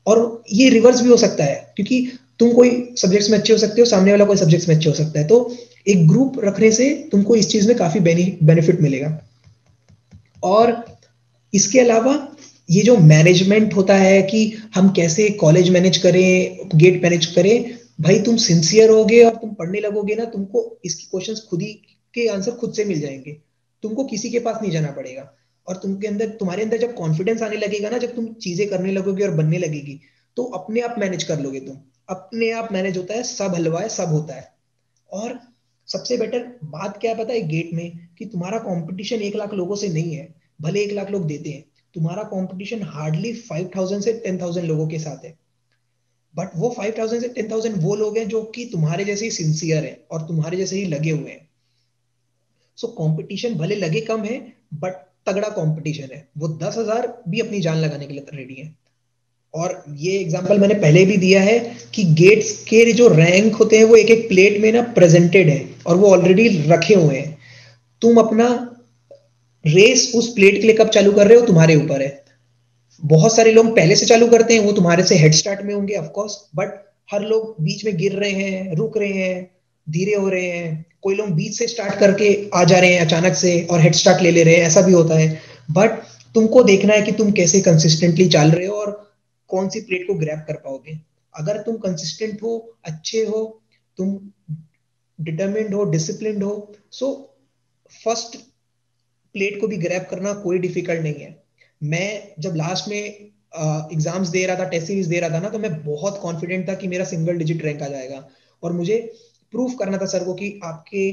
और ये रिवर्स भी हो सकता है, क्योंकि तुम कोई सब्जेक्ट्स में अच्छे हो सकते हो, सामने वाला कोई सब्जेक्ट्स में अच्छे हो सकता है, तो एक ग्रुप रखने से तुमको इस चीज में काफी बेनिफिट मिलेगा। और इसके अलावा ये जो मैनेजमेंट होता है कि हम कैसे कॉलेज मैनेज करें, गेट मैनेज करें, भाई तुम सिंसियर होगे और तुम पढ़ने लगोगे ना, तुमको इसकी क्वेश्चंस खुद ही के आंसर खुद से मिल जाएंगे, तुमको किसी के पास नहीं जाना पड़ेगा। और तुमके अंदर, तुम्हारे अंदर जब कॉन्फिडेंस आने लगेगा ना, जब तुम चीजें करने लगोगे और बनने लगेगी, तो अपने आप मैनेज कर लोगे तुम, अपने आप मैनेज होता है, सब हलवा है, सब होता है। और सबसे बेटर बात क्या पता है गेट में, कि तुम्हारा कंपटीशन 1 लाख लोगों से नहीं है, भले 1 लाख लोग देते हैं, तुम्हारा कंपटीशन हार्डली 5000 से 10,000 लोगों के साथ है। बट वो 5000 से 10,000 वो लोग हैं जो कि तुम्हारे जैसे ही सिंसियर है और तुम्हारे जैसे ही लगे हुए हैं। सो कंपटीशन भले लगे कम है, बट तगड़ा कंपटीशन है, वो 10,000 भी अपनी जान लगाने के लिए रेडी है। और ये एग्जांपल मैंने पहले भी दिया है कि गेट्स के जो रैंक होते हैं वो एक एक प्लेट में ना प्रेजेंटेड है और वो ऑलरेडी रखे हुए हैं। तुम अपना रेस उस प्लेट के लिए कब चालू कर रहे हो तुम्हारे ऊपर है। बहुत सारे लोग पहले से चालू करते हैं, वो तुम्हारे से हेड स्टार्ट में होंगे ऑफ कोर्स, बट हर लोग बीच में गिर रहे हैं, रुक रहे हैं, धीरे हो रहे हैं, कोई लोग बीच से स्टार्ट करके आ जा रहे हैं अचानक से और हेड स्टार्ट ले ले रहे हैं, ऐसा भी होता है। बट तुमको देखना है कि तुम कैसे कंसिस्टेंटली चल रहे हो और कौन सी प्लेट को ग्रैब कर पाओगे। अगर तुम कंसिस्टेंट हो, अच्छे हो, तुम डिटरमिन्ड हो, डिसिप्लिन्ड हो, सो फर्स्ट प्लेट को भी ग्रैब करना कोई डिफिकल्ट नहीं है। मैं जब लास्ट में एग्जाम्स दे रहा था, टेस्ट सीरीज दे रहा था ना, तो मैं बहुत कॉन्फिडेंट था कि मेरा सिंगल डिजिट रैंक आ जाएगा, और मुझे प्रूफ करना था सर को कि आपके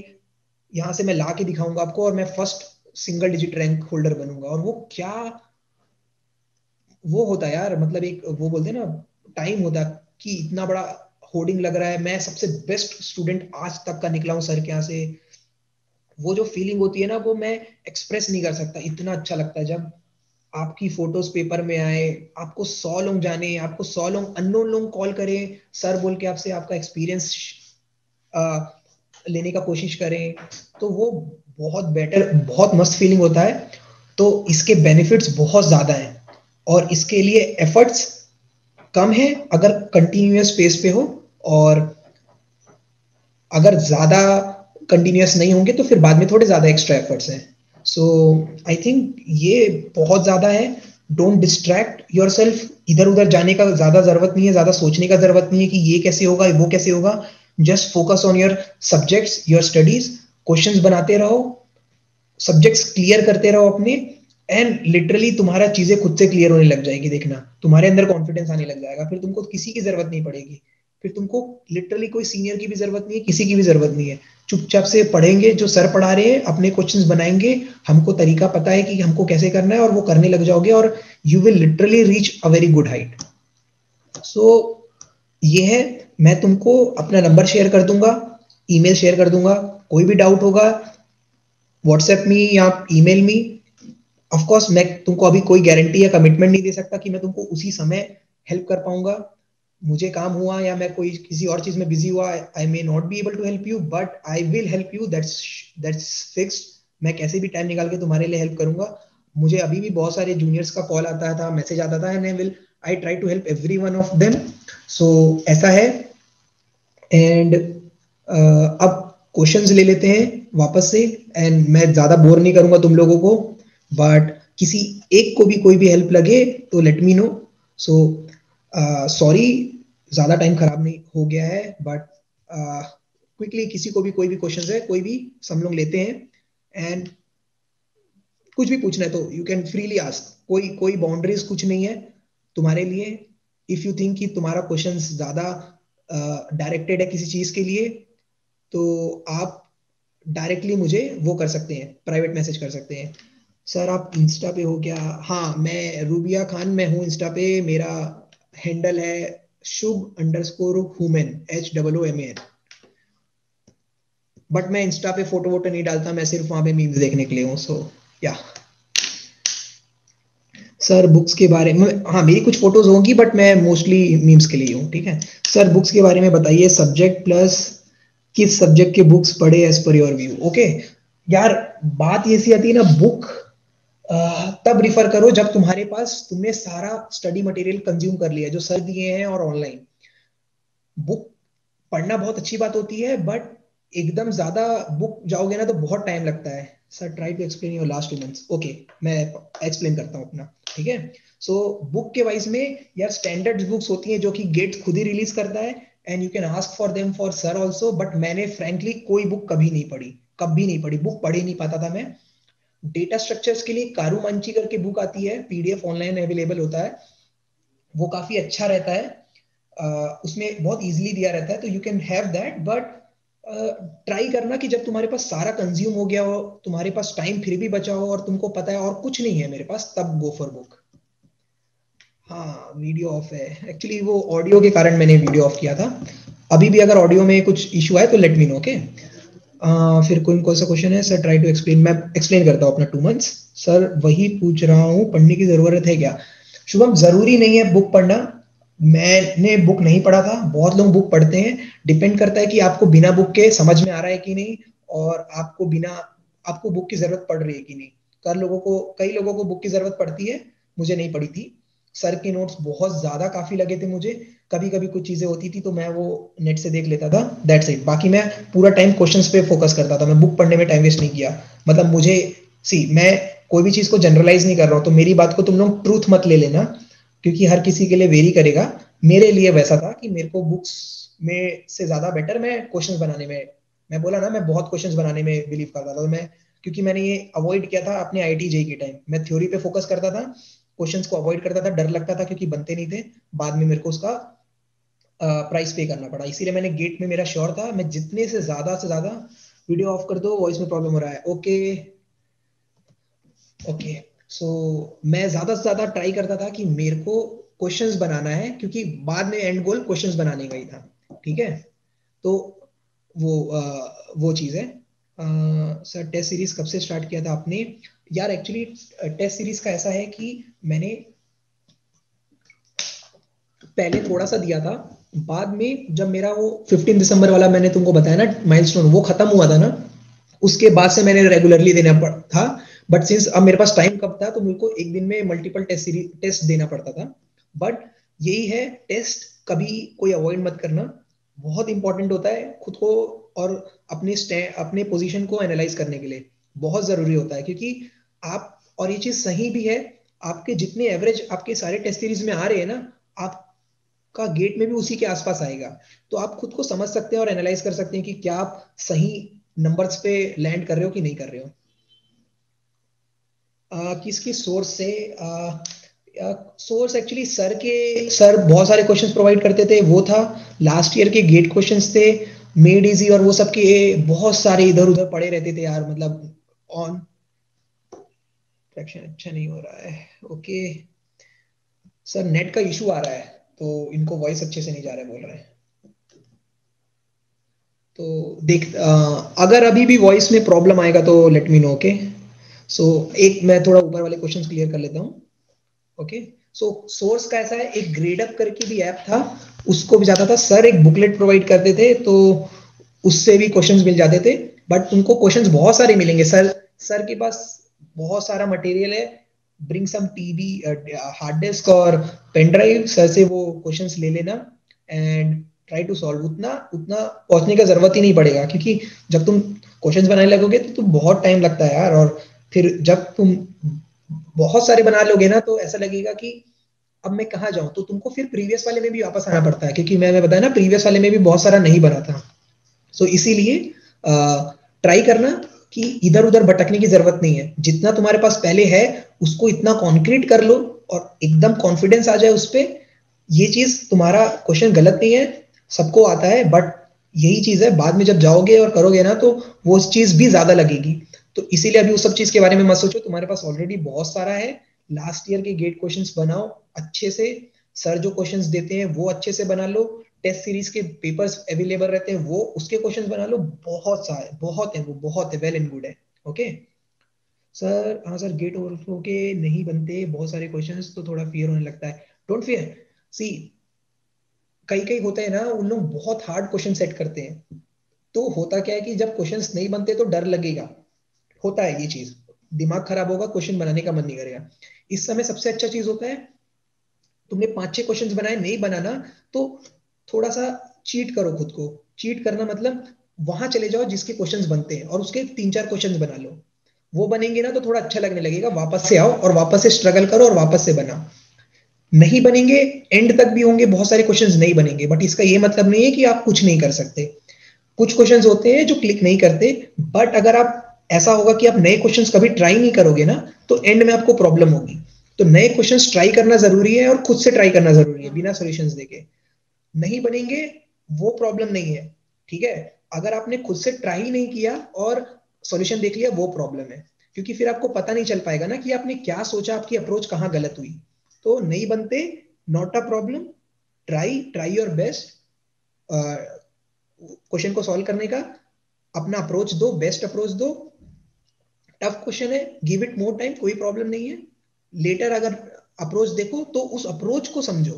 यहाँ से मैं ला के दिखाऊंगा आपको और मैं first single digit rank holder बनूंगा। और वो क्या वो होता है यार, मतलब एक वो बोलते हैं ना टाइम होता है कि इतना बड़ा होर्डिंग लग रहा है, मैं सबसे बेस्ट स्टूडेंट आज तक का निकला हूँ सर के यहाँ से, वो जो फीलिंग होती है ना, वो मैं एक्सप्रेस नहीं कर सकता, इतना अच्छा लगता है जब आपकी फोटोज पेपर में आए, आपको 100 लोग जाने, आपको 100 लोग अननोन लोग कॉल करें, सर बोल के आपसे आपका एक्सपीरियंस लेने का कोशिश करें, तो वो बहुत बेटर, बहुत मस्त फीलिंग होता है। तो इसके बेनिफिट्स बहुत ज्यादा हैं और इसके लिए एफर्ट्स कम है अगर कंटिन्यूअस पेस पे हो, और अगर ज्यादा कंटिन्यूअस नहीं होंगे तो फिर बाद में थोड़े ज्यादा एक्स्ट्रा एफर्ट्स हैं। सो आई थिंक ये बहुत ज्यादा है। डोंट डिस्ट्रैक्ट योरसेल्फ, इधर उधर जाने का ज्यादा जरूरत नहीं है, ज्यादा सोचने का जरूरत नहीं है कि ये कैसे होगा वो कैसे होगा। Just focus on your subjects, your studies, questions बनाते रहो, सब्जेक्ट्स क्लियर करते रहो अपने, एंड लिटरली तुम्हारा चीजें खुद से क्लियर होने लग जाएगी। देखना, तुम्हारे अंदर कॉन्फिडेंस आने लग जाएगा, फिर तुमको किसी की जरूरत नहीं पड़ेगी, फिर तुमको लिटरली कोई सीनियर की भी जरूरत नहीं है, किसी की भी जरूरत नहीं है। चुपचाप से पढ़ेंगे, जो सर पढ़ा रहे हैं अपने क्वेश्चंस बनाएंगे, हमको तरीका पता है कि हमको कैसे करना है, और वो करने लग जाओगे और you will literally reach a very good height. So ये है, मैं तुमको अपना नंबर शेयर कर दूंगा, ईमेल शेयर कर दूंगा, कोई भी डाउट होगा व्हाट्सएप में या ईमेल में। ऑफ कोर्स मैं तुमको अभी कोई गारंटी या कमिटमेंट नहीं दे सकता कि मैं तुमको उसी समय हेल्प कर पाऊंगा। मुझे काम हुआ या मैं कोई किसी और चीज में बिजी हुआ, I may not be able to help you, but I will help you, that's fixed. मैं कैसे भी टाइम निकाल के तुम्हारे लिए हेल्प करूंगा। मुझे अभी भी बहुत सारे जूनियर्स का कॉल आता था, मैसेज आता था, and I try to help every one of them. So ऐसा है। एंड अब क्वेश्चंस ले लेते हैं वापस से, एंड मैं ज्यादा बोर नहीं करूंगा तुम लोगों को, बट किसी एक को भी कोई भी हेल्प लगे तो let me know. So sorry ज्यादा टाइम खराब नहीं हो गया है, बट क्विकली किसी को भी कोई भी क्वेश्चन है, कोई भी हम लोग लेते हैं, एंड कुछ भी पूछना है तो यू कैन फ्रीली आस्क। कोई बाउंड्रीज कुछ नहीं है तुम्हारे लिए। इफ यू थिंक कि तुम्हारा क्वेश्चन ज्यादा डायरेक्टेड है किसी चीज के लिए, तो आप डायरेक्टली मुझे वो कर सकते हैं, प्राइवेट मैसेज कर सकते हैं। सर आप इंस्टा पे हो क्या? हाँ, मैं रूबिया खान मैं हूँ इंस्टा पे, मेरा हैंडल है शुभ_हुमैन HOOMAN। बट मैं इंस्टा पे फोटो वोटो नहीं डालता, मैं सिर्फ वहां पे मीम्स देखने के लिए हूँ। सो या सर बुक्स के बारे में, हाँ मेरी कुछ फोटोज होंगी बट मैं मोस्टली मीम्स के लिए हूँ। ठीक है सर, बुक्स के बारे में बताइए, सब्जेक्ट प्लस किस सब्जेक्ट के बुक्स पढ़े as per your view. Okay यार, बात ऐसी आती है ना, बुक तब रिफर करो जब तुम्हारे पास तुमने सारा स्टडी मटेरियल कंज्यूम कर लिया जो सर दिए हैं और ऑनलाइन। बुक पढ़ना बहुत अच्छी बात होती है, बट एकदम ज्यादा बुक जाओगे ना तो बहुत टाइम लगता है। Sir try to explain your last 2 months. Okay मैं एक्सप्लेन करता हूँ अपना। ठीक है, सो बुक के वाइज में यार स्टैंडर्ड बुक्स होती हैं जो कि गेट खुद ही रिलीज करता है, and you can ask for them for sir also. But मैंने फ्रेंकली कोई बुक कभी नहीं पढ़ी, कभी नहीं पढ़ी, बुक पढ़ ही नहीं पाता था मैं। डेटा स्ट्रक्चर्स के लिए कारू मंची करके बुक आती है, पीडीएफ ऑनलाइन अवेलेबल होता है, वो काफी अच्छा रहता है। उसमें बहुत इजीली दिया रहता है, तो you can have that. But try करना कि जब तुम्हारे पास सारा कंज्यूम हो गया हो, तुम्हारे पास टाइम फिर भी बचा हो और तुमको पता है और कुछ नहीं है मेरे पास, तब गो फॉर बुक। हाँ वीडियो ऑफ है एक्चुअली, वो ऑडियो के कारण मैंने वीडियो ऑफ किया था। अभी भी अगर ऑडियो में कुछ इशू आए तो लेट मी नो। ओके फिर कौन सा क्वेश्चन है? सर ट्राई टू एक्सप्लेन, मैं एक्सप्लेन करता हूँ अपना 2 मंथ्स। सर वही पूछ रहा हूँ, पढ़ने की जरूरत है क्या? शुभम जरूरी नहीं है बुक पढ़ना, मैंने बुक नहीं पढ़ा था, बहुत लोग बुक पढ़ते हैं। डिपेंड करता है कि आपको बिना बुक के समझ में आ रहा है कि नहीं, और आपको बुक की जरूरत पड़ रही है कि नहीं। कई लोगों को बुक की जरूरत पड़ती है, मुझे नहीं पड़ी थी। सर के नोट्स बहुत ज्यादा काफी लगे थे मुझे, कभी कभी कुछ चीजें होती थी तो मैं वो नेट से देख लेता था, दैट्स इट। बाकी मैं पूरा टाइम क्वेश्चंस पे फोकस करता था, मैं बुक पढ़ने में टाइम वेस्ट नहीं किया। मतलब मैं कोई भी चीज को जनरलाइज नहीं कर रहा हूँ, तो मेरी बात को तुम लोग ट्रूथ मत ले लेना, क्योंकि हर किसी के लिए वेरी करेगा। मेरे लिए वैसा था कि मेरे को बुक्स में से ज्यादा बेटर मैं क्वेश्चंस बनाने में, मैं बोला ना मैं बहुत क्वेश्चंस बनाने में बिलीव करता था। तो मैं, क्योंकि मैंने ये अवॉइड किया था अपने IIT JEE के टाइम, मैं थ्योरी पे फोकस करता था, क्वेश्चंस को अवॉइड करता था, डर लगता था क्योंकि बनते नहीं थे, बाद में मेरे को उसका प्राइस पे करना पड़ा। इसीलिए मैंने गेट में मेरा श्योर था, मैं जितने से ज्यादा वीडियो ऑफ कर दो, वॉइस में प्रॉब्लम हो रहा है। ओके सो मैं ज्यादा से ज्यादा ट्राई करता था कि मेरे को क्वेश्चंस बनाना है, क्योंकि बाद में एंड गोल क्वेश्चंस बनाने का ही था। ठीक है, तो वो चीज है। सर टेस्ट सीरीज कब से स्टार्ट किया था आपने? यार एक्चुअली टेस्ट सीरीज का ऐसा है कि मैंने पहले थोड़ा सा दिया था, बाद में जब मेरा वो 15 दिसंबर वाला मैंने तुमको बताया ना माइलस्टोन, वो खत्म हुआ था ना, उसके बाद से मैंने रेगुलरली देना था। बट सिंस अब मेरे पास टाइम कब था, तो मेरे को एक दिन में मल्टीपल टेस्ट देना पड़ता था। बट यही है, टेस्ट कभी कोई अवॉइड मत करना, बहुत इंपॉर्टेंट होता है खुद को और अपने पोजीशन को एनालाइज करने के लिए बहुत जरूरी होता है, क्योंकि आप, और ये चीज सही भी है, आपके जितने एवरेज आपके सारे टेस्ट सीरीज में आ रहे हैं ना, आपका गेट में भी उसी के आसपास आएगा। तो आप खुद को समझ सकते हैं और एनालाइज कर सकते हैं कि क्या आप सही नंबर्स पे लैंड कर रहे हो कि नहीं कर रहे हो। किसकी सोर्स से? सोर्स एक्चुअली सर बहुत सारे क्वेश्चंस प्रोवाइड करते थे, वो था लास्ट ईयर के गेट क्वेश्चंस थे, मेड इजी और वो सब के बहुत सारे इधर उधर पड़े रहते थे यार, मतलब ऑन फ्रैक्शन अच्छा नहीं हो रहा है। ओके सर, नेट का इशू आ रहा है तो इनको वॉइस अच्छे से नहीं जा रहा है बोल रहे हैं। तो देख अगर अभी भी वॉइस में प्रॉब्लम आएगा तो let me know. Okay so एक मैं थोड़ा ऊपर वाले क्वेश्चंस क्लियर कर लेता हूँ। ओके सो सोर्स का ऐसा है, एक ग्रेड अप करके भी ऐप था, उसको भी जाता था सर, एक बुकलेट प्रोवाइड करते थे तो उससे भी क्वेश्चंस मिल जाते थे। बट उनको क्वेश्चंस बहुत सारे मिलेंगे, सर के पास बहुत सारा मटेरियल है, bring some TV hard disk और पेन ड्राइव, सर से वो क्वेश्चंस ले लेना एंड ट्राई टू सॉल्व। उतना उतना पहुंचने का जरूरत ही नहीं पड़ेगा, क्योंकि जब तुम क्वेश्चंस बनाने लगोगे तो तुम बहुत टाइम लगता है यार, और फिर जब तुम बहुत सारे बना लोगे ना तो ऐसा लगेगा कि अब मैं कहाँ जाऊं, तो तुमको फिर प्रीवियस वाले में भी वापस आना पड़ता है, क्योंकि मैंने बताया ना प्रीवियस वाले में भी बहुत सारा नहीं बना था। सो इसीलिए ट्राई करना कि इधर उधर भटकने की जरूरत नहीं है, जितना तुम्हारे पास पहले है उसको इतना कॉन्क्रीट कर लो और एकदम कॉन्फिडेंस आ जाए उस पर। ये चीज, तुम्हारा क्वेश्चन गलत नहीं है, सबको आता है, बट यही चीज है, बाद में जब जाओगे और करोगे ना तो वो चीज भी ज्यादा लगेगी। तो इसीलिए अभी उस सब चीज के बारे में मत सोचो, तुम्हारे पास ऑलरेडी बहुत सारा है। लास्ट ईयर के गेट क्वेश्चंस बनाओ अच्छे से, सर जो क्वेश्चंस देते हैं वो अच्छे से बना लो, टेस्ट सीरीज के पेपर्स अवेलेबल रहते हैं वो उसके क्वेश्चंस बना लो, बहुत सारे बहुत है, वो बहुत है, वेल एंड गुड है। ओके सर, हाँ सर, गेट ओवरफ्लो के नहीं बनते बहुत सारे क्वेश्चंस तो थोड़ा फियर होने लगता है। डोंट फियर, सी कई कई होते हैं ना, उन लोग बहुत हार्ड क्वेश्चन सेट करते हैं, तो होता क्या है कि जब क्वेश्चंस नहीं बनते तो डर लगेगा, होता है ये चीज, दिमाग खराब होगा, क्वेश्चन बनाने का मन नहीं करेगा। इस समय सबसे अच्छा चीज होता है, तुमने 5-6 क्वेश्चंस बनाए, नहीं बनाना तो थोड़ा सा चीट करो खुद को। चीट करना मतलब वहां चले जाओ जिसके क्वेश्चंस बनते हैं और उसके 3-4 क्वेश्चंस बना लो, वो बनेंगे ना तो थोड़ा अच्छा लगने लगेगा, वापस से आओ और वापस से स्ट्रगल करो और वापस से बनाओ। नहीं बनेंगे, एंड तक भी होंगे, बहुत सारे क्वेश्चंस नहीं बनेंगे, बट इसका ये मतलब नहीं है कि आप कुछ नहीं कर सकते। कुछ क्वेश्चंस होते हैं जो क्लिक नहीं करते, बट अगर आप, ऐसा होगा कि आप नए क्वेश्चंस कभी ट्राई नहीं करोगे ना तो एंड में आपको प्रॉब्लम होगी। तो नए क्वेश्चंस ट्राई करना जरूरी है और खुद से ट्राई करना जरूरी है, बिना सॉल्यूशंस देके। नहीं बनेंगे वो प्रॉब्लम नहीं है, ठीक है, अगर आपने खुद से ट्राई नहीं किया और सॉल्यूशन देख लिया वो प्रॉब्लम है, क्योंकि फिर आपको पता नहीं चल पाएगा ना कि आपने क्या सोचा, आपकी अप्रोच कहाँ गलत हुई। तो नहीं बनते, not a problem, try your best question को सॉल्व करने का, अपना अप्रोच दो, बेस्ट अप्रोच दो। टफ क्वेश्चन है, गिव इट मोर टाइम, कोई प्रॉब्लम नहीं है। लेटर अगर अप्रोच देखो तो उस अप्रोच को समझो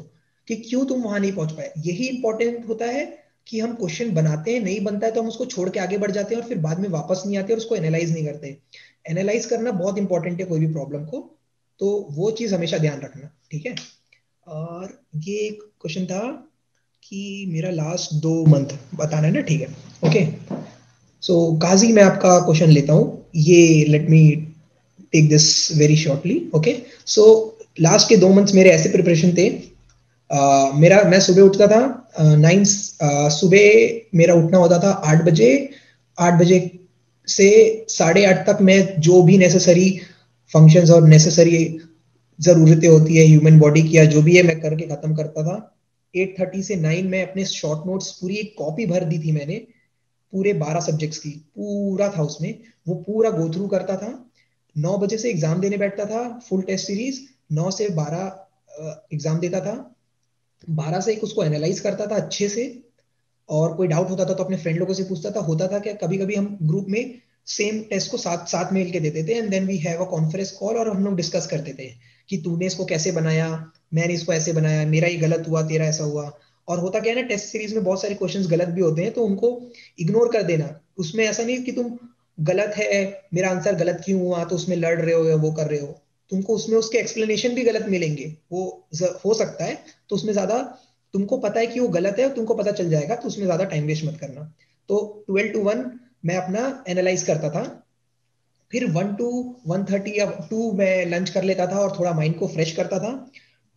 कि क्यों तुम वहां नहीं पहुंच पाए। यही इंपॉर्टेंट होता है कि हम क्वेश्चन बनाते हैं, नहीं बनता है तो हम उसको छोड़ के आगे बढ़ जाते हैं और फिर बाद में वापस नहीं आते और उसको एनालाइज नहीं करते। एनालाइज करना बहुत इंपॉर्टेंट है कोई भी प्रॉब्लम को, तो वो चीज हमेशा ध्यान रखना, ठीक है। और ये एक क्वेश्चन था कि मेरा लास्ट 2 मंथ बताना है ना, ठीक है। ओके सो काजी, मैं आपका क्वेश्चन लेता हूँ, ये let me take this very shortly. Okay so last के 2 मंथ्स मेरे ऐसे प्रिपरेशन थे, मेरा, मैं सुबह उठता था 9, सुबह मेरा उठना होता था 8 बजे। 8 बजे से 8:30 तक मैं जो भी नेसेसरी फंक्शंस और नेसेसरी जरूरतें होती है ह्यूमन बॉडी की या जो भी है मैं करके खत्म करता था। 8:30 से 9 में अपने शॉर्ट नोट्स, पूरी एक कॉपी भर दी थी मैंने, पूरे 12 सब्जेक्ट्स की, पूरा था उसमें, वो पूरा गो थ्रू करता था। 9 बजे से एग्जाम देने बैठता था, फुल टेस्ट सीरीज, 9 से 12 एग्जाम देता था, 12 से 1 उसको एनालाइज करता था अच्छे से, और कोई डाउट होता था तो अपने फ्रेंड लोगों से पूछता था। होता था क्या, कभी कभी हम ग्रुप में सेम टेस्ट को साथ साथ मिल के देते थे and then we have a conference call और हम लोग डिस्कस करते थे कि तूने इसको कैसे बनाया, मैंने इसको ऐसे बनाया, मेरा ये गलत हुआ, तेरा ऐसा हुआ। और होता क्या है ना, टेस्ट सीरीज में बहुत सारे क्वेश्चंस गलत भी होते हैं तो उनको इग्नोर कर देना, उसमें ऐसा नहीं कि तुम गलत है, मेरा आंसर गलत क्यों हुआ, तो उसमें लड़ रहे हो या वो कर रहे हो, तुमको उसमें उसके एक्सप्लेनेशन भी गलत मिलेंगे, वो हो सकता है, तो उसमें ज्यादा तुमको पता है कि वो गलत है, तुमको पता चल जाएगा, तो उसमें ज्यादा टाइम वेस्ट मत करना। तो 12 to 1 मैं अपना एनालाइज करता था, फिर 1 to 1:30 या 2 मैं लंच कर लेता था और थोड़ा माइंड को फ्रेश करता था।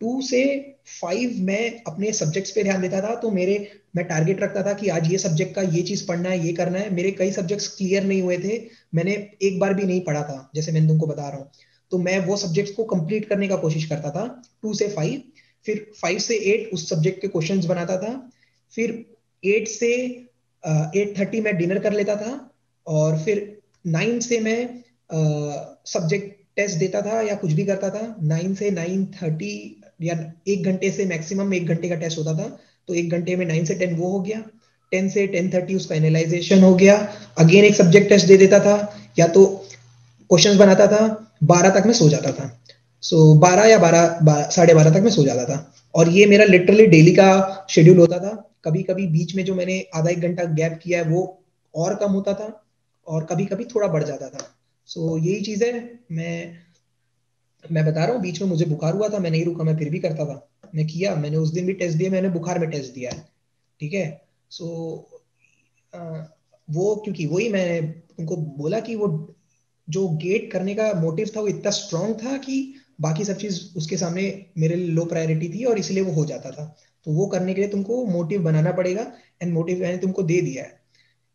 2 से 5 मैं अपने सब्जेक्ट्स पे ध्यान देता था। तो मैं टारगेट रखता था कि आज ये सब्जेक्ट का ये चीज पढ़ना है, ये करना है। मेरे कई सब्जेक्ट्स क्लियर नहीं हुए थे, मैंने एक बार भी नहीं पढ़ा था, जैसे मैंने तुमको बता रहा हूँ, तो मैं वो सब्जेक्ट्स को कंप्लीट करने का कोशिश करता था 2 से 5। फिर 5 से 8 उस सब्जेक्ट के क्वेश्चंस बनाता था। फिर 8 से 8:30 मैं डिनर कर लेता था, और फिर 9 से मैं सब्जेक्ट टेस्ट देता था या कुछ भी करता था। 9 से 9:30 या 1 घंटे से मैक्सिमम 1 घंटे का टेस्ट होता था, तो 1 घंटे में 9 से 10 वो हो गया। 10 से 10:30 उसका एनालाइजेशन हो गया। अगेन एक सब्जेक्ट टेस्ट दे देता था या तो क्वेश्चंस बनाता था। 12 तक मैं सो जाता था। सो 12 या 12, 12:30 तक मैं सो जाता था। और ये मेरा लिटरली डेली का शेड्यूल होता था। कभी कभी बीच में जो मैंने आधा 1 घंटा गैप किया है वो और कम होता था, और कभी कभी थोड़ा बढ़ जाता था। सो यही चीज है। मैं बता रहा हूँ, बीच में मुझे बुखार हुआ था, मैं नहीं रुका, मैं फिर भी करता था, मैं किया, मैंने उस दिन भी टेस्ट दिया, मैंने बुखार में टेस्ट दिया है। ठीक है। सो वो क्योंकि वही मैं तुमको बोला कि वो जो गेट करने का मोटिव था वो इतना स्ट्रांग था कि बाकी सब चीज उसके सामने मेरे लिए लो प्रायोरिटी थी, और इसलिए वो हो जाता था। तो वो करने के लिए तुमको मोटिव बनाना पड़ेगा, एंड मोटिव मैंने तुमको दे दिया है।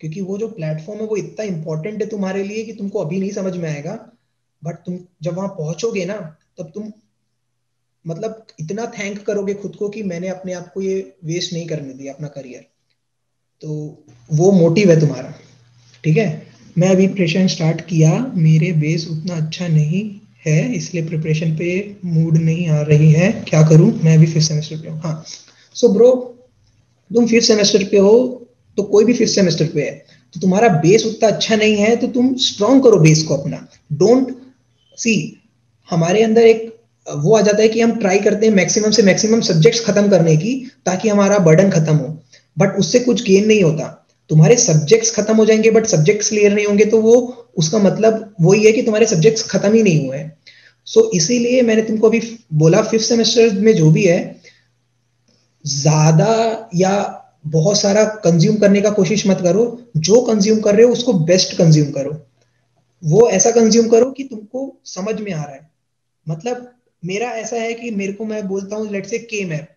क्योंकि वो जो प्लेटफॉर्म है वो इतना इंपॉर्टेंट है तुम्हारे लिए कि तुमको अभी नहीं समझ में आएगा, बट तुम जब वहां पहुंचोगे ना, तब तुम मतलब इतना थैंक करोगे खुद को कि मैंने अपने आप को ये वेस्ट नहीं करने दिया अपना करियर। तो वो मोटिव है तुम्हारा। ठीक है। मैं अभी प्रिपरेशन स्टार्ट किया, मेरे बेस उतना अच्छा नहीं है, इसलिए प्रिपरेशन पे मूड नहीं आ रही है, क्या करूं? मैं अभी 5th सेमेस्टर पे हूँ। हाँ। सो ब्रो, तुम 5th सेमेस्टर पे हो, तो कोई भी 5th सेमेस्टर पे है, तो तुम्हारा बेस उतना अच्छा नहीं है, तो तुम स्ट्रॉन्ग करो बेस को अपना। डोंट सी, हमारे अंदर एक वो आ जाता है कि हम ट्राई करते हैं मैक्सिमम से मैक्सिमम सब्जेक्ट्स खत्म करने की, ताकि हमारा बर्डन खत्म हो, बट उससे कुछ गेन नहीं होता। तुम्हारे सब्जेक्ट्स खत्म हो जाएंगे बट सब्जेक्ट्स क्लियर नहीं होंगे, तो वो उसका मतलब वही है कि तुम्हारे सब्जेक्ट्स खत्म ही नहीं हुए हैं। सो इसीलिए मैंने तुमको अभी बोला 5th सेमेस्टर में जो भी है, ज्यादा या बहुत सारा कंज्यूम करने का कोशिश मत करो। जो कंज्यूम कर रहे हो उसको बेस्ट कंज्यूम करो। वो ऐसा कंज्यूम करो कि तुमको समझ में आ रहा है। मतलब मेरा ऐसा है कि मेरे को, मैं बोलता हूँ, लेट्स से के मैप,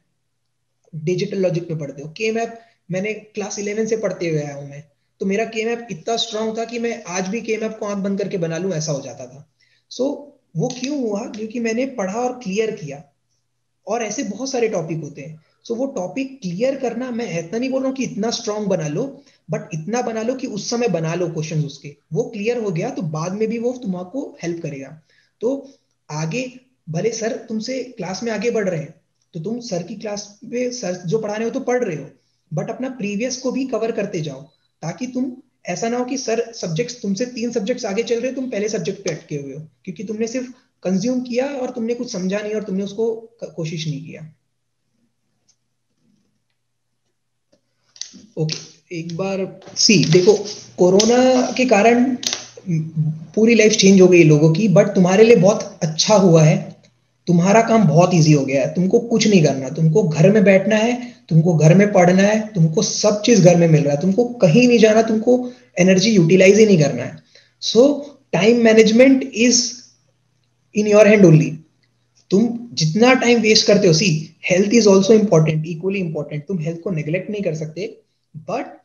डिजिटल लॉजिक में पढ़ते हो के मैप, मैंने क्लास 11 से पढ़ते हुए आया हूँ मैं। तो मेरा के मैप इतना स्ट्रांग था कि मैं आज भी के मैप को आंख बंद करके बना लूं, ऐसा हो जाता था। सो वो क्यों हुआ? क्योंकि मैंने पढ़ा और क्लियर किया। और ऐसे बहुत सारे टॉपिक होते हैं। सो वो टॉपिक क्लियर करना, मैं इतना नहीं बोल रहा हूँ कि इतना स्ट्रांग बना लो, बट इतना बना लो कि उस समय बना लो क्वेश्चन उसके, वो क्लियर हो गया तो बाद में भी वो तुमको हेल्प करेगा। तो आगे भले सर तुमसे क्लास में आगे बढ़ रहे हैं, तो तुम सर की क्लास में सर जो पढ़ा रहे हो तो पढ़ रहे हो, बट अपना प्रीवियस को भी कवर करते जाओ, ताकि तुम ऐसा ना हो कि सर सब्जेक्ट्स तुमसे 3 सब्जेक्ट्स आगे चल रहे हो, तुम पहले सब्जेक्ट पे अटके हुए हो, क्योंकि तुमने सिर्फ कंज्यूम किया और तुमने कुछ समझा नहीं और तुमने उसको कोशिश नहीं किया। ओके, एक बार सी देखो, कोरोना के कारण पूरी लाइफ चेंज हो गई लोगों की, बट तुम्हारे लिए बहुत अच्छा हुआ है। तुम्हारा काम बहुत इजी हो गया है, तुमको कुछ नहीं करना, तुमको घर में बैठना है, तुमको घर में पढ़ना है, तुमको सब चीज घर में मिल रहा है, तुमको कहीं नहीं जाना, तुमको एनर्जी यूटिलाइज ही नहीं करना है। So time management is in your hand only. तुम जितना टाइम वेस्ट करते हो, see, health is also important, equally important, तुम हेल्थ को नेग्लेक्ट नहीं कर सकते, बट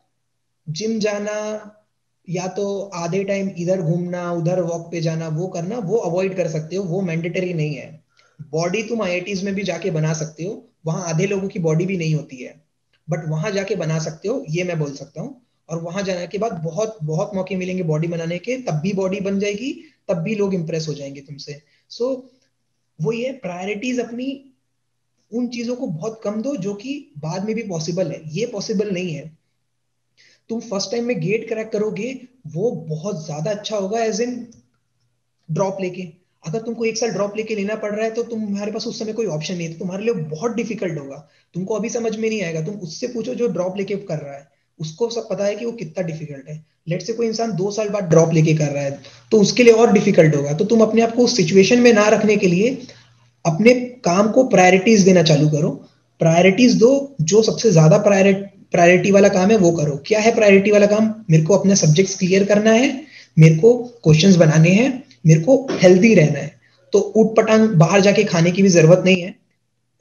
जिम जाना या तो आधे टाइम इधर घूमना उधर वॉक पे जाना वो करना, वो अवॉइड कर सकते हो, वो मैंडेटरी नहीं है। बॉडी तुम आईआईटीज में भी जाके बना सकते हो, वहां आधे लोगों की बॉडी भी नहीं होती है, बट वहां जाके बना सकते हो, ये मैं बोल सकता हूँ। और वहां जाने के बाद बहुत बहुत मौके मिलेंगे बॉडी बनाने के, तब भी बॉडी बन जाएगी, तब भी लोग इंप्रेस हो जाएंगे तुमसे। सो वो ये प्रायोरिटीज अपनी उन चीजों को बहुत कम दो जो कि बाद में भी पॉसिबल है, ये पॉसिबल नहीं है। तुम फर्स्ट टाइम में गेट क्रैक करोगे, वो बहुत ज्यादा अच्छा होगा, एज इन ड्रॉप लेके। अगर तुमको 1 साल ड्रॉप लेके लेना पड़ रहा है तो तुम्हारे पास उस समय कोई ऑप्शन नहीं है, तो तुम्हारे लिए बहुत डिफिकल्ट होगा, तुमको अभी समझ में नहीं आएगा। तुम उससे पूछो जो ड्रॉप लेके कर रहा है, उसको सब पता है कि वो कितना डिफिकल्ट है। लेट से कोई इंसान 2 साल बाद ड्रॉप लेके कर रहा है तो उसके लिए और डिफिकल्ट होगा। तो तुम अपने आप को उस सिचुएशन में ना रखने के लिए अपने काम को प्रायोरिटीज देना चालू करो। प्रायोरिटीज दो, जो सबसे ज्यादा प्रायोरिटी वाला काम है वो करो। क्या है प्रायोरिटी वाला काम? मेरे को अपने सब्जेक्ट्स क्लियर करना है, मेरे को क्वेश्चंस बनाने हैं, मेरे को हेल्दी रहना है। तो ऊट पटांग बाहर जाके खाने की भी जरूरत नहीं है।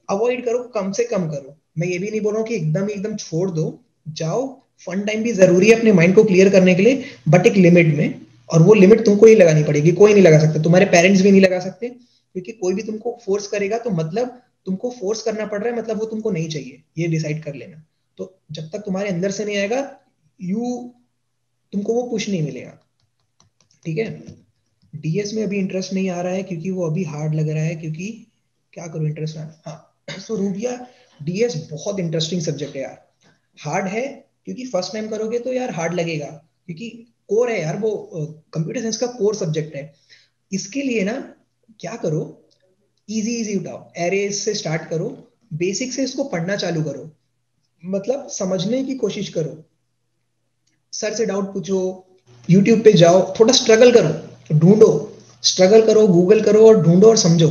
अवॉइड करो, कम से कम करो। मैं ये भी नहीं बोल रहा हूँ कि एकदम छोड़ दो, जाओ। फन टाइम भी जरूरी है अपने माइंड को क्लियर करने के लिए, बट एक लिमिट में। और वो लिमिट तुमको ही लगानी पड़ेगी, कोई नहीं लगा सकता, तुम्हारे पेरेंट्स भी नहीं लगा सकते, क्योंकि कोई भी तुमको फोर्स करेगा तो मतलब तुमको फोर्स करना पड़ रहा है, मतलब वो तुमको नहीं चाहिए, ये डिसाइड कर लेना। तो जब तक तुम्हारे अंदर से नहीं आएगा, तुमको वो पुश नहीं मिलेगा। ठीक है। डीएस में अभी इंटरेस्ट नहीं आ रहा है क्योंकि वो अभी हार्ड लग रहा है, क्योंकि क्या करूं इंटरेस्ट में। हाँ, सो रूबिया डीएस बहुत इंटरेस्टिंग सब्जेक्ट है यार। हार्ड है क्योंकि फर्स्ट टाइम करोगे तो यार हार्ड लगेगा, क्योंकि कोर है यार, वो कंप्यूटर साइंस का कोर सब्जेक्ट है। इसके लिए ना क्या करो, इजी उठाओ, एरेज से स्टार्ट करो, बेसिक से इसको पढ़ना चालू करो, मतलब समझने की कोशिश करो। सर से डाउट पूछो, यूट्यूब पे जाओ, थोड़ा स्ट्रगल करो, ढूंढो, स्ट्रगल करो, गूगल करो और ढूंढो और समझो।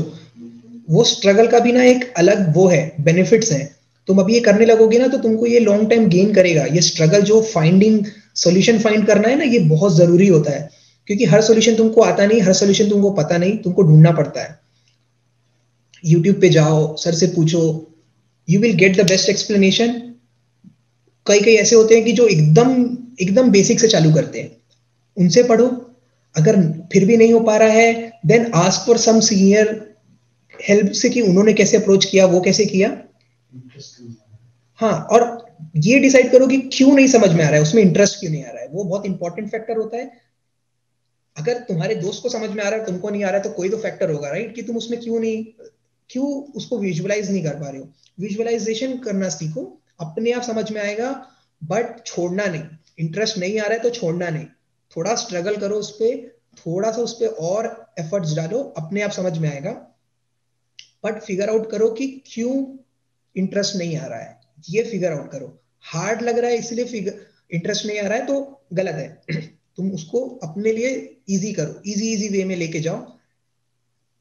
वो स्ट्रगल का भी ना एक अलग वो है, बेनिफिट्स हैं। तुम अभी ये करने लगोगे ना तो तुमको ये लॉन्ग टाइम गेन करेगा। ये स्ट्रगल जो फाइंडिंग सॉल्यूशन फाइंड करना है ना, ये बहुत जरूरी होता है, क्योंकि हर सॉल्यूशन तुमको आता नहीं, हर सॉल्यूशन तुमको पता नहीं, तुमको ढूंढना पड़ता है। यूट्यूब पे जाओ, सर से पूछो, you will get the best explanation. कई कई ऐसे होते हैं कि जो एकदम एकदम बेसिक से चालू करते हैं, उनसे पढ़ो। अगर फिर भी नहीं हो पा रहा है, then ask for some senior help से कि उन्होंने कैसे अप्रोच किया, वो कैसे किया। हाँ, और ये डिसाइड करो कि क्यों नहीं समझ में आ रहा है, उसमें इंटरेस्ट क्यों नहीं आ रहा है। वो बहुत इंपॉर्टेंट फैक्टर होता है। अगर तुम्हारे दोस्त को समझ में आ रहा है, तुमको नहीं आ रहा है, तो कोई तो फैक्टर होगा, राइट, कि तुम उसमें क्यों उसको विजुअलाइज नहीं कर पा रहे हो। विजुअलाइजेशन करना सीखो, अपने आप समझ में आएगा, बट छोड़ना नहीं। इंटरेस्ट नहीं आ रहा है तो छोड़ना नहीं, थोड़ा स्ट्रगल करो उस पर, थोड़ा सा उस पर और एफर्ट्स डालो, अपने आप समझ में आएगा। बट फिगर आउट करो कि क्यों इंटरेस्ट नहीं आ रहा है, ये फिगर आउट करो। हार्ड लग रहा है इसलिए फिगर इंटरेस्ट नहीं आ रहा है तो गलत है। तुम उसको अपने लिए इजी करो, इजी वे में लेके जाओ।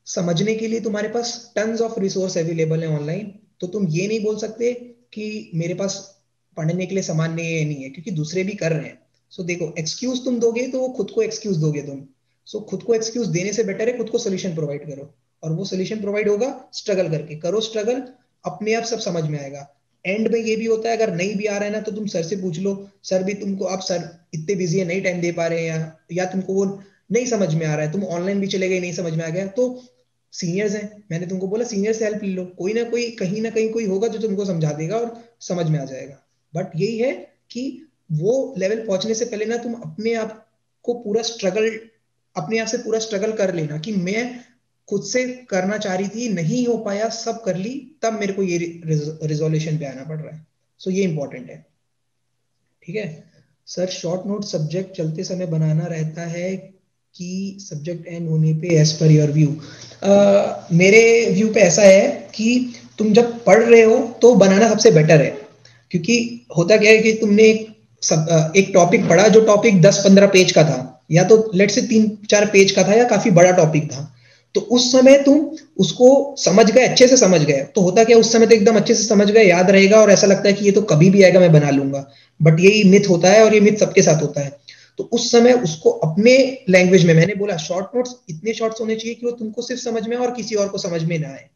समझने के लिए तुम्हारे पास टन्स ऑफ रिसोर्स अवेलेबल है ऑनलाइन। तो तुम ये नहीं बोल सकते कि मेरे पास पढ़ने के लिए सामान नहीं है, नहीं है, क्योंकि दूसरे भी कर रहे हैं। सो देखो, एक्सक्यूज तुम दोगे तो वो खुद को एक्सक्यूज दोगे तुम। सो खुद को एक्सक्यूज देने से बेटर है खुद को सोल्यूशन प्रोवाइड करो, और वो सोल्यूशन प्रोवाइड होगा स्ट्रगल करके। करो स्ट्रगल, अपने आप सब समझ में आएगा। एंड में ये भी होता है, अगर नहीं भी आ रहा है ना तो तुम सर से पूछ लो, सर भी तुमको, आप सर इतने बिजी है, नहीं टाइम दे पा रहे हैं, या तुमको वो नहीं समझ में आ रहा है, तुम ऑनलाइन भी चले गए, नहीं समझ में आ गया, तो सीनियर्स हैं, मैंने तुमको बोला सीनियर से हेल्प ले लो। कोई ना कहीं कोई होगा जो तुमको समझा देगा और समझ में आ जाएगा। बट यही है कि वो लेवल पहुंचने से पहले ना तुम अपने आप को पूरा स्ट्रगल, अपने आप से पूरा स्ट्रगल कर लेना कि मैं खुद से करना चाह रही थी, नहीं हो पाया, सब कर ली, तब मेरे को ये रिजोल्यूशन पे आना पड़ रहा है। सो ये इंपॉर्टेंट है। ठीक है सर, शॉर्ट नोट सब्जेक्ट चलते समय बनाना रहता है कि सब्जेक्ट एंड होने पे, एज पर योर व्यू। मेरे व्यू पे ऐसा है कि तुम जब पढ़ रहे हो तो बनाना सबसे बेटर है, क्योंकि होता क्या है कि तुमने एक टॉपिक पढ़ा जो टॉपिक 10-15 पेज का था, या तो लेट से 3-4 पेज का था, या काफी बड़ा टॉपिक था। तो उस समय तुम उसको समझ गए, अच्छे से समझ गए, तो होता क्या, उस समय तो एकदम अच्छे से समझ गए, याद रहेगा, और ऐसा लगता है कि ये तो कभी भी आएगा, मैं बना लूंगा। बट यही मिथ होता है, और ये मिथ सबके साथ होता है। तो उस समय उसको अपने लैंग्वेज में, मैंने बोला शॉर्ट नोट्स इतने शॉर्ट्स होने चाहिए कि वो तुमको सिर्फ समझ में आए और किसी और को समझ में ना आए।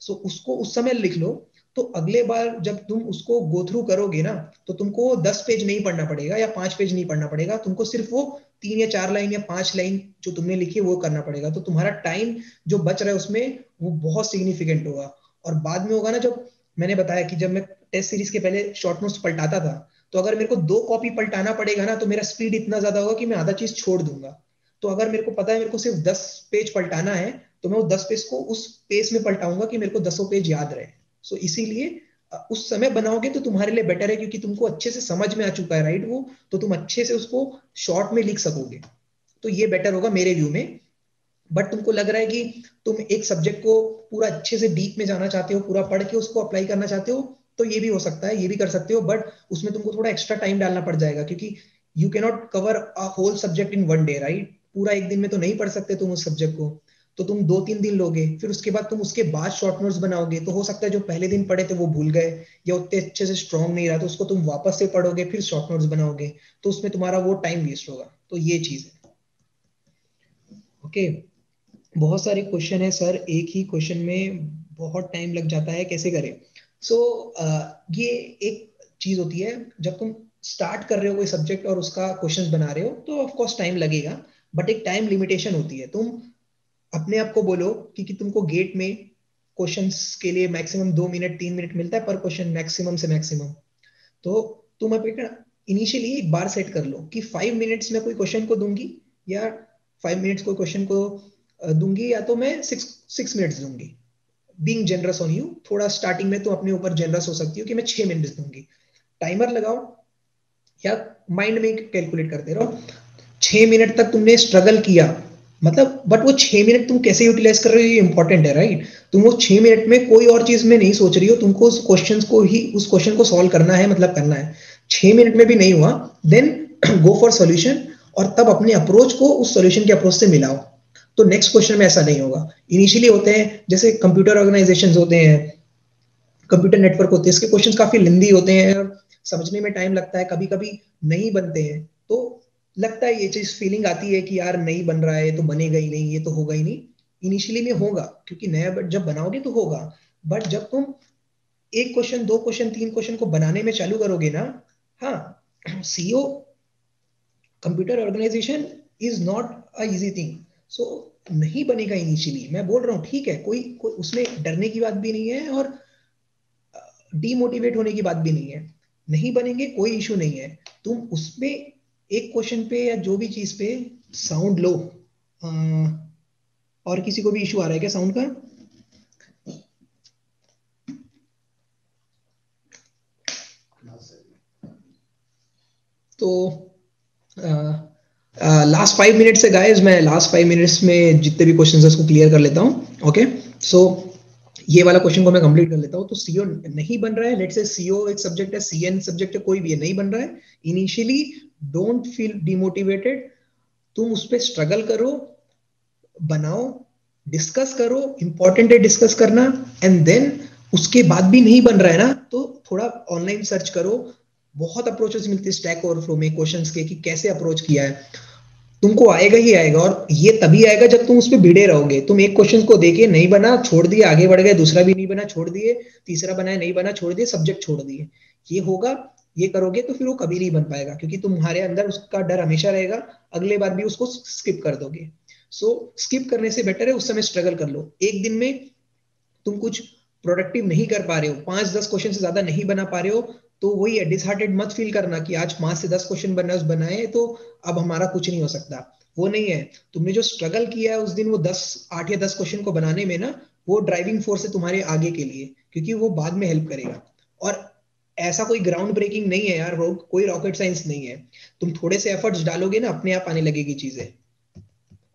सो उसको उस समय लिख लो, तो अगले बार जब तुम उसको गो थ्रू करोगे ना, तो तुमको 10 पेज नहीं पढ़ना पड़ेगा या 5 पेज नहीं पढ़ना पड़ेगा, तुमको सिर्फ वो 3 या 4 लाइन या 5 लाइन जो तुमने लिखी है वो करना पड़ेगा। तो तुम्हारा टाइम जो बच रहा है उसमें, वो बहुत सिग्निफिकेंट होगा। और बाद में होगा ना, जब मैंने बताया कि जब मैं टेस्ट सीरीज के पहले शॉर्ट नोट्स पलटाता था, तो अगर मेरे को 2 कॉपी पलटाना पड़ेगा ना, तो मेरा स्पीड इतना ज्यादा होगा कि मैं आधा चीज छोड़ दूंगा। तो अगर मेरे को पता है मेरे को सिर्फ 10 पेज पलटाना है, तो मैं वो 10 पेज को उस पेज में पलटाऊंगा कि मेरे को 10 पेज याद रहे। सो इसीलिए उस समय बनाओगे तो तुम्हारे लिए बेटर है, क्योंकि तुमको अच्छे से समझ में आ चुका है, राइट, वो तो तुम अच्छे से उसको शॉर्ट में लिख सकोगे। तो ये बेटर होगा मेरे व्यू में। बट तुमको लग रहा है कि तुम एक सब्जेक्ट को पूरा अच्छे से डीप में जाना चाहते हो, पूरा पढ़ के उसको अप्लाई करना चाहते हो, तो ये भी हो सकता है, ये भी कर सकते हो, बट उसमें तुमको थोड़ा एक्स्ट्रा टाइम डालना पड़ जाएगा, क्योंकि you can not cover a whole subject in one day, right? पूरा एक दिन में तो नहीं पढ़ सकते तुम उस सब्जेक्ट को, तो तुम 2-3 दिन लोगे, फिर उसके बाद तुम उसके बाद शॉर्ट नोट्स बनाओगे, तो हो सकता है जो पहले दिन पढ़े थे वो भूल गए या उतने अच्छे से स्ट्रॉन्ग नहीं रहा, तो उसको तुम वापस से पढ़ोगे, फिर शॉर्ट नोट्स बनाओगे, तो उसमें तुम्हारा वो टाइम वेस्ट होगा। तो ये चीज है। ओके, बहुत सारे क्वेश्चन है सर, एक ही क्वेश्चन में बहुत टाइम लग जाता है, कैसे करें? सो ये एक चीज होती है, जब तुम स्टार्ट कर रहे हो कोई सब्जेक्ट और उसका क्वेश्चंस बना रहे हो, तो ऑफ कोर्स टाइम लगेगा, बट एक टाइम लिमिटेशन होती है। तुम अपने आप को बोलो कि तुमको गेट में क्वेश्चंस के लिए मैक्सिमम 2 मिनट 3 मिनट मिलता है पर क्वेश्चन, मैक्सिमम से मैक्सिमम। तो तुम अपने इनिशियली एक बार सेट कर लो कि 5 मिनट्स में कोई क्वेश्चन को दूंगी, या 5 मिनट्स कोई क्वेश्चन को दूंगी, या तो मैं 6 मिनट्स दूंगी। बीइंग जेनरस ऑन यू, थोड़ा स्टार्टिंग में तो अपने ऊपर जेनरस हो सकती हो कि मैं 6 मिनट्स दूंगी। टाइमर लगाओ या माइंड में कैलकुलेट करते रहो। 6 मिनट तक तुमने स्ट्रगल किया, मतलब, बट वो 6 मिनट तुम कैसे यूटिलाइज कर रहे हो ये इंपॉर्टेंट है, राइट? तुम वो 6 मिनट में कोई और चीज में नहीं सोच रही हो, तुमको उस क्वेश्चन को सॉल्व करना है, मतलब करना है। 6 मिनट में भी नहीं हुआ, देन गो फॉर सॉल्यूशन, और तब अपने अप्रोच को उस सॉल्यूशन के अप्रोच से मिलाओ। तो नेक्स्ट क्वेश्चन में ऐसा नहीं होगा। इनिशियली होते हैं, जैसे कंप्यूटर ऑर्गेनाइजेशन होते हैं, कंप्यूटर नेटवर्क होते हैं, इसके क्वेश्चन काफी लेंदी होते हैं और समझने में टाइम लगता है, कभी कभी नहीं बनते हैं, तो लगता है ये चीज, फीलिंग आती है कि यार नहीं बन रहा है, तो बनेगा ही नहीं, ये तो होगा ही नहीं। इनिशियली में होगा, क्योंकि नया जब बनाओगे तो होगा, बट जब तुम एक क्वेश्चन, 2 क्वेश्चन, 3 क्वेश्चन को बनाने में चालू करोगे ना, हाँ, CO computer organization is not a easy thing. So नहीं बनेगा इनिशियली, मैं बोल रहा हूँ, ठीक है, कोई उसमें डरने की बात भी नहीं है और डीमोटिवेट होने की बात भी नहीं है। नहीं बनेंगे, कोई इशू नहीं है। तुम उसमें एक क्वेश्चन पे या जो भी चीज पे साउंड लो। और किसी को भी इशू आ रहा है क्या साउंड का? तो लास्ट 5 मिनट से गाइस, मैं लास्ट 5 मिनट्स में जितने भी क्वेश्चन है उसको क्लियर कर लेता हूँ। ओके, सो ये वाला क्वेश्चन को मैं कंप्लीट कर लेता हूँ। तो सीओ नहीं बन रहा है, लेट्स से सीओ एक सब्जेक्ट है, सीएन सब्जेक्ट है, कोई भी है, नहीं बन रहा है, इनिशियली डोंट फील डिमोटिवेटेड। तुम उस पर स्ट्रगल करो, बनाओ, डिस्कस करो, इंपॉर्टेंट है डिस्कस करना, एंड देन उसके बाद भी नहीं बन रहा है ना, तो थोड़ा ऑनलाइन सर्च करो। बहुत अप्रोचेस मिलती है स्टैक ओवरफ्लो में क्वेश्चंस के, कि कैसे अप्रोच किया है। तुमको आएगा ही आएगा, और ये तभी आएगा जब तुम उस पर भिड़े रहोगे। तुम एक क्वेश्चन को देखे, नहीं बना, छोड़ दिए, आगे बढ़ गए, दूसरा भी नहीं बना, छोड़ दिए, तीसरा बनाया, नहीं बना, छोड़ दिए, सब्जेक्ट छोड़ दिए। ये होगा, ये करोगे तो फिर वो कभी नहीं बन पाएगा, क्योंकि तुम्हारे अंदर उसका डर हमेशा रहेगा, अगले बार भी उसको स्किप कर दोगे। सो स्किप करने से बेटर है उस समय स्ट्रगल कर लो। एक दिन में तुम कुछ प्रोडक्टिव नहीं कर पा रहे हो, 5-10 क्वेश्चन से ज्यादा नहीं बना पा रहे हो, तो वही है, डिसहार्टेड मत फील करना कि आज 5 से 10 क्वेश्चन बनाए तो अब हमारा कुछ नहीं हो सकता। वो नहीं है। तुमने जो स्ट्रगल किया है उस दिन, वो 8 या 10 क्वेश्चन को बनाने में ना, वो ड्राइविंग फोर्स है तुम्हारे आगे के लिए, क्योंकि वो बाद में हेल्प करेगा। और ऐसा कोई ग्राउंड ब्रेकिंग नहीं है यार, कोई रॉकेट साइंस नहीं है। तुम थोड़े से एफर्ट्स डालोगे ना, अपने आप आने लगेगी चीजें।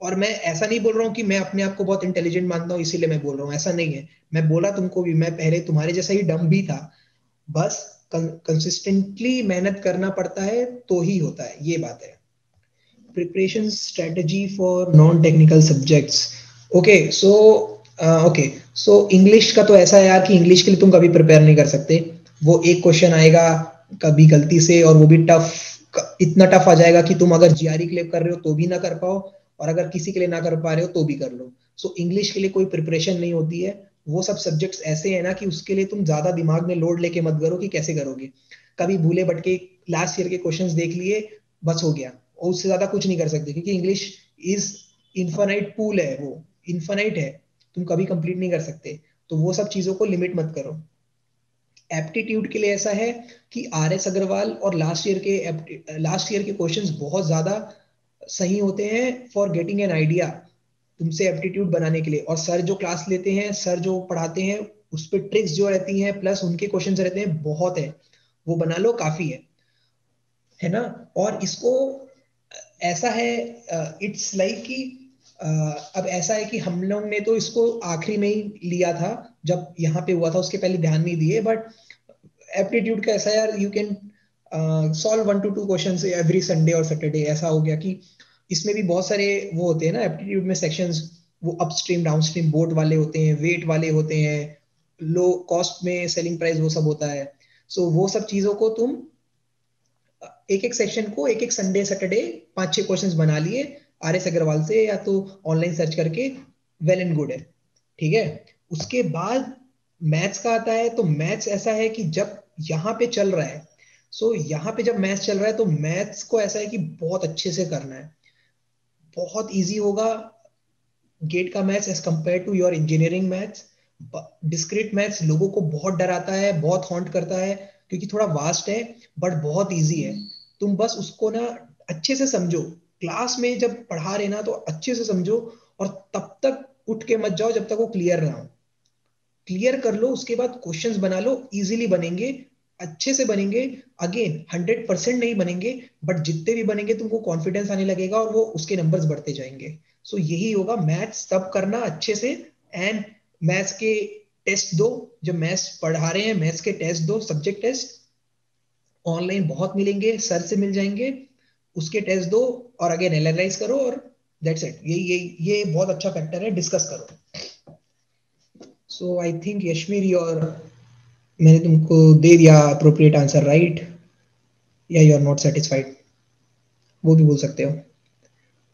और मैं ऐसा नहीं बोल रहा हूँ कि मैं अपने आप को बहुत इंटेलिजेंट मानता हूँ इसीलिए मैं बोल रहा हूँ, ऐसा नहीं है। मैं बोला तुमको भी, मैं पहले तुम्हारे जैसा ही डम भी था, बस कंसिस्टेंटली मेहनत करना पड़ता है तो ही होता है, ये बात है। Preparation strategy for non technical subjects. Okay so English का तो ऐसा है यार कि इंग्लिश के लिए तुम कभी प्रिपेयर नहीं कर सकते। वो एक क्वेश्चन आएगा कभी गलती से, और वो भी टफ, इतना टफ आ जाएगा कि तुम अगर जीआरई के लिए कर रहे हो तो भी ना कर पाओ, और अगर किसी के लिए ना कर पा रहे हो तो भी कर लो। सो इंग्लिश के लिए कोई प्रिपरेशन नहीं होती है। वो सब सब्जेक्ट्स ऐसे हैं ना कि उसके लिए तुम ज्यादा दिमाग में लोड लेके मत करो कि कैसे करोगे। कभी भूले भटके लास्ट ईयर के क्वेश्चंस देख लिए, बस हो गया, और उससे ज्यादा कुछ नहीं कर सकते, क्योंकि इंग्लिश इज इन्फानाइट पूल है, वो इन्फानाइट है, तुम कभी कंप्लीट नहीं कर सकते। तो वो सब चीजों को लिमिट मत करो। एप्टीट्यूड के लिए ऐसा है कि आर.एस. अग्रवाल और लास्ट ईयर के क्वेश्चंस बहुत ज्यादा सही होते हैं फॉर गेटिंग एन आइडिया, तुमसे एप्टीट्यूड बनाने के लिए। और सर जो क्लास लेते हैं, सर जो पढ़ाते हैं, उस पर ट्रिक्स जो रहती हैं प्लस उनके क्वेश्चंस रहते हैं, बहुत है, वो बना लो, काफी है ना। और इसको ऐसा है, इट्स लाइक कि अब ऐसा है कि हम लोग ने तो इसको आखिरी में ही लिया था, जब यहाँ पे हुआ था, उसके पहले ध्यान नहीं दिए, बट एप्टीट्यूड का ऐसा यार, you can solve 1 to 2 questions every Sunday और सैटरडे। ऐसा हो गया कि इसमें भी बहुत सारे वो होते हैं ना एप्टीट्यूड में सेक्शंस, वो अपस्ट्रीम डाउनस्ट्रीम बोट वाले होते हैं, वेट वाले होते हैं, लो कॉस्ट में सेलिंग प्राइस, वो सब होता है। सो वो सब चीजों को तुम एक एक सेक्शन को एक एक संडे सैटरडे 5-6 क्वेश्चंस बना लिए RS अग्रवाल से, या तो ऑनलाइन सर्च करके, वेल एंड गुड है, ठीक है। उसके बाद मैथ्स का आता है। तो मैथ्स ऐसा है कि जब यहाँ पे चल रहा है, सो यहाँ पे जब मैथ्स चल रहा है तो मैथ्स को ऐसा है कि बहुत अच्छे से करना है, बहुत इजी होगा गेट का maths as compare to your engineering maths. Discrete maths लोगों को बहुत डराता है, बहुत हॉन्ट करता है, क्योंकि थोड़ा वास्ट है, बट बहुत इजी है। तुम बस उसको ना अच्छे से समझो, क्लास में जब पढ़ा रहे ना तो अच्छे से समझो, और तब तक उठ के मत जाओ जब तक वो क्लियर ना हो। क्लियर कर लो, उसके बाद क्वेश्चंस बना लो, इजीली बनेंगे, अच्छे से बनेंगे। अगेन 100% नहीं बनेंगे, बट जितने भी बनेंगे तुमको कॉन्फिडेंस आने लगेगा और वो उसके नंबर्स बढ़ते जाएंगे। सो यही होगा, मैथ्स तब करना अच्छे से। एंड मैथ्स के टेस्ट दो, जब मैथ्स पढ़ा रहे हैं मैथ्स के टेस्ट दो, सब्जेक्ट टेस्ट ऑनलाइन बहुत मिलेंगे, सर से मिल जाएंगे, उसके टेस्ट दो और अगेन एनालाइज करो, और दैट्स इट। ये बहुत अच्छा फैक्टर है, डिस्कस करो। सो आई थिंक यशमीर, और मैंने तुमको दे दिया अप्रोप्रिएट आंसर, राइट? या यू आर नॉट सेटिस्फाइड, वो भी बोल सकते हो।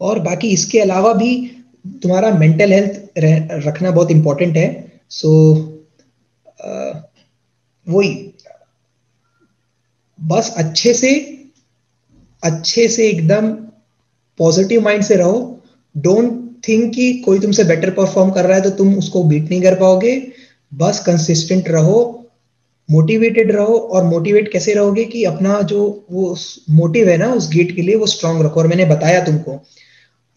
और बाकी इसके अलावा भी तुम्हारा मेंटल हेल्थ रखना बहुत इंपॉर्टेंट है। सो वही, बस अच्छे से एकदम पॉजिटिव माइंड से रहो। डोंट थिंक कि कोई तुमसे बेटर परफॉर्म कर रहा है तो तुम उसको बीट नहीं कर पाओगे। बस कंसिस्टेंट रहो, मोटिवेटेड रहो। और मोटिवेट कैसे रहोगे कि अपना जो वो मोटिव है ना उस गेट के लिए, वो स्ट्रांग रखो। और मैंने बताया तुमको,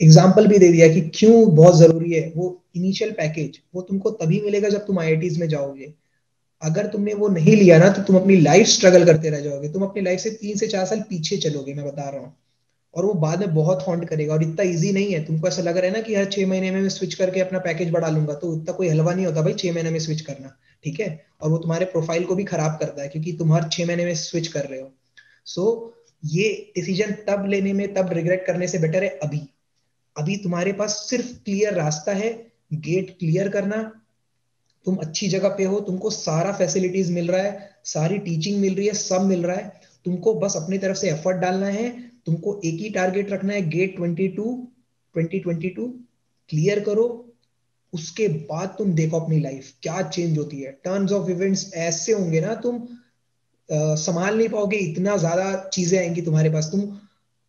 एग्जाम्पल भी दे दिया कि क्यों बहुत जरूरी है। वो इनिशियल पैकेज वो तुमको तभी मिलेगा जब तुम IITs में जाओगे। अगर तुमने वो नहीं लिया ना तो तुम अपनी लाइफ स्ट्रगल करते रह जाओगे, तुम अपनी लाइफ से 3 से 4 साल पीछे चलोगे, मैं बता रहा हूँ। और वो बाद में बहुत हॉन्ट करेगा, और इतना इजी नहीं है। तुमको ऐसा लग रहा है ना कि हर 6 महीने में मैं स्विच करके अपना पैकेज बढ़ा लूंगा, तो इतना कोई हलवा नहीं होता भाई 6 महीने में स्विच करना, ठीक है। और वो तुम्हारे प्रोफाइल को भी खराब करता है, क्योंकि तुम हर 6 महीने में स्विच कर रहे हो। सो ये डिसीजन तब लेने में, तब रिग्रेट करने से बेटर है अभी तुम्हारे पास सिर्फ क्लियर रास्ता है, गेट क्लियर करना। तुम अच्छी जगह पे हो, तुमको सारा फैसिलिटीज मिल रहा है, सारी टीचिंग मिल रही है, सब मिल रहा है। तुमको बस अपनी तरफ से एफर्ट डालना है। तुमको एक ही टारगेट रखना है, गेट 2022 क्लियर करो। उसके बाद तुम देखो अपनी लाइफ क्या चेंज होती है। टर्न्स ऑफ इवेंट्स ऐसे होंगे ना, तुम संभाल नहीं पाओगे, इतना ज्यादा चीजें आएंगी तुम्हारे पास। तुम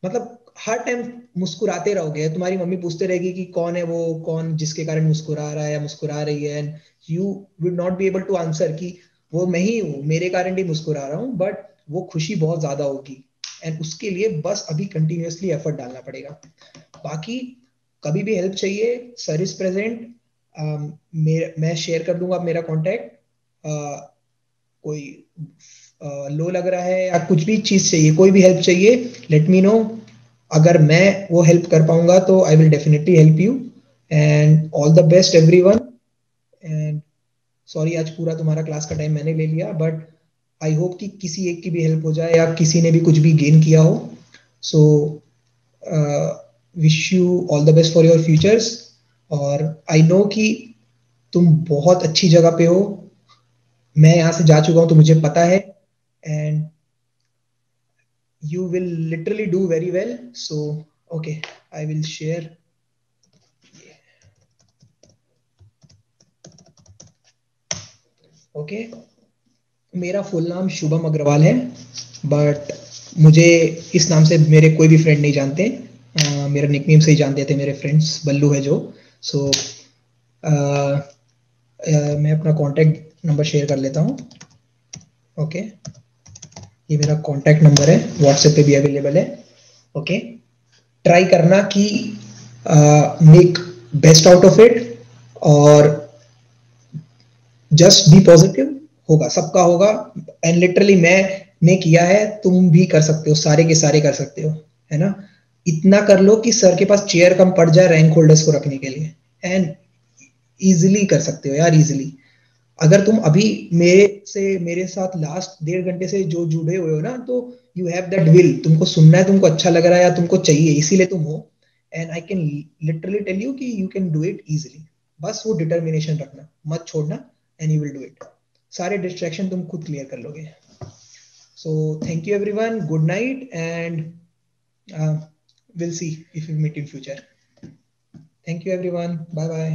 मतलब हर टाइम मुस्कुराते रहोगे। तुम्हारी मम्मी पूछते रहेगी कि कौन है वो, कौन जिसके कारण मुस्कुरा रहा है या मुस्कुरा रही है, and you would not be able to answer कि वो मैं ही हूँ, मेरे कारण ही मुस्कुरा रहा हूँ। बट वो खुशी बहुत ज्यादा होगी, एंड उसके लिए बस अभी कंटिन्यूअसली एफर्ट डालना पड़ेगा। बाकी कभी भी हेल्प चाहिए, सर इज प्रेजेंट। मैं शेयर कर दूंगा मेरा कॉन्टेक्ट। कोई लो लग रहा है या कुछ भी चीज चाहिए, कोई भी हेल्प चाहिए, लेट मी नो। अगर मैं वो हेल्प कर पाऊंगा तो I will definitely help you. And all the best everyone. And sorry आज पूरा तुम्हारा क्लास का टाइम मैंने ले लिया, बट आई होप कि किसी एक की भी हेल्प हो जाए, या किसी ने भी कुछ भी गेन किया हो। So wish you all the best for your futures. और आई नो कि तुम बहुत अच्छी जगह पे हो, मैं यहाँ से जा चुका हूँ तो मुझे पता है। And you will literally do very well. So okay, I will share. Okay, मेरा फुल नाम शुभम अग्रवाल है, बट मुझे इस नाम से मेरे कोई भी फ्रेंड नहीं जानते। मेरा निकनेम से ही जानते थे मेरे फ्रेंड्स, बल्लू है जो। सो मैं अपना कॉन्टैक्ट नंबर शेयर कर लेता हूँ। ओके, ये मेरा कॉन्टैक्ट नंबर है, व्हाट्सएप पे भी अवेलेबल है। ओके, ट्राई करना कि make best out of it, और जस्ट बी पॉजिटिव। होगा, सबका होगा। एंड लिटरली मैंने किया है, तुम भी कर सकते हो, सारे के सारे कर सकते हो, है ना। इतना कर लो कि सर के पास चेयर कम पड़ जाए रैंक होल्डर्स को रखने के लिए, एंड इजिली कर सकते हो यार, इजिली। अगर तुम अभी मेरे साथ लास्ट 1.5 घंटे से जो जुड़े हुए हो ना, तो यू हैव दैट विल, तुमको सुनना है, तुमको अच्छा लग रहा है या तुमको चाहिए, इसीलिए तुम हो। And I can literally tell you कि you can do it easily. बस वो डिटर्मिनेशन रखना, मत छोड़ना, and you will do it. सारे डिस्ट्रैक्शन तुम खुद क्लियर कर लोगे। So thank you everyone, good night, and we'll see if we meet in future. Thank you everyone, bye bye.